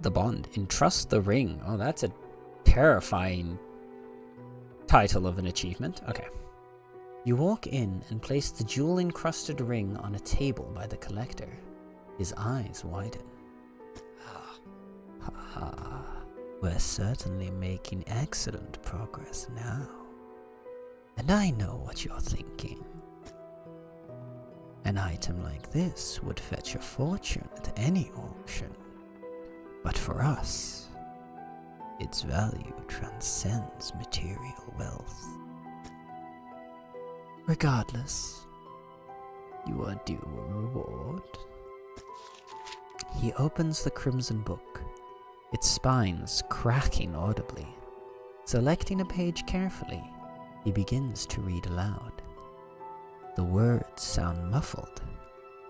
The bond. Entrust the ring. Oh, that's a terrifying title of an achievement. Okay. You walk in and place the jewel-encrusted ring on a table by the collector. His eyes widen. We're certainly making excellent progress now. And I know what you're thinking. An item like this would fetch a fortune at any auction. But for us, its value transcends material wealth. Regardless, you are due a reward. He opens the crimson book, its spines cracking audibly. Selecting a page carefully, he begins to read aloud. The words sound muffled,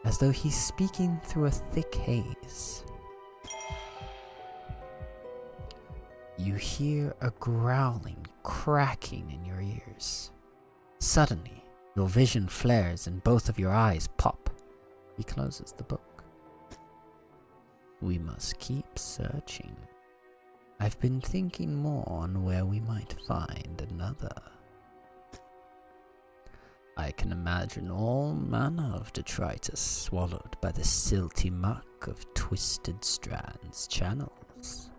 as though he's speaking through a thick haze. You hear a growling, cracking in your ears. Suddenly, your vision flares and both of your eyes pop. He closes the book. We must keep searching. I've been thinking more on where we might find another. I can imagine all manner of detritus swallowed by the silty muck of twisted strands channels.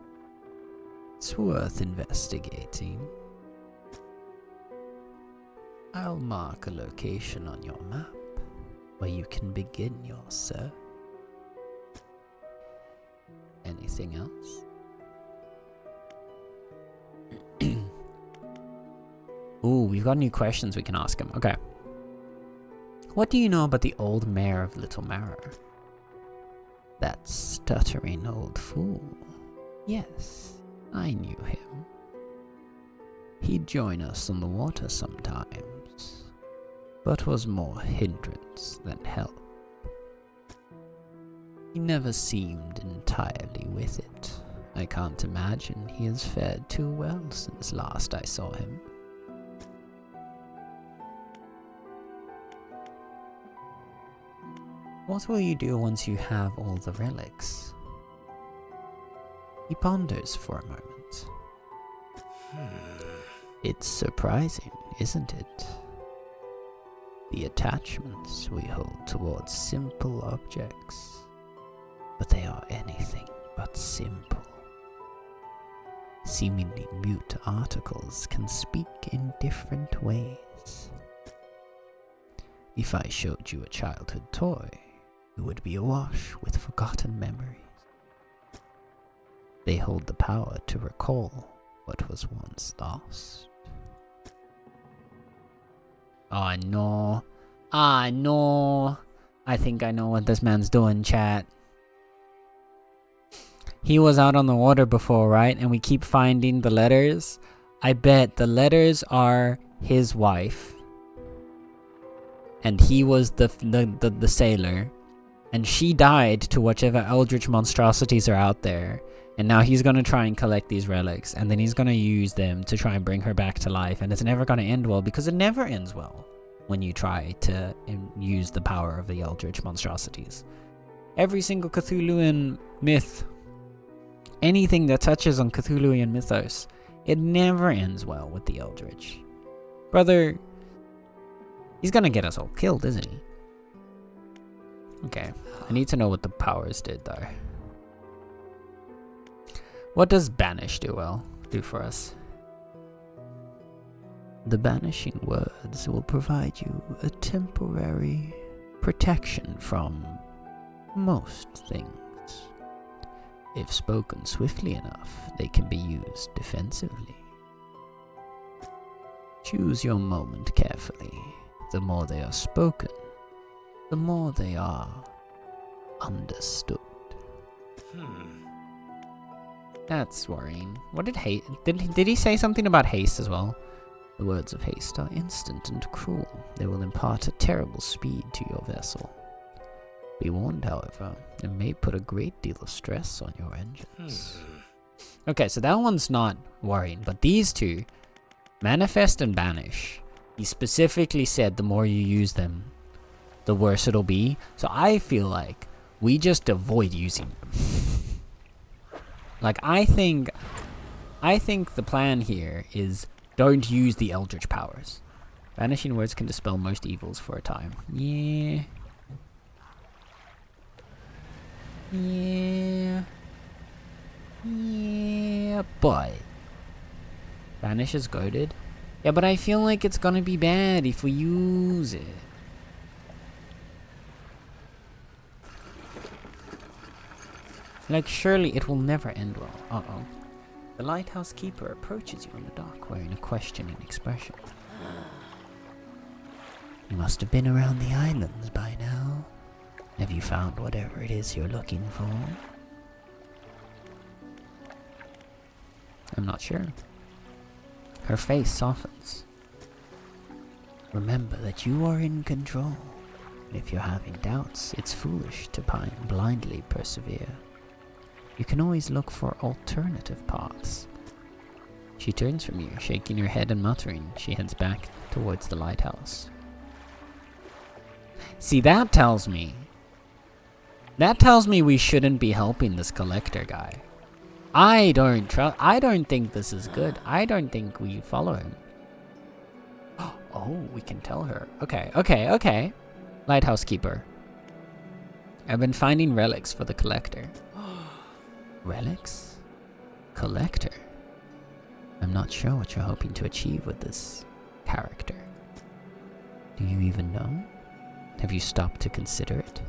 It's worth investigating. I'll mark a location on your map where you can begin your search. Anything else? Ooh, we've got new questions we can ask him. Okay. What do you know about the old mayor of Little Marrow? That stuttering old fool. Yes, I knew him. He'd join us on the water sometimes, but was more hindrance than help. He never seemed entirely with it. I can't imagine he has fared too well since last I saw him. What will you do once you have all the relics? He ponders for a moment. It's surprising, isn't it? The attachments we hold towards simple objects, but they are anything but simple. Seemingly mute articles can speak in different ways. If I showed you a childhood toy, you would be awash with forgotten memories. They hold the power to recall what was once lost. Oh no. Ah no. I think I know what this man's doing, chat. He was out on the water before, right? And we keep finding the letters. I bet the letters are his wife. And he was the sailor. And she died to whichever eldritch monstrosities are out there. And now he's going to try and collect these relics. And then he's going to use them to try and bring her back to life. And it's never going to end well, because it never ends well when you try to use the power of the eldritch monstrosities. Every single Cthulhuan myth, anything that touches on Cthulhuan mythos, it never ends well with the eldritch. Brother, he's going to get us all killed, isn't he? Okay, I need to know what the powers did though. What does banish do for us? The banishing words will provide you a temporary protection from most things. If spoken swiftly enough, they can be used defensively. Choose your moment carefully. The more they are spoken, the more they are understood. That's worrying. What did haste? Did he say something about haste as well? The words of haste are instant and cruel. They will impart a terrible speed to your vessel. Be warned, however, it may put a great deal of stress on your engines. Okay, so that one's not worrying, but these two, Manifest and Banish, he specifically said the more you use them, the worse it'll be. So I feel like we just avoid using them. Like, I think the plan here is don't use the eldritch powers. Vanishing words can dispel most evils for a time. Yeah. Yeah, but Vanish is goaded. Yeah, but I feel like it's gonna be bad if we use it. Like, surely it will never end well. Uh-oh. The lighthouse keeper approaches you on the dock wearing a questioning expression. You must have been around the islands by now. Have you found whatever it is you're looking for? I'm not sure. Her face softens. Remember that you are in control. If you're having doubts, it's foolish to blindly persevere. You can always look for alternative paths. She turns from you, shaking her head and muttering. She heads back towards the lighthouse. See, that tells me we shouldn't be helping this collector guy. I don't think this is good. I don't think we follow him. Oh, we can tell her. Okay. Lighthouse keeper. I've been finding relics for the collector. Relics? Collector? I'm not sure what you're hoping to achieve with this character. Do you even know? Have you stopped to consider it?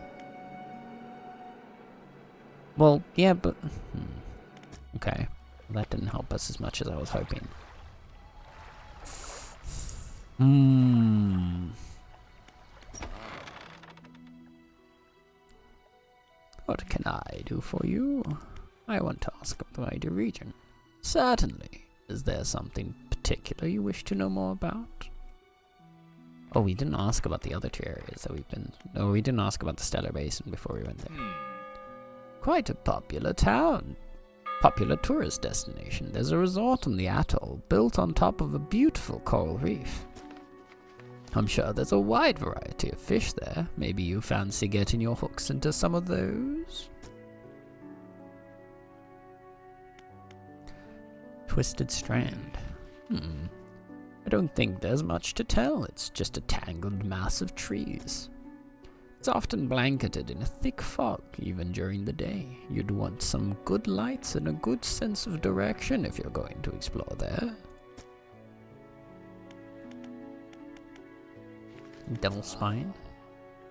Well, yeah, but... Okay. Well, that didn't help us as much as I was hoping. What can I do for you? I want to ask about your region. Certainly. Is there something particular you wish to know more about? Oh, we didn't ask about the other two areas that we've been... No, we didn't ask about the Stellar Basin before we went there. Quite a popular town. Popular tourist destination. There's a resort on the atoll, built on top of a beautiful coral reef. I'm sure there's a wide variety of fish there. Maybe you fancy getting your hooks into some of those? Twisted strand. I don't think there's much to tell. It's just a tangled mass of trees. It's often blanketed in a thick fog, even during the day. You'd want some good lights and a good sense of direction if you're going to explore there. Devil Spine?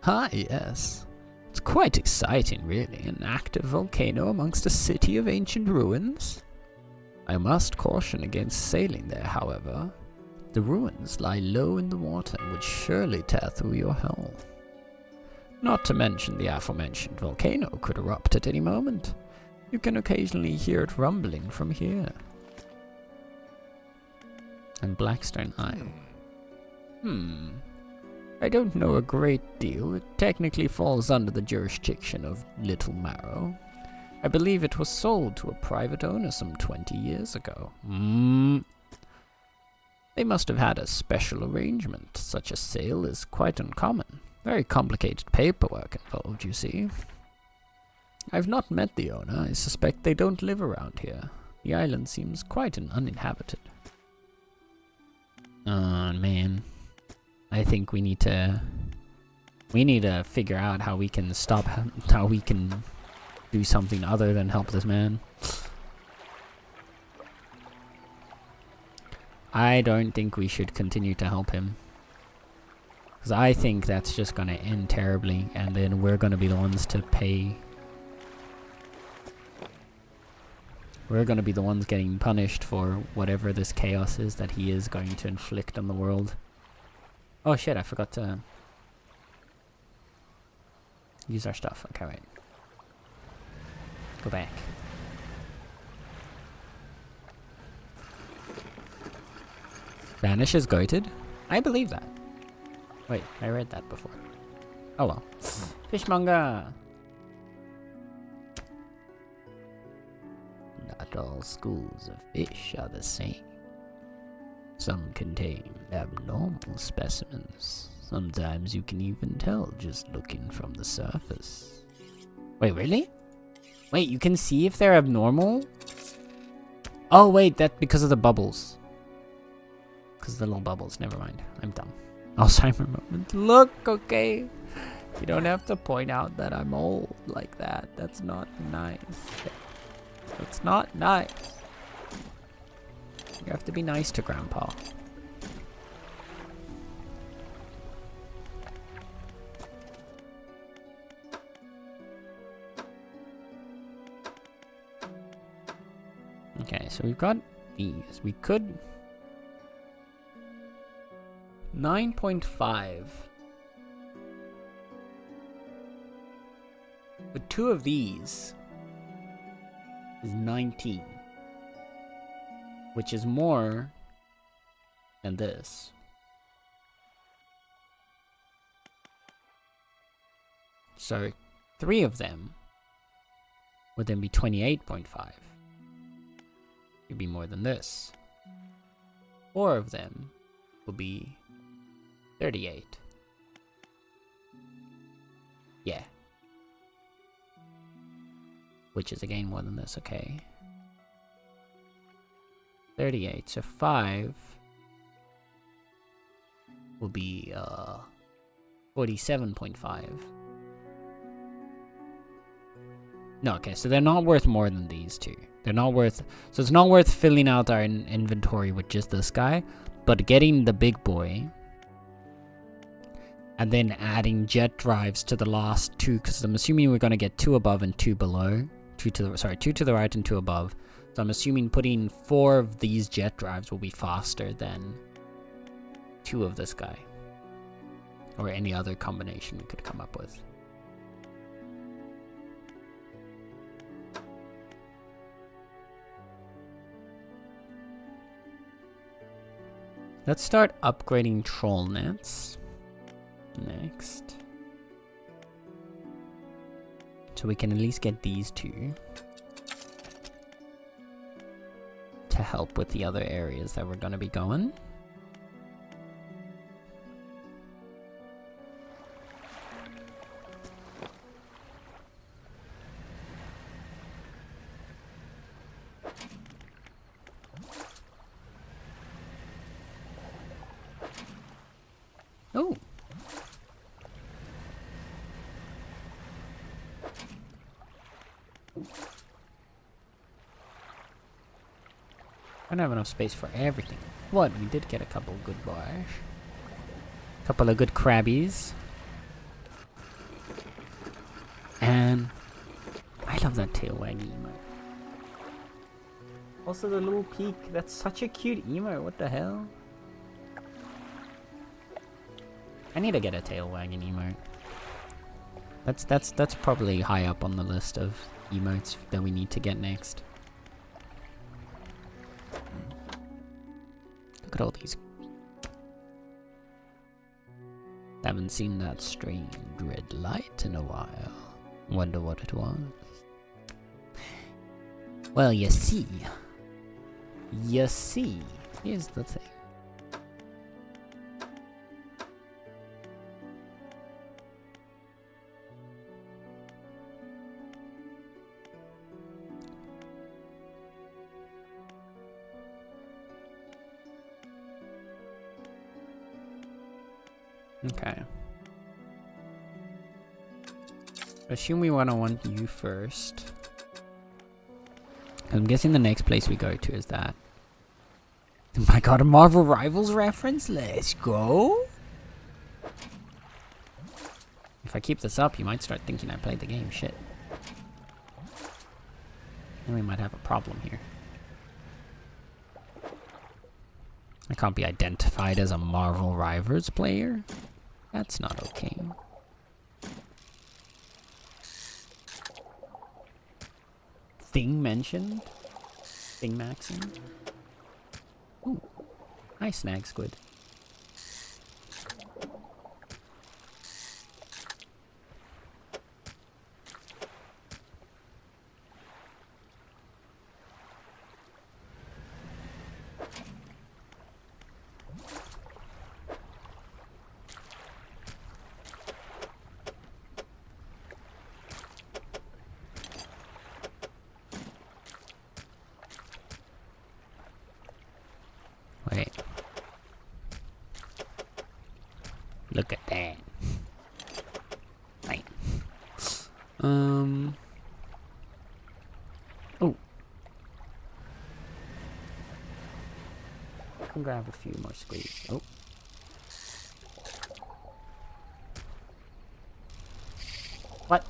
Ah, yes. It's quite exciting, really. An active volcano amongst a city of ancient ruins. I must caution against sailing there, however. The ruins lie low in the water and would surely tear through your hull. Not to mention the aforementioned volcano could erupt at any moment. You can occasionally hear it rumbling from here. And Blackstone Isle. I don't know a great deal. It technically falls under the jurisdiction of Little Marrow. I believe it was sold to a private owner some 20 years ago. They must have had a special arrangement. Such a sale is quite uncommon. Very complicated paperwork involved, you see. I've not met the owner. I suspect they don't live around here. The island seems quite uninhabited. Oh, man. I think we need to figure out how we can do something other than help this man. I don't think we should continue to help him. Because I think that's just going to end terribly, and then we're going to be the ones to pay. We're going to be the ones getting punished for whatever this chaos is that he is going to inflict on the world. Oh shit, I forgot to use our stuff. Okay, wait. Go back. Vanish is goated? I believe that. Wait, I read that before. Oh well. Fishmonger! Not all schools of fish are the same. Some contain abnormal specimens. Sometimes you can even tell just looking from the surface. Wait, really? Wait, you can see if they're abnormal? Oh wait, that's because of the bubbles. Because of the little bubbles, never mind. I'm dumb. Alzheimer moment. Look, okay. You don't have to point out that I'm old like that. That's not nice. That's not nice. You have to be nice to Grandpa. Okay, so we've got these. We could... 9.5. But 2 of these is 19. Which is more than this. So 3 of them would then be 28.5. It'd be more than this. 4 of them will be 38. Yeah. Which is again more than this, okay. 38, so 5 will be 47.5. No, okay, so they're not worth more than these two. They're not worth... So it's not worth filling out our inventory with just this guy, but getting the big boy and then adding jet drives to the last 2, because I'm assuming we're going to get 2 above and 2 below. 2 to the right and 2 above. So I'm assuming putting 4 of these jet drives will be faster than 2 of this guy. Or any other combination we could come up with. Let's start upgrading troll nets. Next. So we can at least get these 2. To help with the other areas that we're going to be going. Oh. I don't have enough space for everything. What? We did get a couple good boys. Couple of good crabbies. And I love that tail wagging emote. Also the little peak. That's such a cute emote. What the hell? I need to get a tail wagging emote. That's probably high up on the list of emotes that we need to get next. Look at all these. Haven't seen that strange red light in a while. Wonder what it was. Well, you see. Here's the thing. Okay. Assume we want you first. I'm guessing the next place we go to is that. Oh my god, a Marvel Rivals reference? Let's go! If I keep this up, you might start thinking I played the game. Shit. Then we might have a problem here. I can't be identified as a Marvel Rivals player. That's not okay. Thing mentioned? Thing maxing? Ooh. Hi, Snag Squid. Look at that. Right. Oh. I can grab a few more squeeze. Oh. What?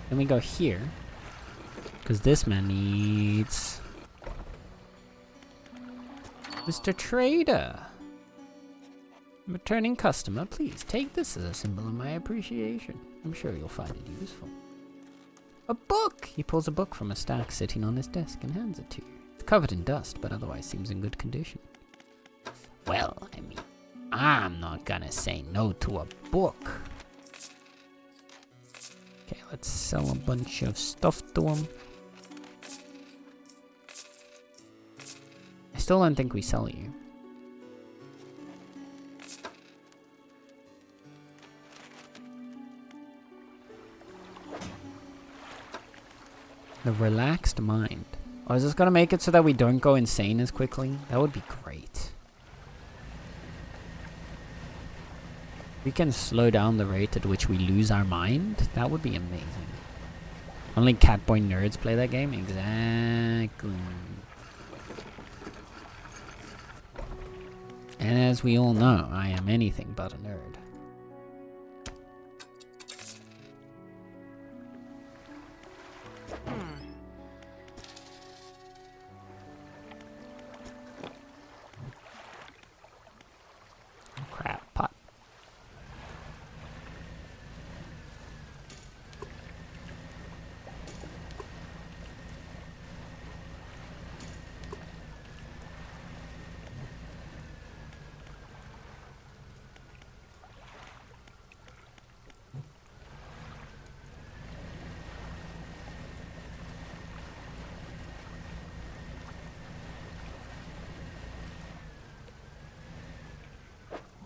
Then we go here. Because this man needs... Mr. Trader. Returning customer, please take this as a symbol of my appreciation. I'm sure you'll find it useful. A book! He pulls a book from a stack sitting on his desk and hands it to you. It's covered in dust, but otherwise seems in good condition. Well, I mean, I'm not gonna say no to a book. Okay, let's sell a bunch of stuff to him. I still don't think we sell you. The relaxed mind. Oh, is this gonna make it so that we don't go insane as quickly? That would be great. We can slow down the rate at which we lose our mind. That would be amazing. Only catboy nerds play that game? Exactly. And as we all know, I am anything but a nerd. Crap pot.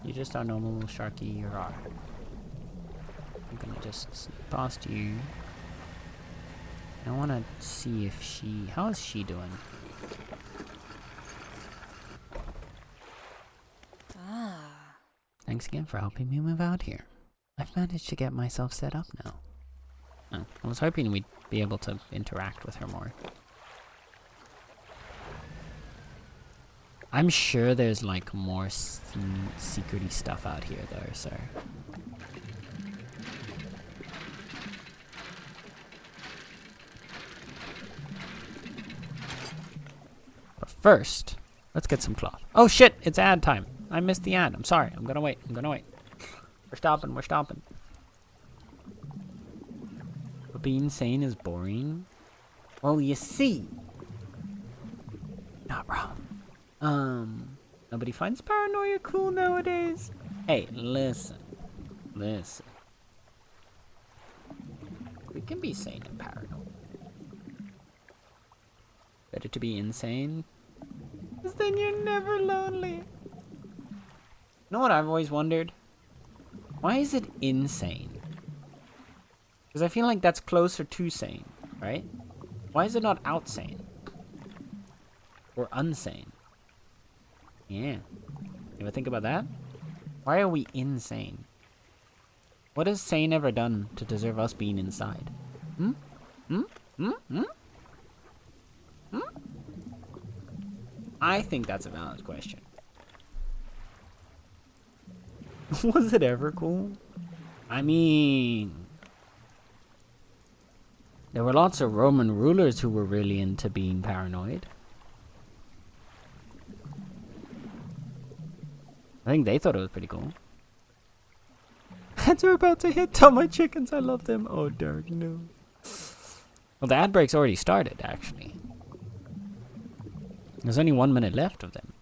You just are normal Sharky, you are. I'm gonna just sneak past you. I wanna see if she... How is she doing? Thanks again for helping me move out here. I've managed to get myself set up now. Oh, I was hoping we'd be able to interact with her more. I'm sure there's like more secrety stuff out here though, so. But first, let's get some cloth. Oh shit, it's ad time. I missed the ad. I'm sorry. I'm gonna wait. We're stopping. But being sane is boring. Well, you see. Not wrong. Nobody finds paranoia cool nowadays. Hey, listen. We can be sane and paranoid. Better to be insane, because then you're never lonely. You know what I've always wondered? Why is it insane? Because I feel like that's closer to sane, right? Why is it not outsane? Or unsane? Yeah. You ever think about that? Why are we insane? What has sane ever done to deserve us being inside? I think that's a valid question. Was it ever cool? I mean... There were lots of Roman rulers who were really into being paranoid. I think they thought it was pretty cool. Ads are about to hit. Tell my chickens I love them. Oh, dark, no. Well, the ad break's already started, actually. There's only 1 minute left of them.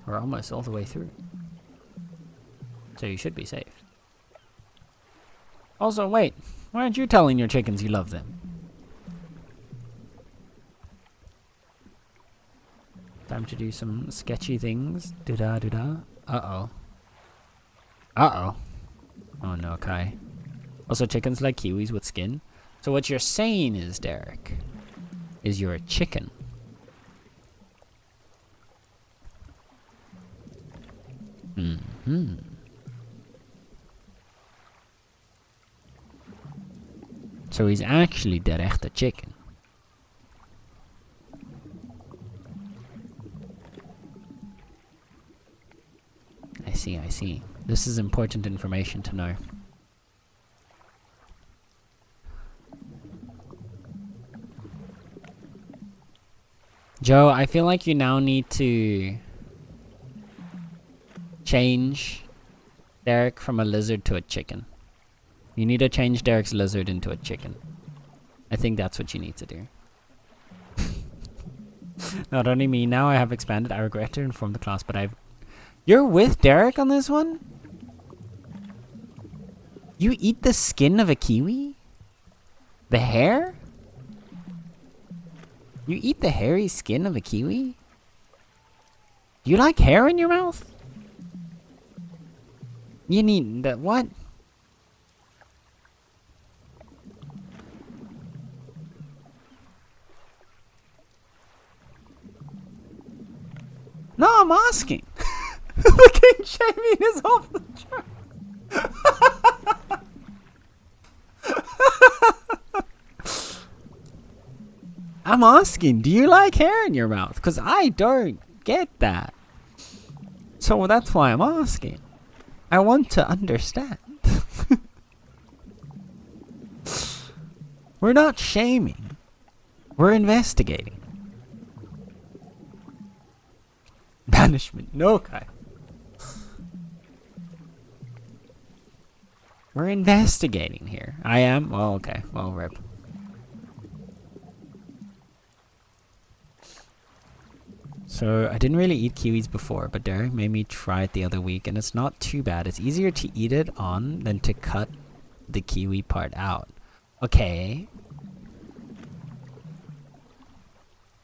We're almost all the way through. So you should be safe. Also, wait. Why aren't you telling your chickens you love them? Time to do some sketchy things. Do-da, do-da. Uh-oh. Uh-oh. Oh no, Kai. Also, chickens like kiwis with skin. So what you're saying is, Derek, is you're a chicken. Mm-hmm. So he's actually de echte chicken. I see, I see. This is important information to know. Joe, I feel like you now need to change Derek from a lizard to a chicken. You need to change Derek's lizard into a chicken. I think that's what you need to do. Not only me, now I have expanded. I regret to inform the class, but I've... You're with Derek on this one? You eat the skin of a kiwi? The hair? You eat the hairy skin of a kiwi? Do you like hair in your mouth? You need that what? No, I'm asking. The king shaming is off the chart. I'm asking, do you like hair in your mouth? Because I don't get that. So that's why I'm asking. I want to understand. We're not shaming. We're investigating. Banishment. No, Kai. We're investigating here. I am? Well, okay. Well, rip. So, I didn't really eat kiwis before, but Derek made me try it the other week, and it's not too bad. It's easier to eat it on than to cut the kiwi part out. Okay.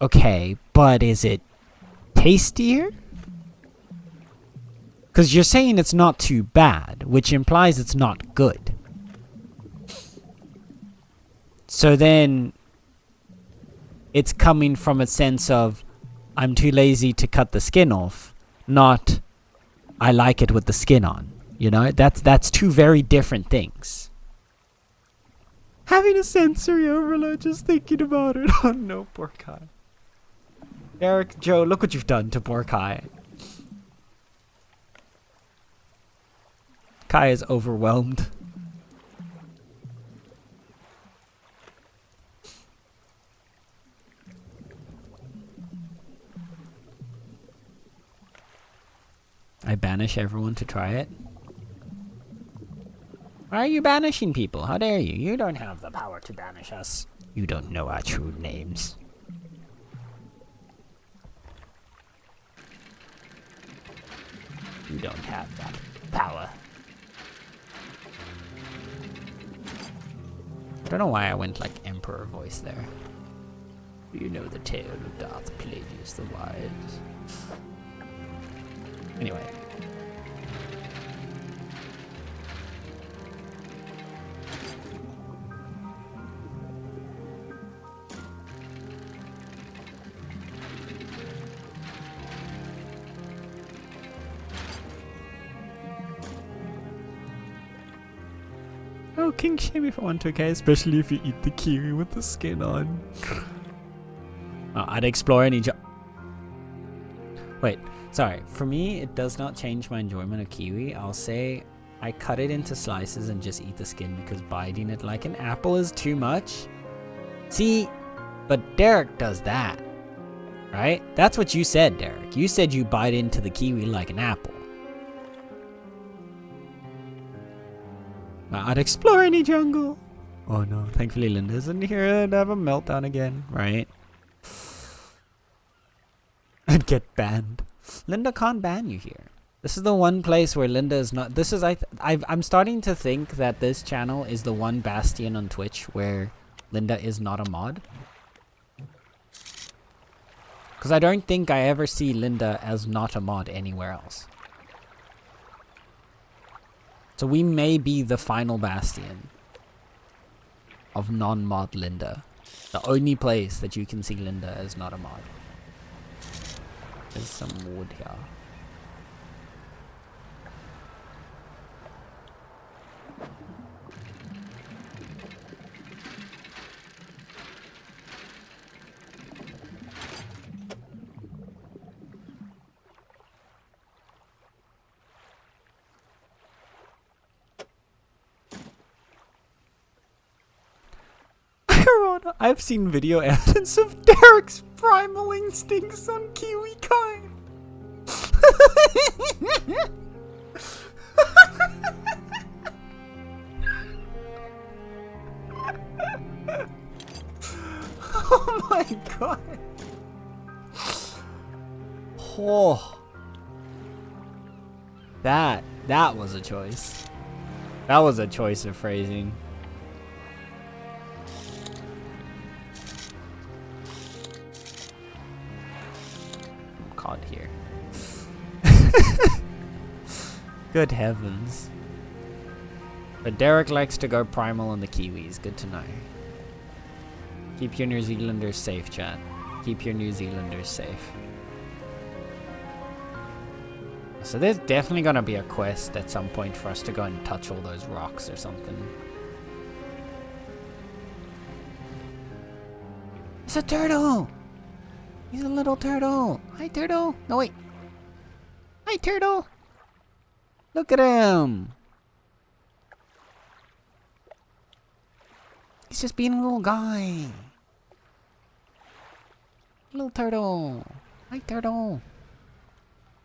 Okay, but is it tastier? Because you're saying it's not too bad, which implies it's not good. So then, it's coming from a sense of, I'm too lazy to cut the skin off, not I like it with the skin on. You know, that's two very different things. Having a sensory overload just thinking about it. Oh no, poor Kai. Eric, Joe, look what you've done to poor Kai. Kai is overwhelmed. I banish everyone to try it. Why are you banishing people? How dare you? You don't have the power to banish us. You don't know our true names. You don't have that power. I don't know why I went like Emperor voice there. You know the tale of Darth Plagueis the Wise. Anyway. Oh, king shame if I want to, okay? Especially if you eat the kiwi with the skin on. I'd explore any Wait, sorry. For me, it does not change my enjoyment of kiwi. I'll say I cut it into slices and just eat the skin because biting it like an apple is too much. See, but Derek does that, right? That's what you said, Derek. You said you bite into the kiwi like an apple. I'd explore any jungle. Oh no, thankfully Linda isn't here to have a meltdown again, right? I'd get banned. Linda can't ban you here. This is the one place where Linda is not. This is I'm starting to think that this channel is the one bastion on Twitch where Linda is not a mod. Because I don't think I ever see Linda as not a mod anywhere else. So we may be the final bastion of non-mod Linda. The only place that you can see Linda as not a mod. There's some wood here. I've seen video evidence of Derek's primal instincts on Kiwi kind. Oh my god. Oh. That was a choice. That was a choice of phrasing. Caught here. Good heavens. But Derek likes to go primal on the Kiwis. Good to know. Keep your New Zealanders safe, chat. Keep your New Zealanders safe. So there's definitely gonna be a quest at some point for us to go and touch all those rocks or something. It's a turtle! He's a little turtle! Hi, turtle! No, wait! Hi, turtle! Look at him! He's just being a little guy. Little turtle. Hi, turtle.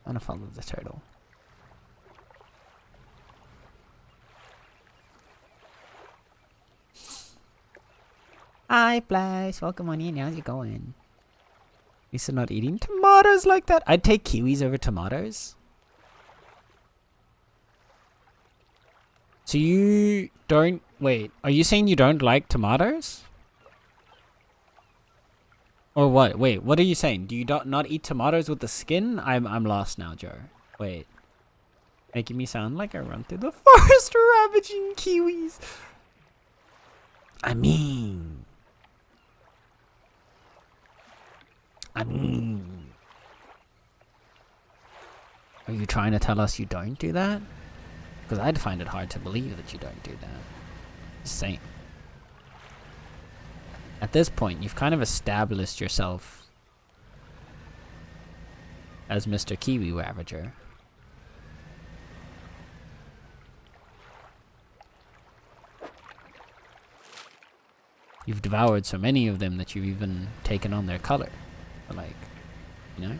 I'm gonna follow the turtle. Hi, Flash. Welcome on in. How's it going? You still not eating tomatoes like that? I'd take kiwis over tomatoes. So you don't... Wait, are you saying you don't like tomatoes? Or what? Wait, what are you saying? Do you not eat tomatoes with the skin? I'm lost now, Joe. Wait. Making me sound like I run through the forest ravaging kiwis. I mean... Are you trying to tell us you don't do that? Because I'd find it hard to believe that you don't do that. Just saying. At this point, you've kind of established yourself as Mr. Kiwi Ravager. You've devoured so many of them that you've even taken on their color. Like, you know?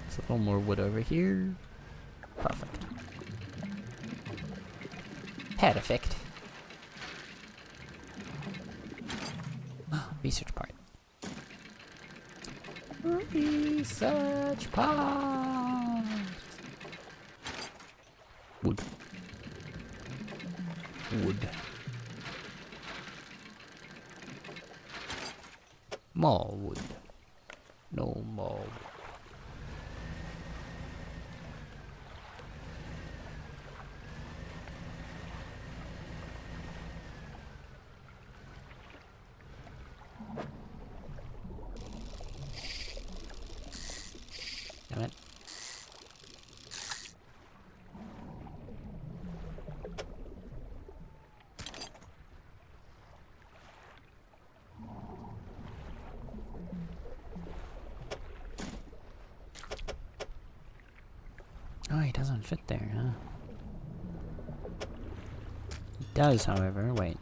There's a little more wood over here. Perfect. Perfect. Research part. Research part. Wood. Wood. More wood. No more wood. Damn it. Oh, he doesn't fit there, huh? It does, however. Wait.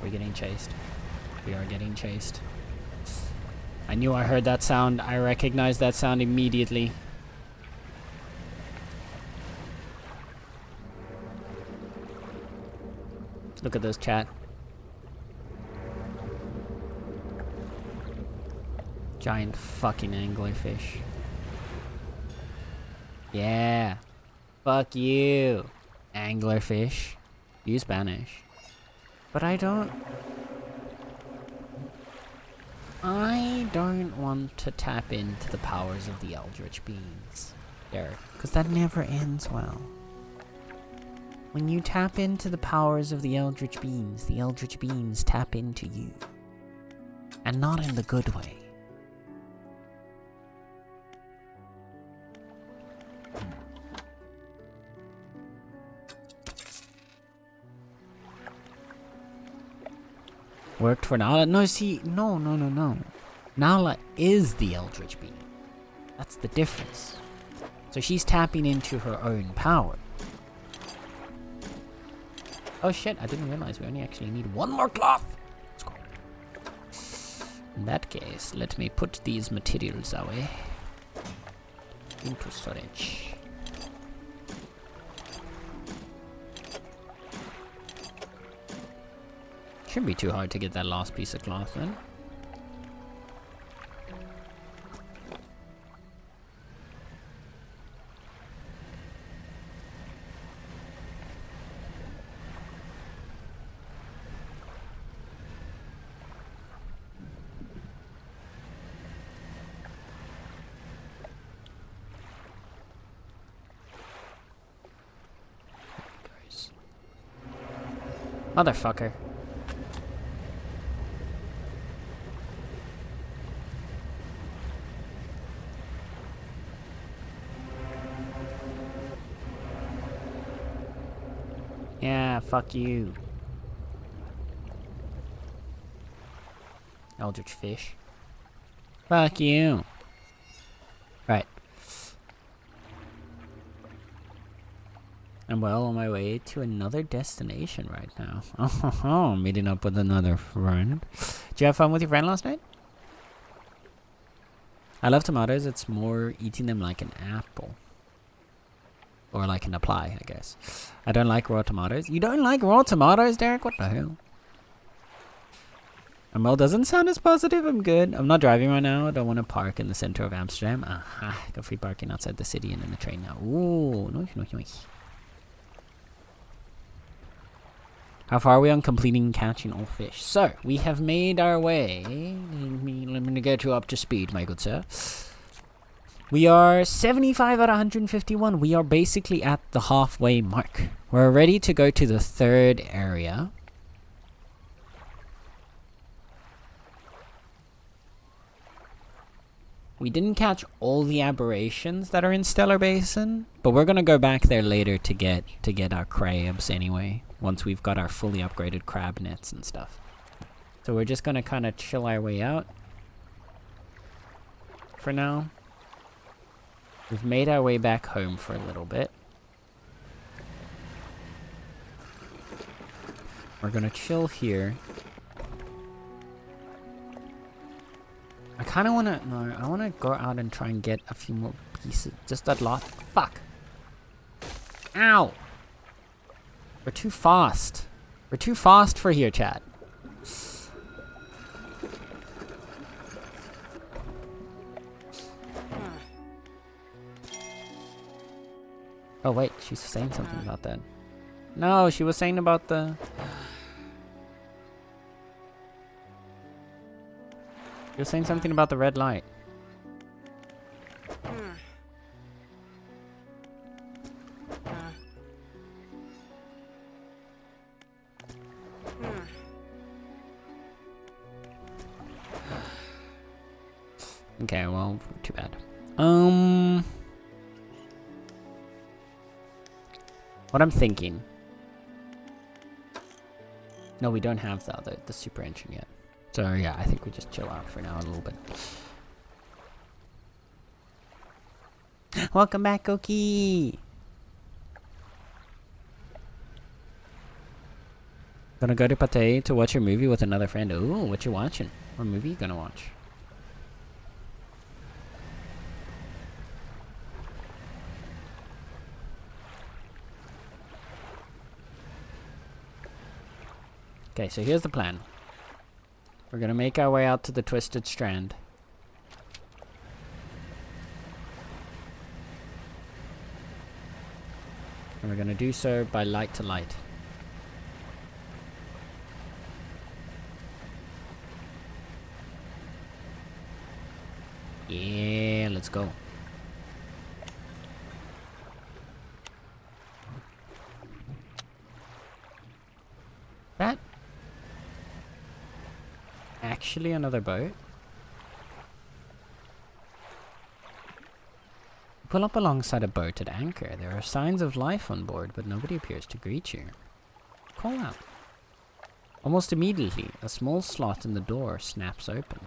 We're getting chased. We are getting chased. I knew I heard that sound. I recognized that sound immediately. Look at this, chat. Giant fucking anglerfish. Yeah. Fuck you. Anglerfish. You Spanish. But I don't want to tap into the powers of the eldritch beings, Derek, because that never ends well. When you tap into the powers of the eldritch beings tap into you. And not in the good way. Worked for Nala? No, see, no. Nala is the eldritch being. That's the difference. So she's tapping into her own power. Oh shit, I didn't realize we only actually need one more cloth. Let's go. In that case, let me put these materials away. Into storage. Shouldn't be too hard to get that last piece of cloth then. Motherfucker. Yeah, fuck you. Eldritch fish. Fuck you. Right. I'm well on my way to another destination right now. Oh, meeting up with another friend. Did you have fun with your friend last night? I love tomatoes. It's more eating them like an apple. Or like an apply, I guess. I don't like raw tomatoes. You don't like raw tomatoes, Derek? What the hell? Well, doesn't sound as positive. I'm good. I'm not driving right now. I don't want to park in the center of Amsterdam. Aha. Got free parking outside the city and in the train now. Ooh, nice. How far are we on completing catching all fish? So, we have made our way. Let me get you up to speed, my good sir. We are 75 out of 151. We are basically at the halfway mark. We're ready to go to the third area. We didn't catch all the aberrations that are in Stellar Basin, but we're gonna go back there later to get our crabs anyway. Once we've got our fully upgraded crab nets and stuff. So we're just gonna kind of chill our way out for now. We've made our way back home for a little bit. We're gonna chill here. I kind of want to... No, I want to go out and try and get a few more pieces. Just that lot. Fuck. Ow. We're too fast. We're too fast for here, chat. Oh, wait. She's saying something about that. No, she was saying about the... She was saying something about the red light. Okay, well, too bad. What I'm thinking... No, we don't have the super engine yet. So yeah, I think we just chill out for now a little bit. Welcome back, Koki! Gonna go to Pathé to watch a movie with another friend. Ooh, what you watching? What movie you gonna watch? Okay, so here's the plan. We're gonna make our way out to the Twisted Strand. And we're going to do so by light to light. Yeah, let's go. That actually another boat? Pull up alongside a boat at anchor. There are signs of life on board, but nobody appears to greet you. Call out. Almost immediately, a small slot in the door snaps open.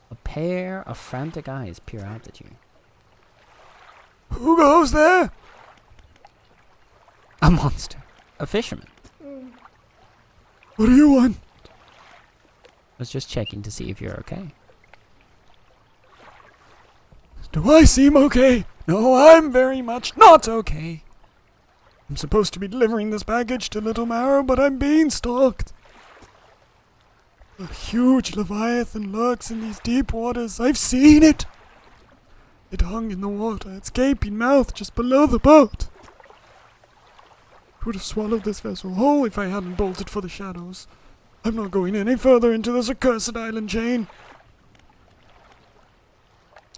A pair of frantic eyes peer out at you. Who goes there? A monster. A fisherman. What do you want? I was just checking to see if you're okay. Do I seem okay? No, I'm very much not okay. I'm supposed to be delivering this package to Little Marrow, but I'm being stalked. A huge leviathan lurks in these deep waters. I've seen it. It hung in the water, its gaping mouth just below the boat. It would have swallowed this vessel whole if I hadn't bolted for the shadows. I'm not going any further into this accursed island chain.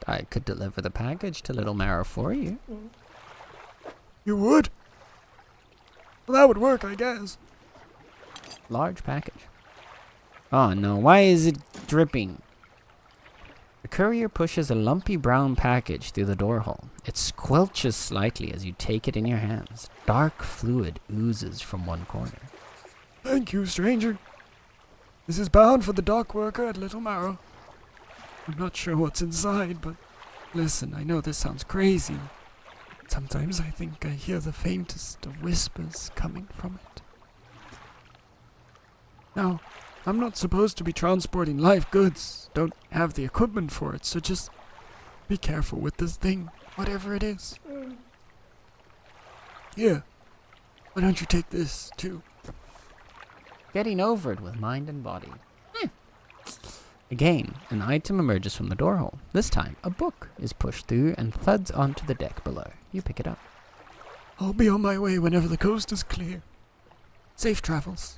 I could deliver the package to Little Marrow for you. You would? Well, that would work, I guess. Large package. Oh no, why is it dripping? The courier pushes a lumpy brown package through the door hole. It squelches slightly as you take it in your hands. Dark fluid oozes from one corner. Thank you, stranger. This is bound for the dock worker at Little Marrow. I'm not sure what's inside, but listen, I know this sounds crazy. Sometimes I think I hear the faintest of whispers coming from it. Now, I'm not supposed to be transporting live goods. Don't have the equipment for it, so just be careful with this thing, whatever it is. Here, why don't you take this, too? Getting over it with mind and body. Again, an item emerges from the door hole. This time, a book is pushed through and thuds onto the deck below. You pick it up. I'll be on my way whenever the coast is clear. Safe travels.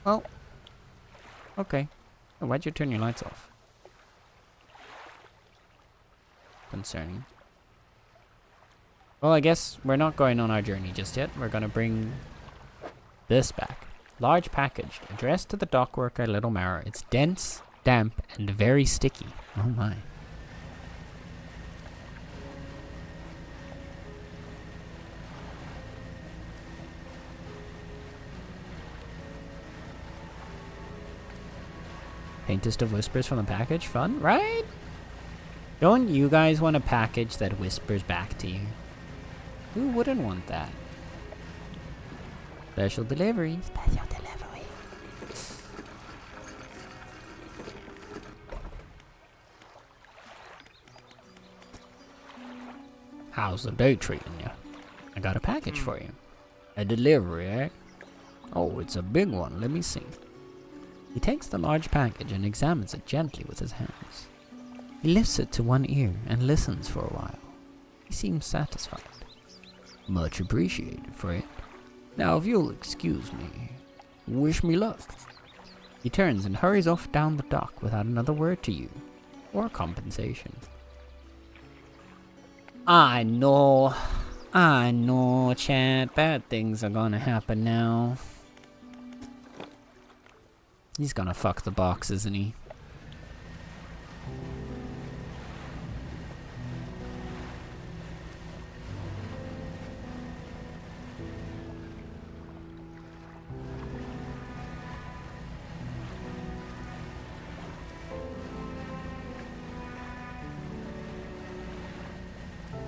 Well, okay. Oh, why'd you turn your lights off? Concerning. Well, I guess we're not going on our journey just yet. We're gonna bring this back. Large package, addressed to the dock worker at Little Marrow. It's dense, damp, and very sticky. Oh my. Faintest of whispers from the package. Fun, right? Don't you guys want a package that whispers back to you? Who wouldn't want that? Special delivery. Special delivery. How's the day treating you? I got a package for you. A delivery, eh? Oh, it's a big one. Let me see. He takes the large package and examines it gently with his hands. He lifts it to one ear and listens for a while. He seems satisfied. Much appreciated, Fred. Now, if you'll excuse me, wish me luck. He turns and hurries off down the dock without another word to you, or compensation. I know, chat. Bad things are gonna happen now. He's gonna fuck the box, isn't he?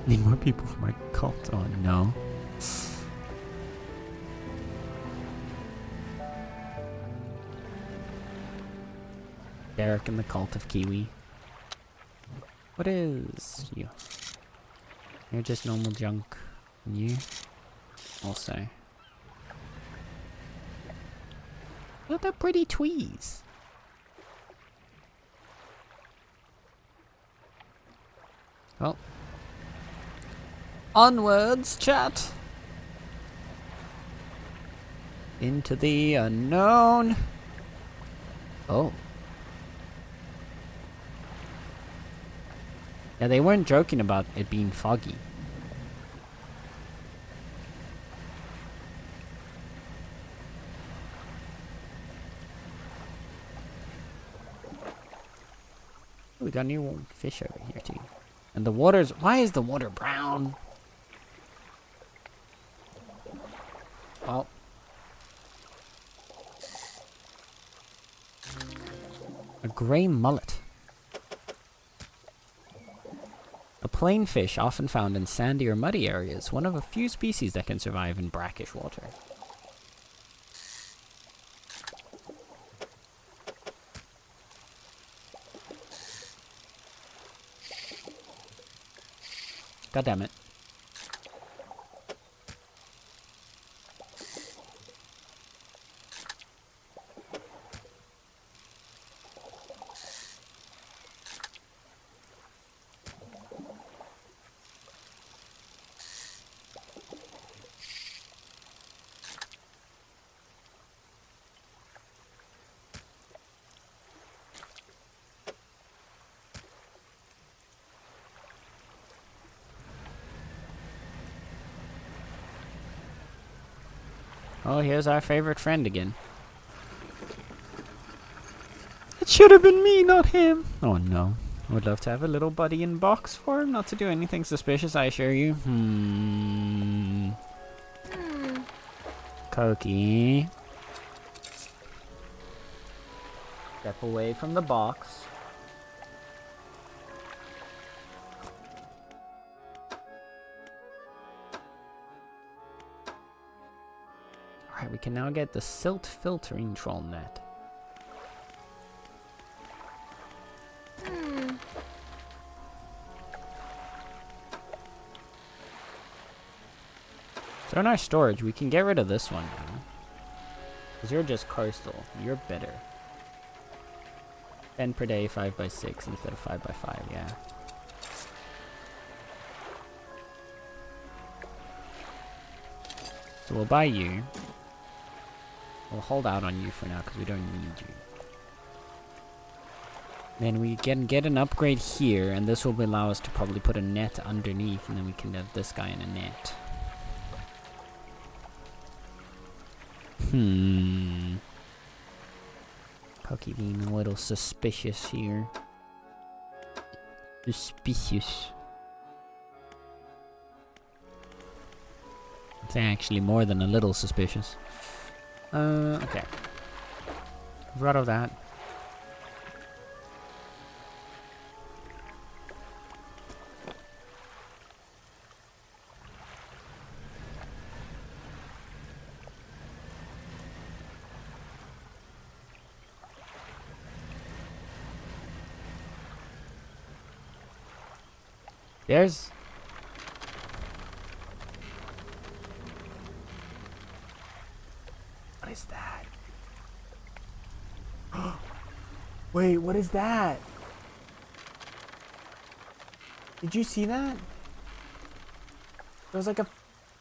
Need more people for my cult. Oh no. Derek and the cult of Kiwi. What is you? You're just normal junk. And you? Also. What a pretty tweeze. Well. Onwards, chat. Into the unknown. Oh. Yeah, they weren't joking about it being foggy. We got new fish over here too. And the water's... Why is the water brown? Well. A grey mullet. A plain fish often found in sandy or muddy areas, one of a few species that can survive in brackish water. God damn it. Oh, here's our favorite friend again. It should have been me, not him. Oh no. I would love to have a little buddy in box for him, not to do anything suspicious, I assure you. Cokie. Step away from the box. Alright, we can now get the silt filtering troll net. So in our storage, we can get rid of this one now. Because you're just coastal. You're better. 10 per day, 5x6 instead of 5x5, yeah. So we'll buy you. We'll hold out on you for now because we don't need you. Then we can get an upgrade here, and this will allow us to probably put a net underneath, and then we can have this guy in a net. Cokie being a little suspicious here. Suspicious. It's actually more than a little suspicious. Okay. Rid of that. There's... What is that? Wait, what is that? Did you see that? There was like a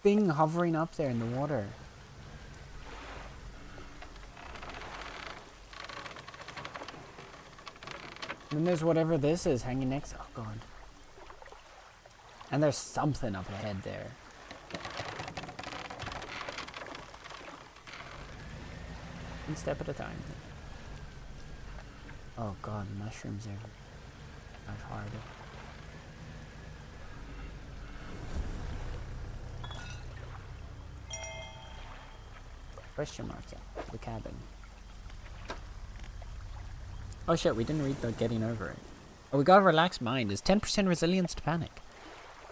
thing hovering up there in the water. And then there's whatever this is hanging next. Oh god. And there's something up ahead there. One step at a time. Oh god, mushrooms are not hard. Question mark, yeah. The cabin. Oh shit, we didn't read the getting over it. Oh, we got a relaxed mind. Is 10% resilience to panic.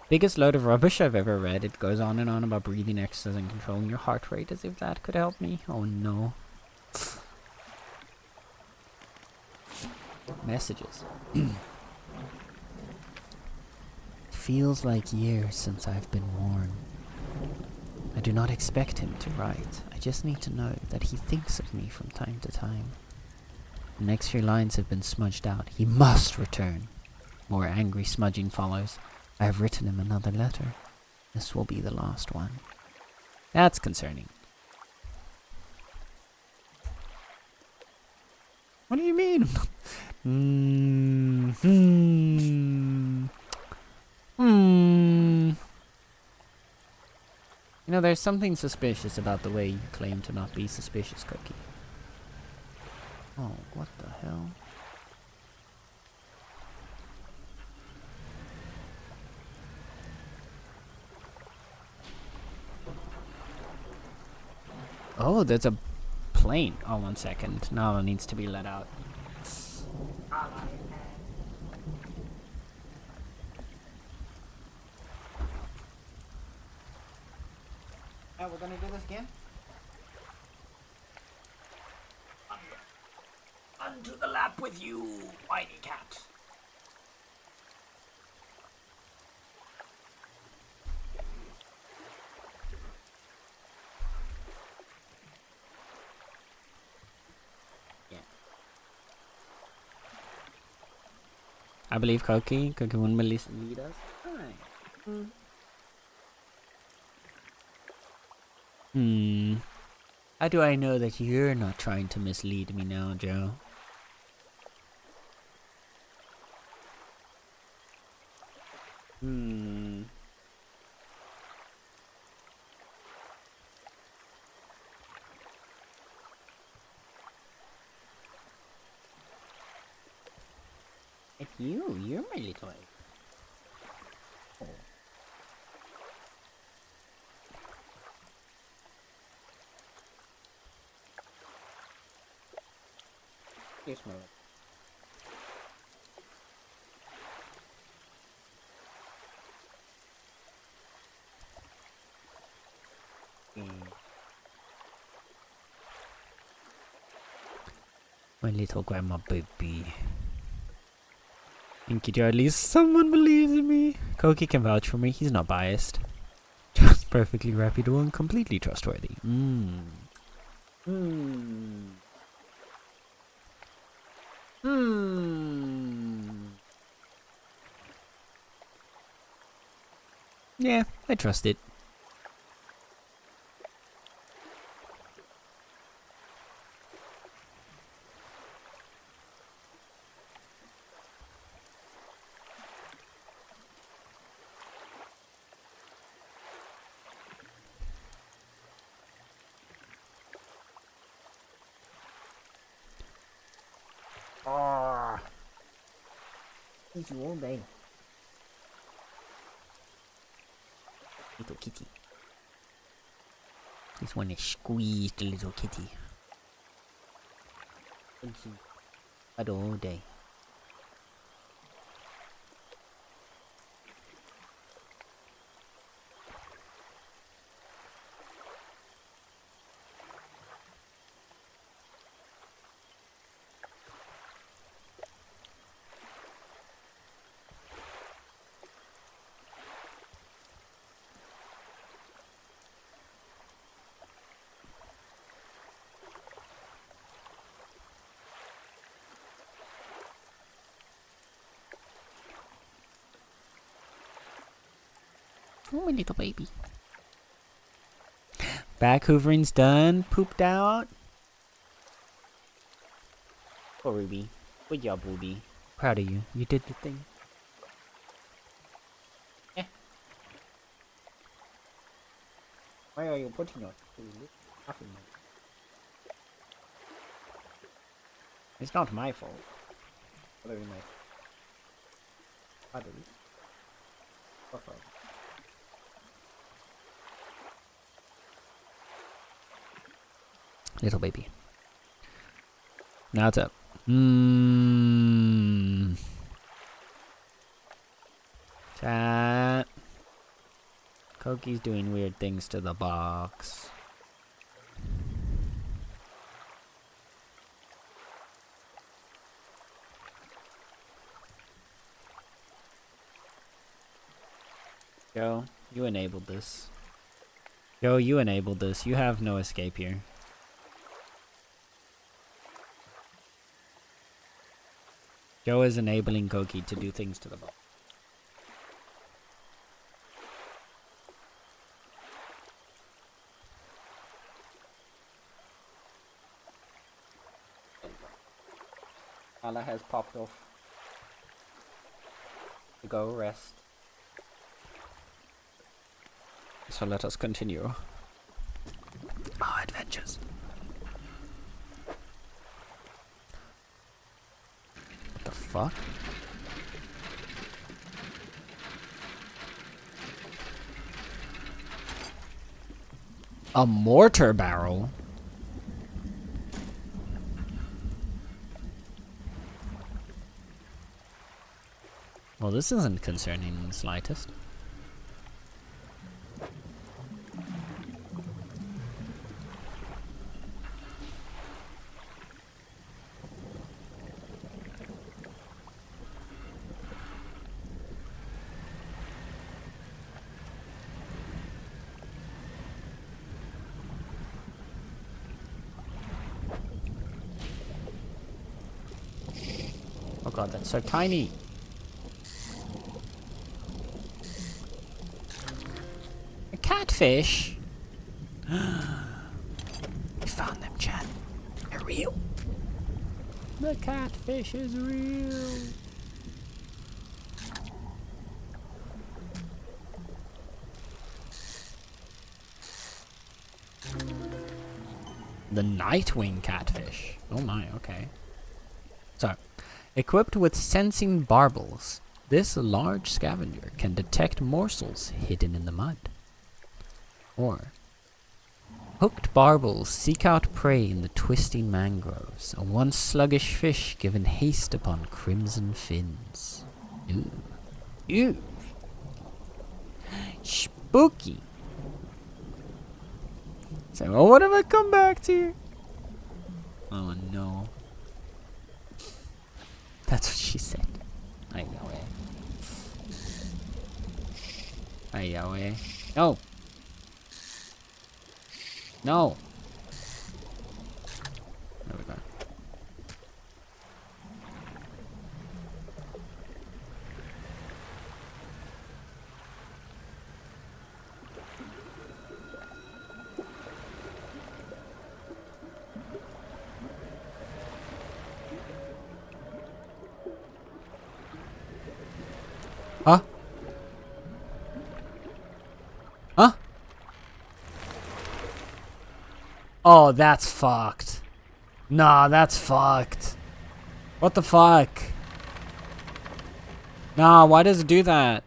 Biggest load of rubbish I've ever read. It goes on and on about breathing exercise and controlling your heart rate, as if that could help me. Oh no. Messages. Feels like years since I've been warned. I do not expect him to write. I just need to know that he thinks of me from time to time. The next few lines have been smudged out. He must return. More angry smudging follows. I have written him another letter. This will be the last one. That's concerning. What do you mean? You know, there's something suspicious about the way you claim to not be suspicious, Cookie. Oh, what the hell? Oh, there's a plane. Oh, 1 second. Nala needs to be let out. Oh, we're gonna do this again? Onto the lap with you, whiny cat. Yeah. I believe Cookie won't lead us. Alright. How do I know that you're not trying to mislead me now, Joe? It's you. You're my little egg. Oh. Here's my leg. My little grandma baby. Thank you, dear. At least someone believes in me. Koki can vouch for me. He's not biased. Just perfectly reputable and completely trustworthy. Yeah, I trust it. Eat you all day. Little kitty. Just want to squeeze the little kitty. Thank you. All day. Oh, my little baby. Back hoovering's done. Pooped out. Oh, Ruby. Good job, Ruby. Proud of you. You did the thing. Yeah. Why are you putting your coffee mug? It's not my fault. Whatever my father is. Little baby. Now it's up. Chat. Koki's doing weird things to the box. Joe, you enabled this. Joe, you enabled this. You have no escape here. Joe is enabling Koki to do things to the box. Allah has popped off to go rest. So let us continue our adventures. What the fuck? A mortar barrel? Well, this isn't concerning in the slightest. Oh god, that's so tiny. A catfish? We found them, Chad. They're real. The catfish is real. The Nightwing catfish. Oh my, okay. So, equipped with sensing barbels, this large scavenger can detect morsels hidden in the mud. Or, hooked barbels seek out prey in the twisting mangroves, a once sluggish fish given haste upon crimson fins. Ooh. Ooh. Spooky. So, well, what have I come back to? Oh no. That's what she said. I know it. I know it. No. No. There we go. Huh? Huh? Oh, that's fucked. Nah, that's fucked. What the fuck? Nah, why does it do that?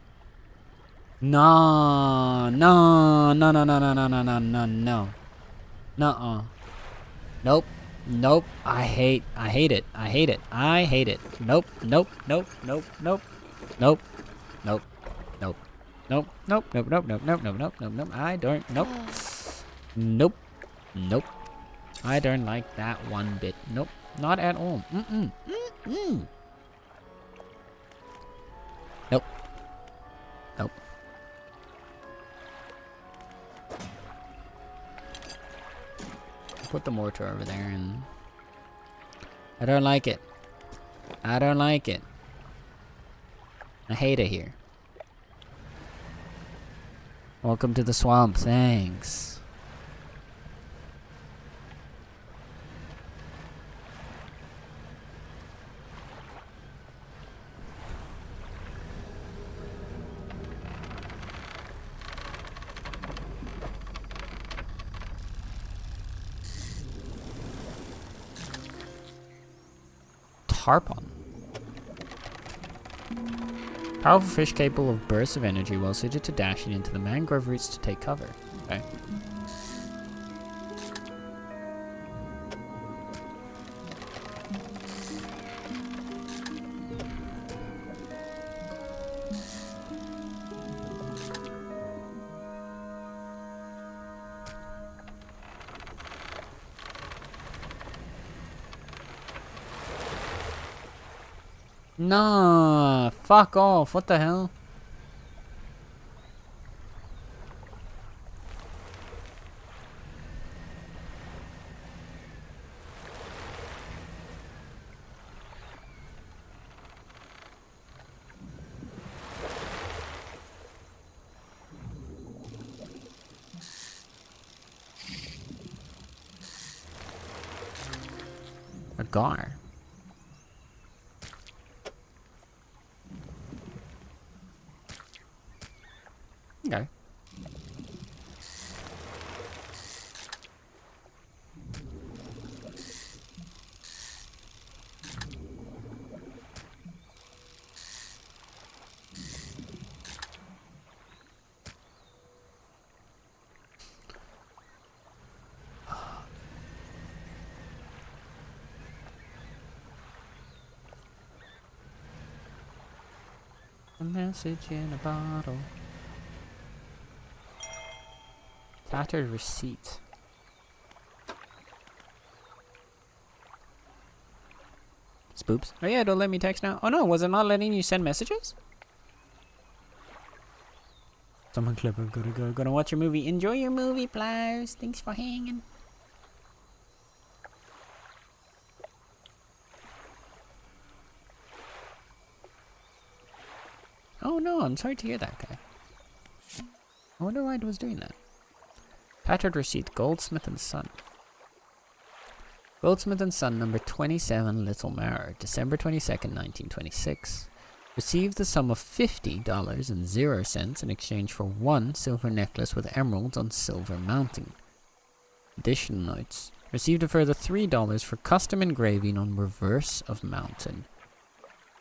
Nah, no, no, no, no, no, no, no, no, no, no. Nuh-uh. Nope. Nope. I hate it. I hate it. I hate it. Nope. Nope. Nope. Nope. Nope. Nope. Nope. Nope. Nope. Nope. Nope. Nope. Nope. Nope. Nope. Nope. Nope. Nope. I don't. Nope. Nope. Nope. I don't like that one bit. Nope. Not at all. Mm-mm. Mm-mm. Nope. Nope. Put the mortar over there and... I don't like it. I don't like it. I hate it here. Welcome to the swamp. Thanks. Tarpon. Powerful fish capable of bursts of energy, well suited to dashing into the mangrove roots to take cover. Okay. Nah, fuck off. What the hell? A gar. A message in a bottle. Tattered receipt. Spoops. Oh yeah, don't let me text now. Oh no, was it not letting you send messages? Someone clever, gotta go. Gonna watch your movie. Enjoy your movie, Plows. Thanks for hanging. Oh no, I'm sorry to hear that, guy. I wonder why it was doing that. Tattered receipt, Goldsmith and Son. Goldsmith and Son, number 27, Little Mirror, December 22nd, 1926. Received the sum of $50.00 in exchange for one silver necklace with emeralds on silver mounting. Additional notes. Received a further $3 for custom engraving on reverse of mountain.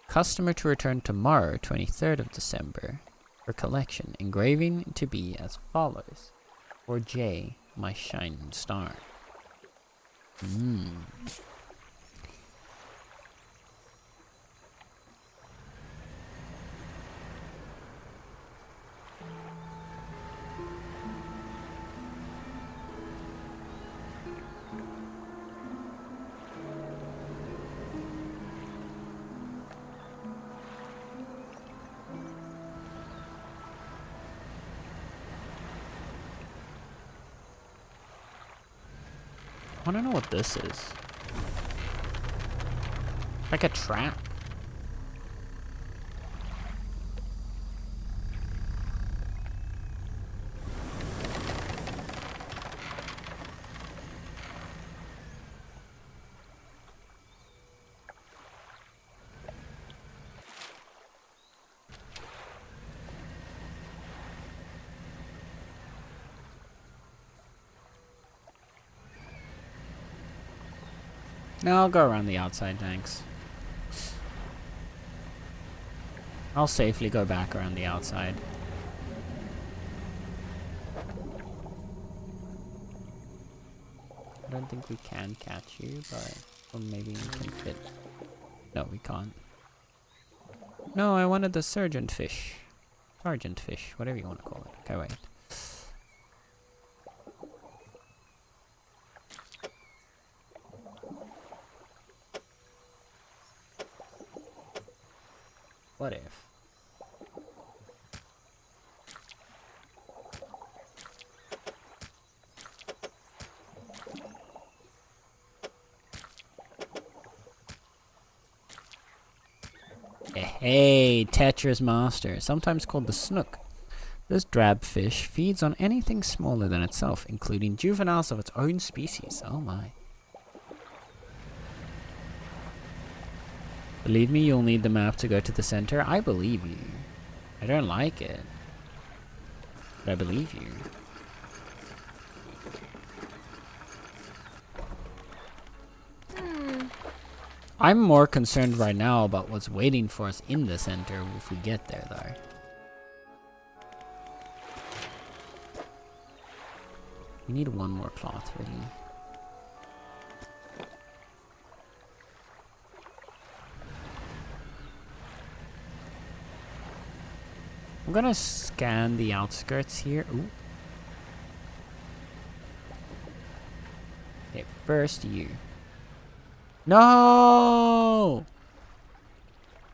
Customer to return tomorrow, 23rd of December, for collection. Engraving to be as follows. For J, my shining star. I don't know what this is. Like a trap. No, I'll go around the outside, thanks. I'll safely go back around the outside. I don't think we can catch you, but... Or maybe we can fit... No, we can't. No, I wanted the sergeant fish. Sergeant fish, whatever you want to call it. Okay, wait. What if? Hey, Tetris Master, sometimes called the snook. This drab fish feeds on anything smaller than itself, including juveniles of its own species. Oh my. Believe me, you'll need the map to go to the center. I believe you. I don't like it, but I believe you. I'm more concerned right now about what's waiting for us in the center if we get there, though. We need one more cloth, really. I'm gonna scan the outskirts here. Ooh. Okay, first you. No!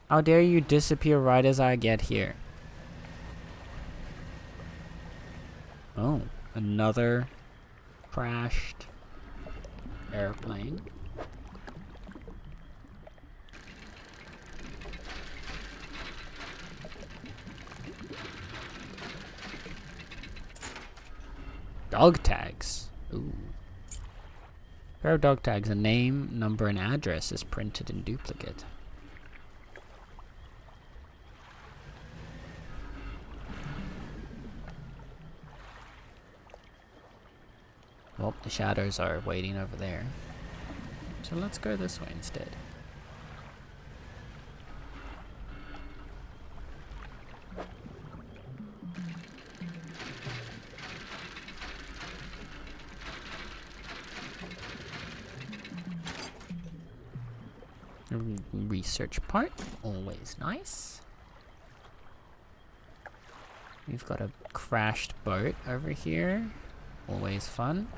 How dare you disappear right as I get here? Oh, another crashed airplane. Dog tags. Ooh. Pair of dog tags. A name, number, and address is printed in duplicate. Well, the shadows are waiting over there. So let's go this way instead. Research part, always nice. We've got a crashed boat over here, always fun.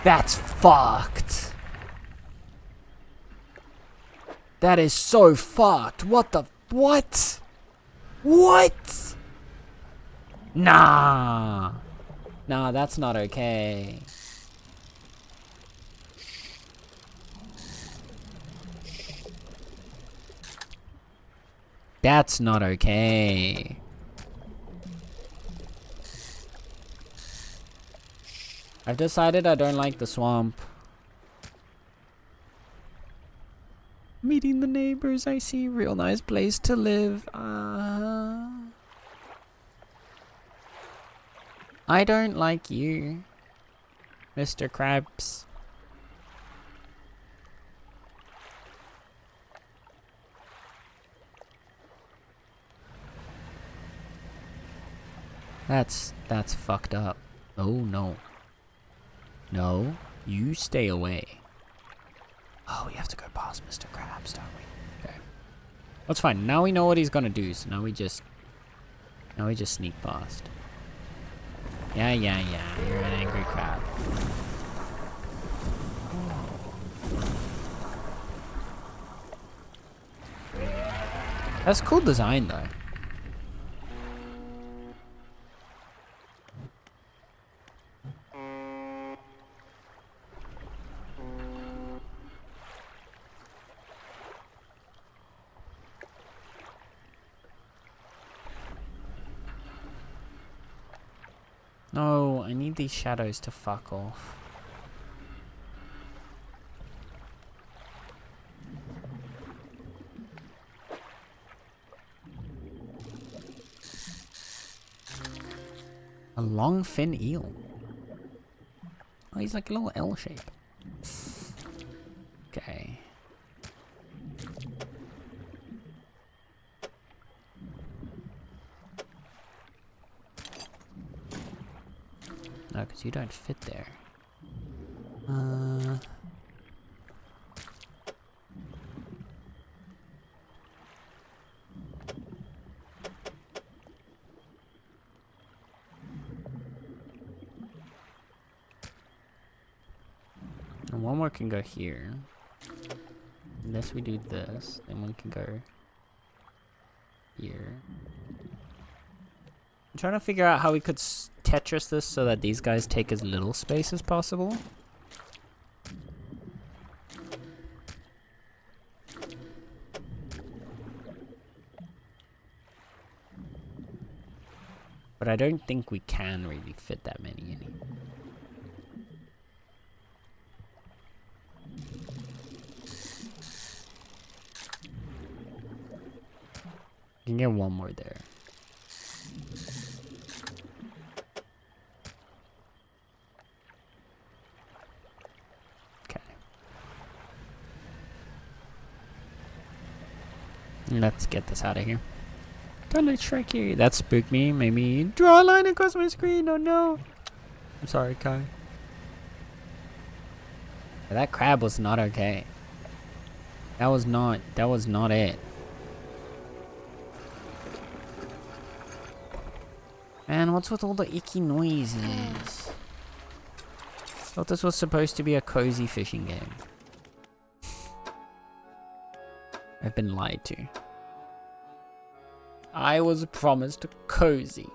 That's fucked. That is so fucked. What the? What? What? Nah. Nah, that's not okay. That's not okay. I've decided I don't like the swamp. Meeting the neighbors, I see. Real nice place to live. I don't like you, Mr. Krabs. That's fucked up. Oh no. No, you stay away. Oh, we have to go past Mr. Krabs, don't we? Okay. That's fine. Now we know what he's gonna do, so now we just sneak past. Yeah, you're an angry crab. That's cool design though. No, I need these shadows to fuck off. A long fin eel. Oh, he's like a little L shape. Okay. No, because you don't fit there. And one more can go here. Unless we do this, then one can go here. I'm trying to figure out how we could Tetris this so that these guys take as little space as possible. But I don't think we can really fit that many in. You can get one more there. Okay. Let's get this out of here. Totally tricky. That spooked me. Made me draw a line across my screen. Oh no. I'm sorry, Kai. That crab was not okay. That was not it. Man, what's with all the icky noises? Thought this was supposed to be a cozy fishing game. I've been lied to. I was promised cozy.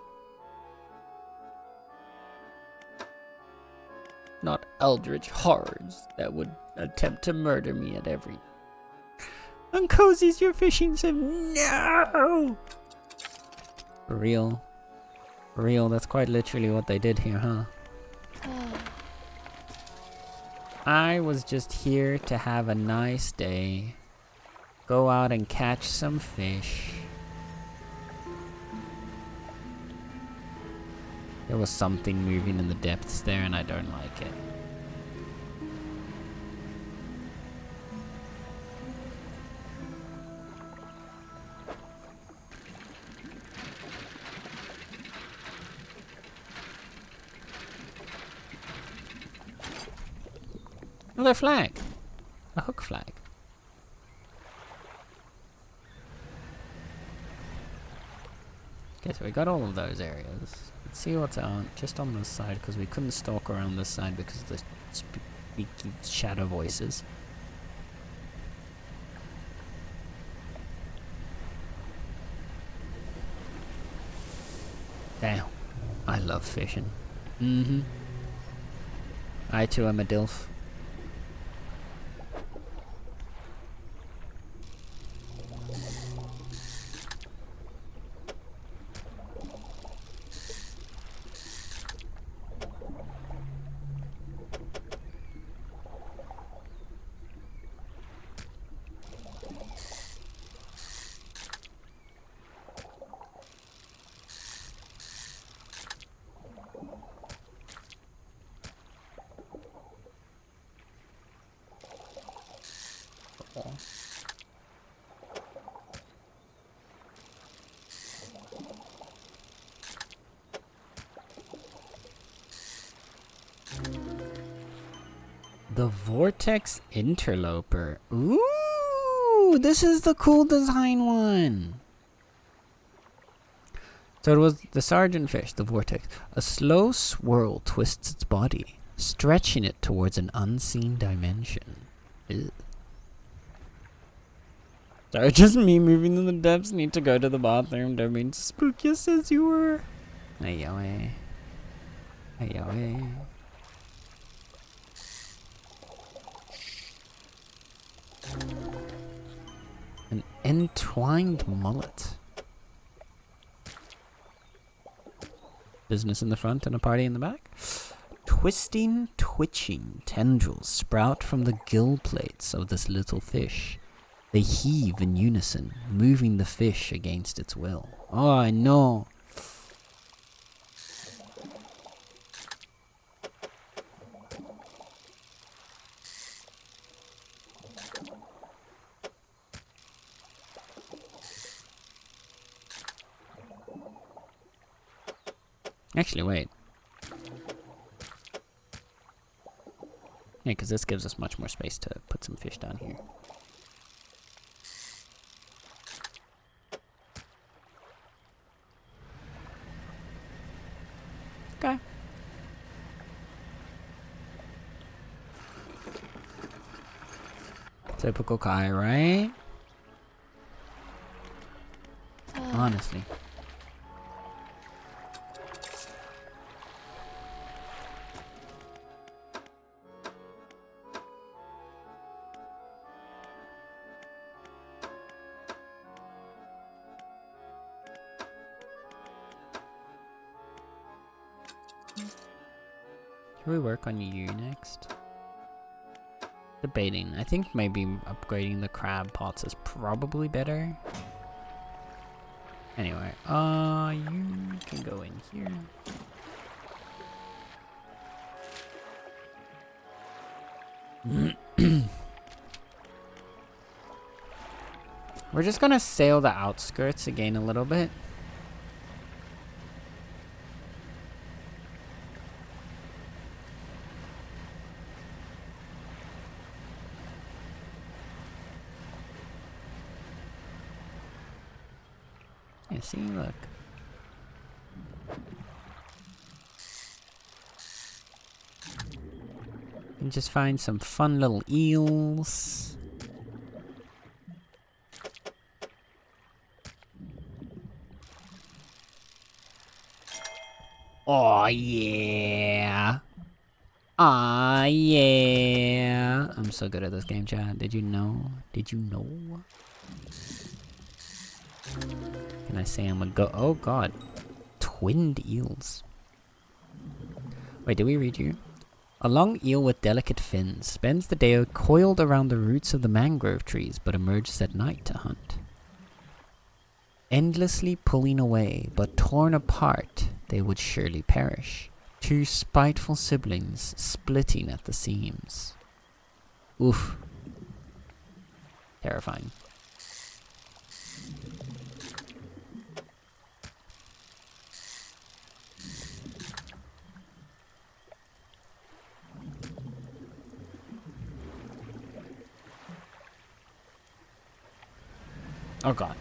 Not eldritch horrors that would attempt to murder me at every... Uncozy's your fishing sim. No! For real. For real, that's quite literally what they did here, huh? I was just here to have a nice day. Go out and catch some fish. There was something moving in the depths there and I don't like it. Another flag. A hook flag. Okay, so we got all of those areas. Let's see what's out just on this side, because we couldn't stalk around this side because of the speaky shadow voices. Damn. I love fishing. Mm-hmm. I too am a DILF. The Vortex Interloper. Ooh, this is the cool design one. So it was the sergeant fish, the vortex. A slow swirl twists its body, stretching it towards an unseen dimension. Ew. Sorry, just me moving in the depths. Need to go to the bathroom. Don't mean to spook you, says you were. Ayoe. Ayoe. An entwined mullet. Business in the front and a party in the back. Twisting, twitching tendrils sprout from the gill plates of this little fish. They heave in unison, moving the fish against its will. Oh, I know. Actually, wait. Yeah, because this gives us much more space to put some fish down here. Okay. Typical Kai, right? Honestly. Should we work on you next? Debating. I think maybe upgrading the crab pots is probably better. Anyway, you can go in here. We're just gonna sail the outskirts again a little bit. Yeah, see, look. And just find some fun little eels. Oh yeah. Ah yeah. I'm so good at this game, chat. Did you know? Did you know? Can I say I'm a go? Oh god. Twinned eels. Wait, did we read you? A long eel with delicate fins spends the day coiled around the roots of the mangrove trees but emerges at night to hunt. Endlessly pulling away, but torn apart, they would surely perish. Two spiteful siblings splitting at the seams. Oof. Terrifying. Oh god.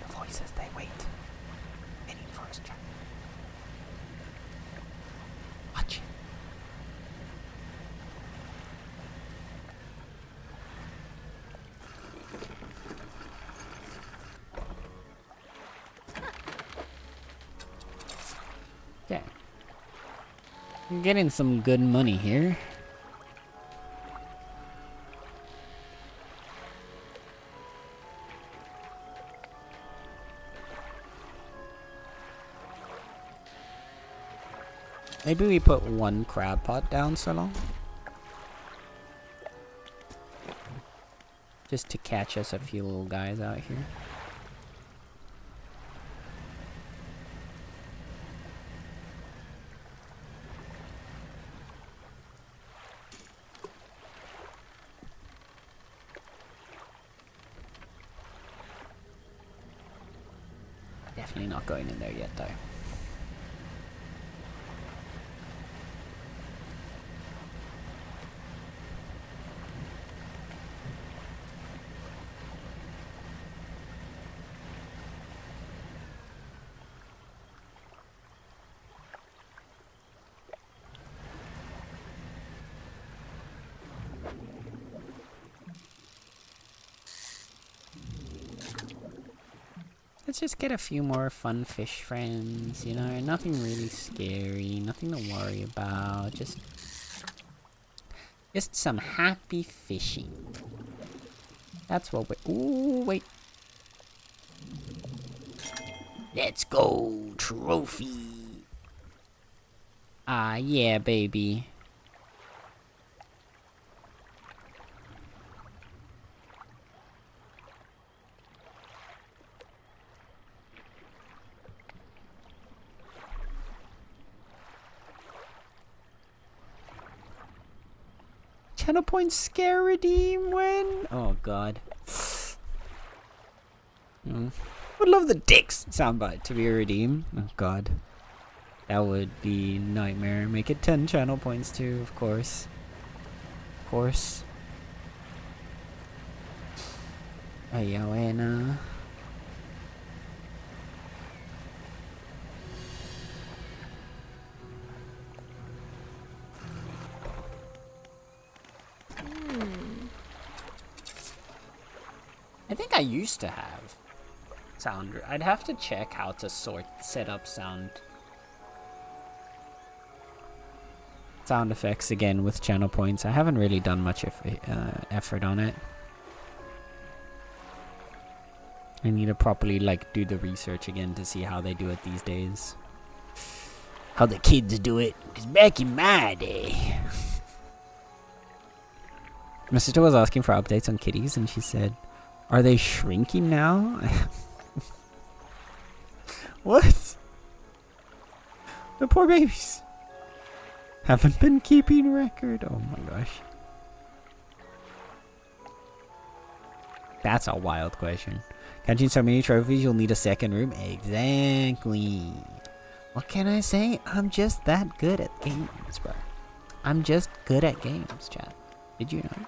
The voices, they wait. Waiting for us, chat. Watch. Okay. I'm getting some good money here. Maybe we put one crab pot down so long. Just to catch us a few little guys out here. Definitely not going in there yet though. Let's just get a few more fun fish friends, you know, nothing really scary, nothing to worry about, just some happy fishing. That's what we're— ooh, wait. Let's go, trophy. Ah, yeah, baby. Channel point scare redeem when? Oh god. Would love the dicks soundbite to be a redeem. Oh god. That would be nightmare. Make it 10 channel points too, of course. Of course. Ayawena. I think I used to have sound. I'd have to check how to set up sound effects again with channel points. I haven't really done much effort on it. I need to properly do the research again to see how they do it these days. How the kids do it. Because back in my day, my sister was asking for updates on kitties and she said, "Are they shrinking now?" What? The poor babies. Haven't been keeping record. Oh my gosh. That's a wild question. Catching so many trophies, you'll need a second room. Exactly. What can I say? I'm just that good at games, bro. I'm just good at games, chat. Did you know?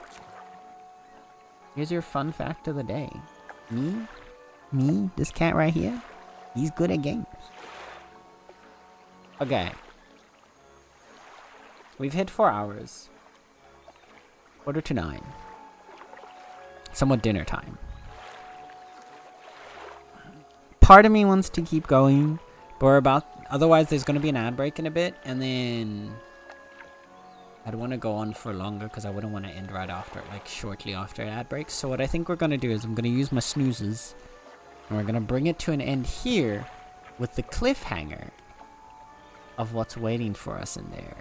Here's your fun fact of the day. Me, this cat right here, he's good at games. Okay. We've hit 4 hours. 8:45. Somewhat dinner time. Part of me wants to keep going, but otherwise there's going to be an ad break in a bit, and then I'd want to go on for longer because I wouldn't want to end right after, shortly after ad break. So what I think we're going to do is I'm going to use my snoozes, and we're going to bring it to an end here with the cliffhanger of what's waiting for us in there.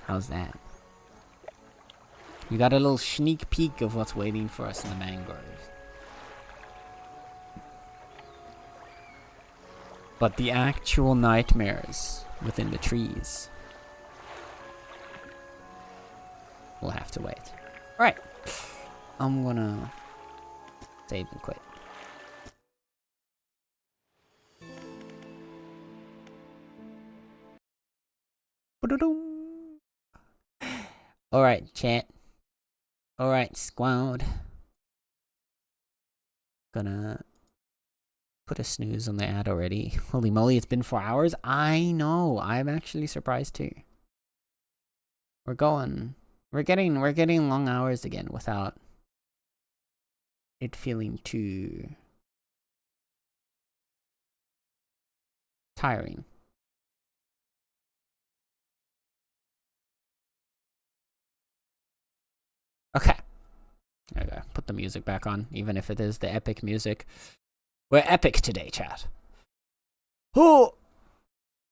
How's that? We got a little sneak peek of what's waiting for us in the mangroves. But the actual nightmares within the trees, we'll have to wait. Alright. I'm gonna save and quit. Alright, chat. Alright, squad. Gonna put a snooze on the ad already. Holy moly, it's been 4 hours? I know. I'm actually surprised too. We're going. We're getting long hours again without it feeling too tiring. Okay. Okay, put the music back on, even if it is the epic music. We're epic today, chat. Oh!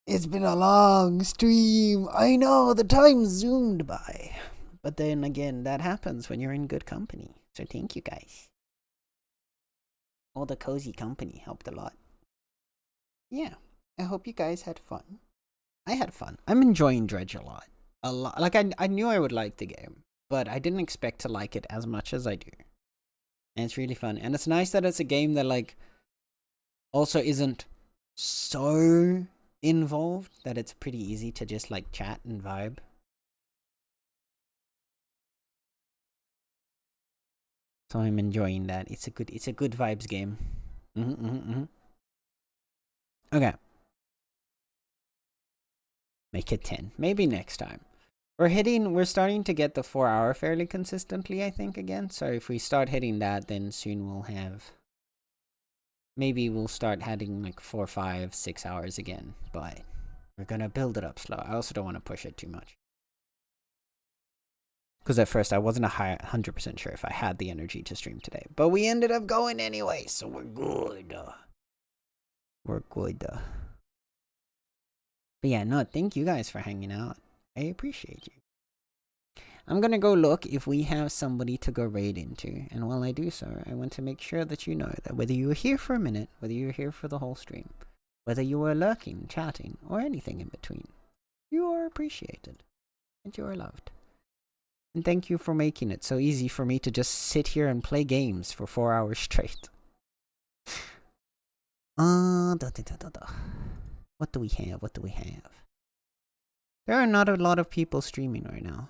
It's been a long stream. I know, the time zoomed by. But then again, that happens when you're in good company. So thank you guys. All the cozy company helped a lot. Yeah, I hope you guys had fun. I had fun. I'm enjoying Dredge a lot. A lot. Like, I knew I would like the game, but I didn't expect to like it as much as I do. And it's really fun. And it's nice that it's a game that, like, also isn't so involved that it's pretty easy to just, like, chat and vibe. So I'm enjoying that. It's a good vibes game. Okay. Make it 10. Maybe next time. We're starting to get the 4 hour fairly consistently, I think, again. So if we start hitting that, then soon we'll have, maybe we'll start having like 4, 5, 6 hours again. But we're gonna build it up slow. I also don't want to push it too much. Because at first I wasn't 100% sure if I had the energy to stream today. But we ended up going anyway, so we're good. We're good. But yeah, no, thank you guys for hanging out. I appreciate you. I'm gonna go look if we have somebody to go raid into, and while I do so, I want to make sure that you know that whether you were here for a minute, whether you were here for the whole stream, whether you were lurking, chatting, or anything in between, you are appreciated, and you are loved. And thank you for making it so easy for me to just sit here and play games for 4 hours straight. What do we have? What do we have? There are not a lot of people streaming right now.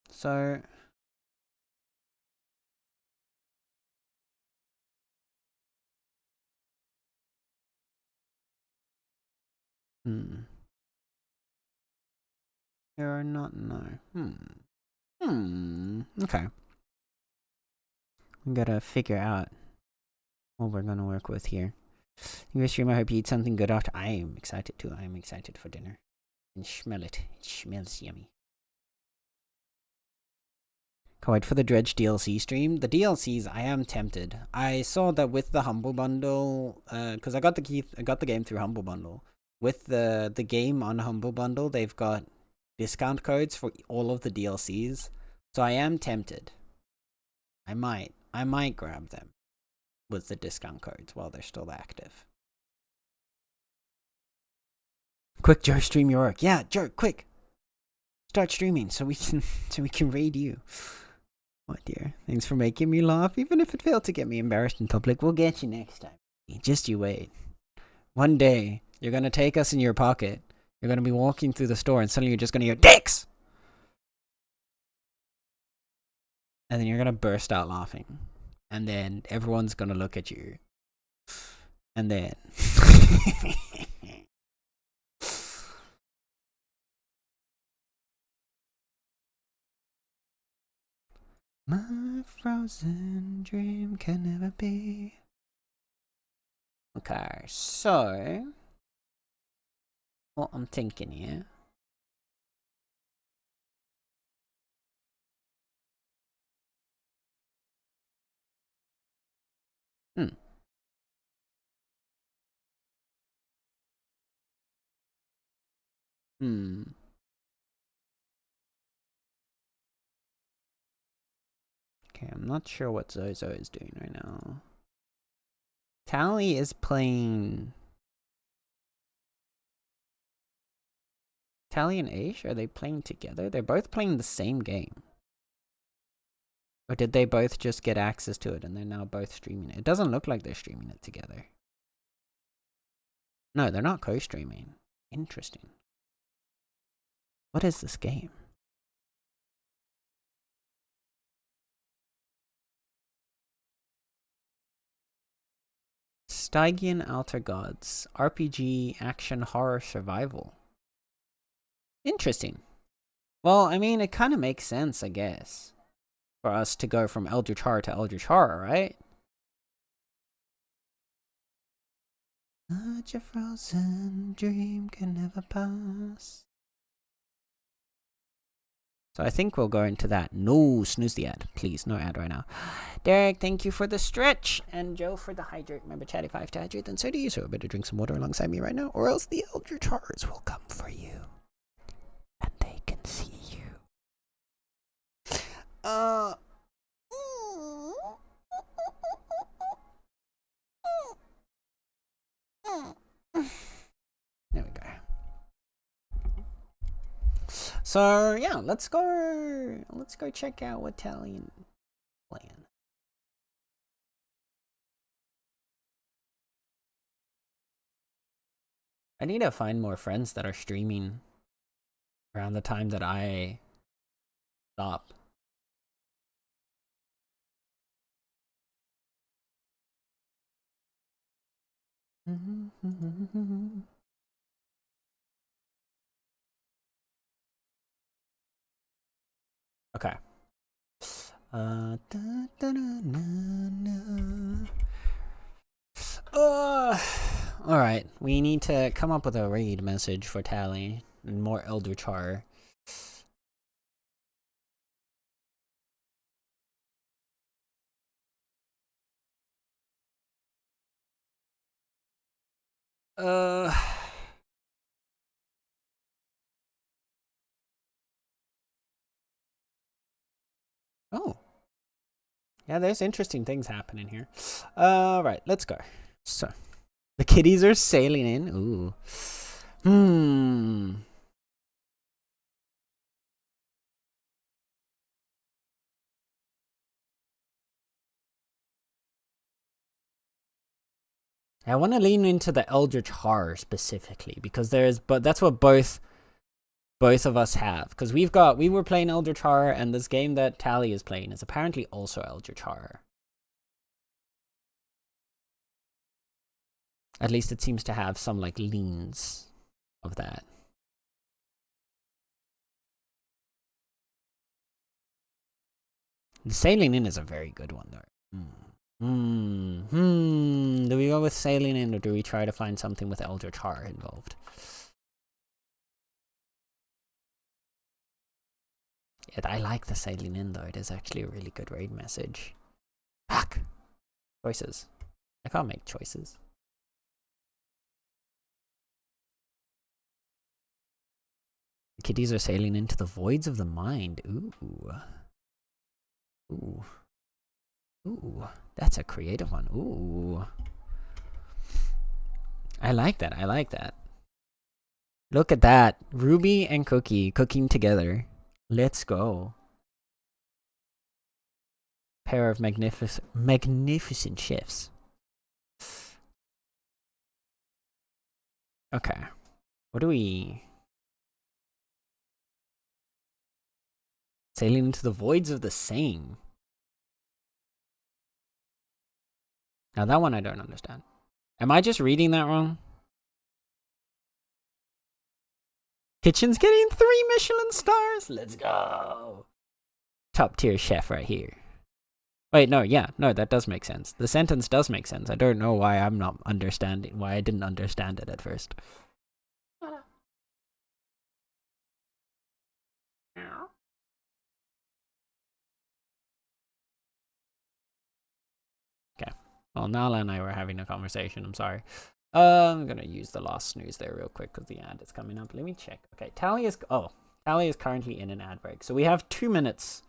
So there are not, no. Okay. We gotta figure out what we're gonna work with here. You stream, I hope you eat something good after. I am excited too. I am excited for dinner. And smell it. It smells yummy. Can't wait for the Dredge DLC stream. The DLCs, I am tempted. I saw that with the Humble Bundle, because I got the game through Humble Bundle. With the game on Humble Bundle, they've got discount codes for all of the DLCs. So I am tempted. I might grab them with the discount codes while they're still active. Quick, Joe, stream your work. Yeah, Joe, quick. Start streaming so we can raid you. Oh dear. Thanks for making me laugh. Even if it failed to get me embarrassed in public, we'll get you next time. Just you wait. One day, you're gonna take us in your pocket. You're gonna be walking through the store and suddenly you're just gonna hear dicks! And then you're gonna burst out laughing. And then everyone's gonna look at you. And then my frozen dream can never be. Okay, so what I'm thinking here. Okay, I'm not sure what Zozo is doing right now. Tally is playing Tally and Aish, are they playing together? They're both playing the same game. Or did they both just get access to it and they're now both streaming it? It doesn't look like they're streaming it together. No, they're not co-streaming. Interesting. What is this game? Stygian Alter Gods. RPG, action, horror, survival. Interesting. Well, I mean, it kind of makes sense, I guess. For us to go from eldritch horror to eldritch horror, right? Such a frozen dream can never pass. So I think we'll go into that. No, snooze the ad. Please, no ad right now. Derek, thank you for the stretch. And Joe for the hydrate. Remember, chatty 5 to hydrate, then so do you. So I better drink some water alongside me right now, or else the eldritch horrors will come for you. And they can see you. There we go. So yeah, let's go check out what Tally is playing. I need to find more friends that are streaming around the time that I stop. Okay. Alright, we need to come up with a raid message for Tally and more eldritch horror. Oh. Yeah, there's interesting things happening here. Right, let's go. So, the kitties are sailing in. Ooh. I want to lean into the eldritch horror specifically because that's what both of us have, because we were playing eldritch horror, and this game that Tally is playing is apparently also eldritch horror. At least it seems to have some like leans of that. The sailing in is a very good one though. Do we go with sailing in, or do we try to find something with eldritch horror involved? Yeah, I like the sailing in though. It is actually a really good raid message. Fuck! Choices. I can't make choices. The kitties are sailing into the voids of the mind. Ooh. Ooh. Ooh. That's a creative one. Ooh. I like that. I like that. Look at that. Ruby and Cookie cooking together. Let's go. Pair of magnificent chefs. Okay. What do we... Sailing into the voids of the saying. Now that one I don't understand. Am I just reading that wrong? Kitchen's getting 3 Michelin stars. Let's go. Top tier chef right here. Wait, no, yeah, no, that does make sense. The sentence does make sense. I don't know why I'm not understanding, why I didn't understand it at first. Okay. Well, Nala and I were having a conversation. I'm sorry. I'm gonna use the last snooze there real quick because the ad is coming up. Let me check. Okay, Tally is currently in an ad break, so we have 2 minutes.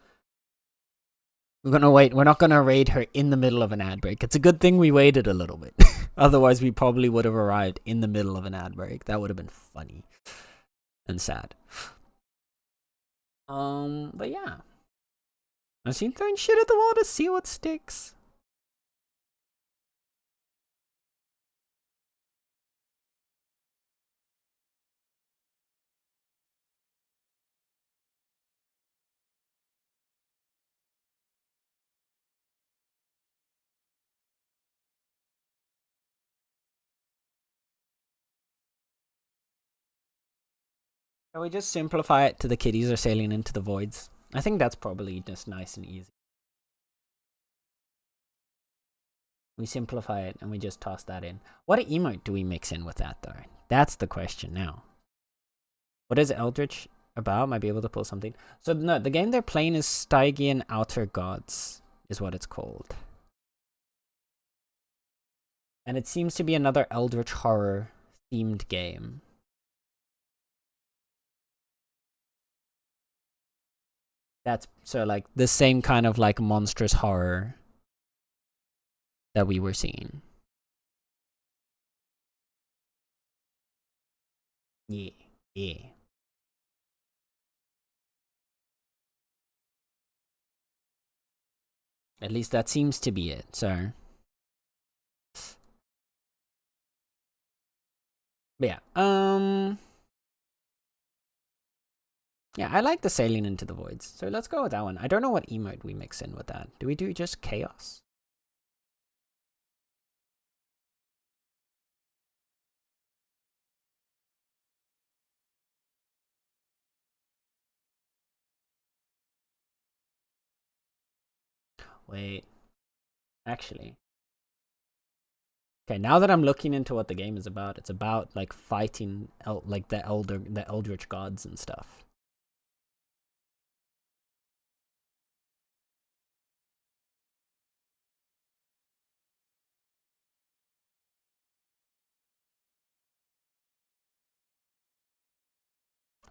We're gonna wait. We're not gonna raid her in the middle of an ad break. It's a good thing we waited a little bit. Otherwise, we probably would have arrived in the middle of an ad break. That would have been funny. and sad. But yeah. I've seen throwing shit at the wall to see what sticks. Can we just simplify it to the kitties are sailing into the voids? I think that's probably just nice and easy. We simplify it and we just toss that in. What emote do we mix in with that though? That's the question now. What is Eldritch about? Might be able to pull something. So no, the game they're playing is Stygian Outer Gods, is what it's called. And it seems to be another Eldritch horror themed game. That's so like the same kind of like monstrous horror that we were seeing. Yeah, yeah. At least that seems to be it, so. But yeah, yeah, I like the sailing into the voids, so let's go with that one. I don't know what emote we mix in with that. Do we do just chaos? Wait, actually. Okay, now that I'm looking into what the game is about, it's about like fighting like the eldritch gods and stuff.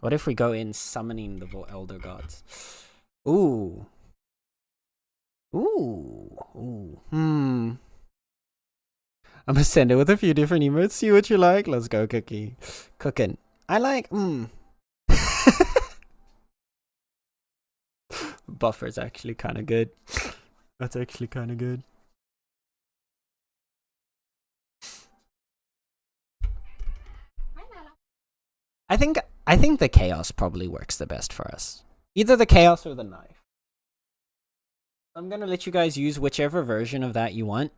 What if we go in summoning the elder gods? Ooh. Ooh. I'm gonna send it with a few different emotes, see what you like. Let's go, Cookie. Cooking. I like, Buffer's actually kind of good. That's actually kind of good. I think the chaos probably works the best for us. Either the chaos or the knife. I'm gonna let you guys use whichever version of that you want.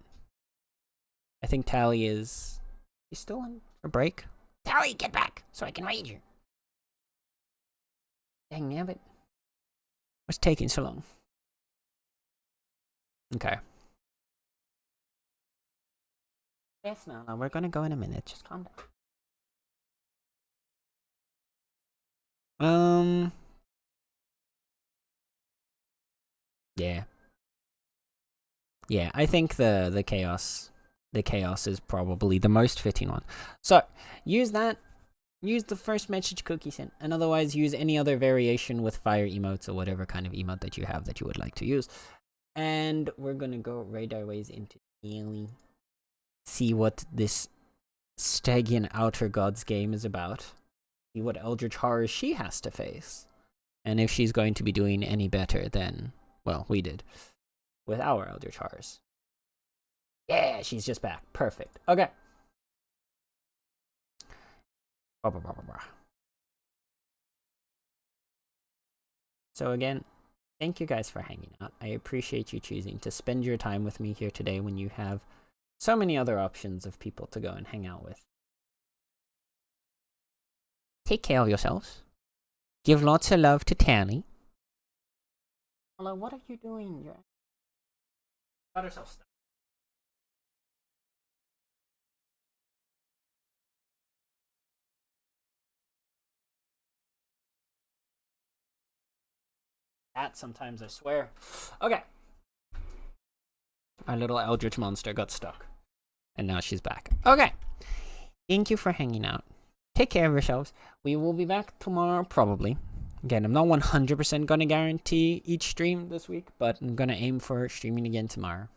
I think Tally is... He's still on a break? Tally, get back so I can raid you. Dang nabbit. What's taking so long? Okay. Yes, no, we're gonna go in a minute. Just calm down. Yeah. Yeah, I think the chaos is probably the most fitting one. So, use that. Use the first message Cookie sent, and otherwise use any other variation with fire emotes or whatever kind of emote that you have that you would like to use. And we're gonna go raid our ways into Neely. See what this Stygian Outer Gods game is about. See what eldritch horrors she has to face. And if she's going to be doing any better than, well, we did with our eldritch horrors. Yeah, she's just back. Perfect. Okay. So again, thank you guys for hanging out. I appreciate you choosing to spend your time with me here today when you have so many other options of people to go and hang out with. Take care of yourselves. Give lots of love to Tally. Hello, what are you doing? You're... Got herself stuck. That sometimes, I swear. Okay. Our little eldritch monster got stuck. And now she's back. Okay. Thank you for hanging out. Take care of yourselves. We will be back tomorrow, probably. Again, I'm not 100% going to guarantee each stream this week, but I'm going to aim for streaming again tomorrow.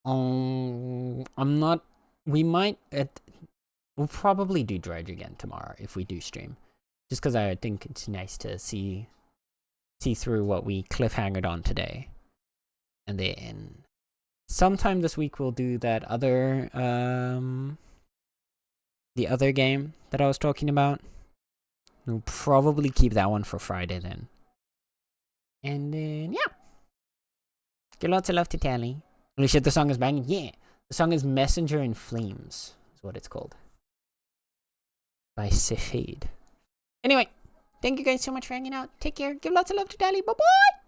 I'm not... We might... We'll probably do Dredge again tomorrow if we do stream. Just because I think it's nice to see through what we cliffhangered on today. And then sometime this week we'll do that other the other game that I was talking about. We'll probably keep that one for Friday then. And then yeah. Give lots of love to Tally. Holy shit, the song is banging. Yeah. The song is Messenger in Flames, is what it's called. By Sifade. Anyway, thank you guys so much for hanging out. Take care. Give lots of love to Tally. Bye bye.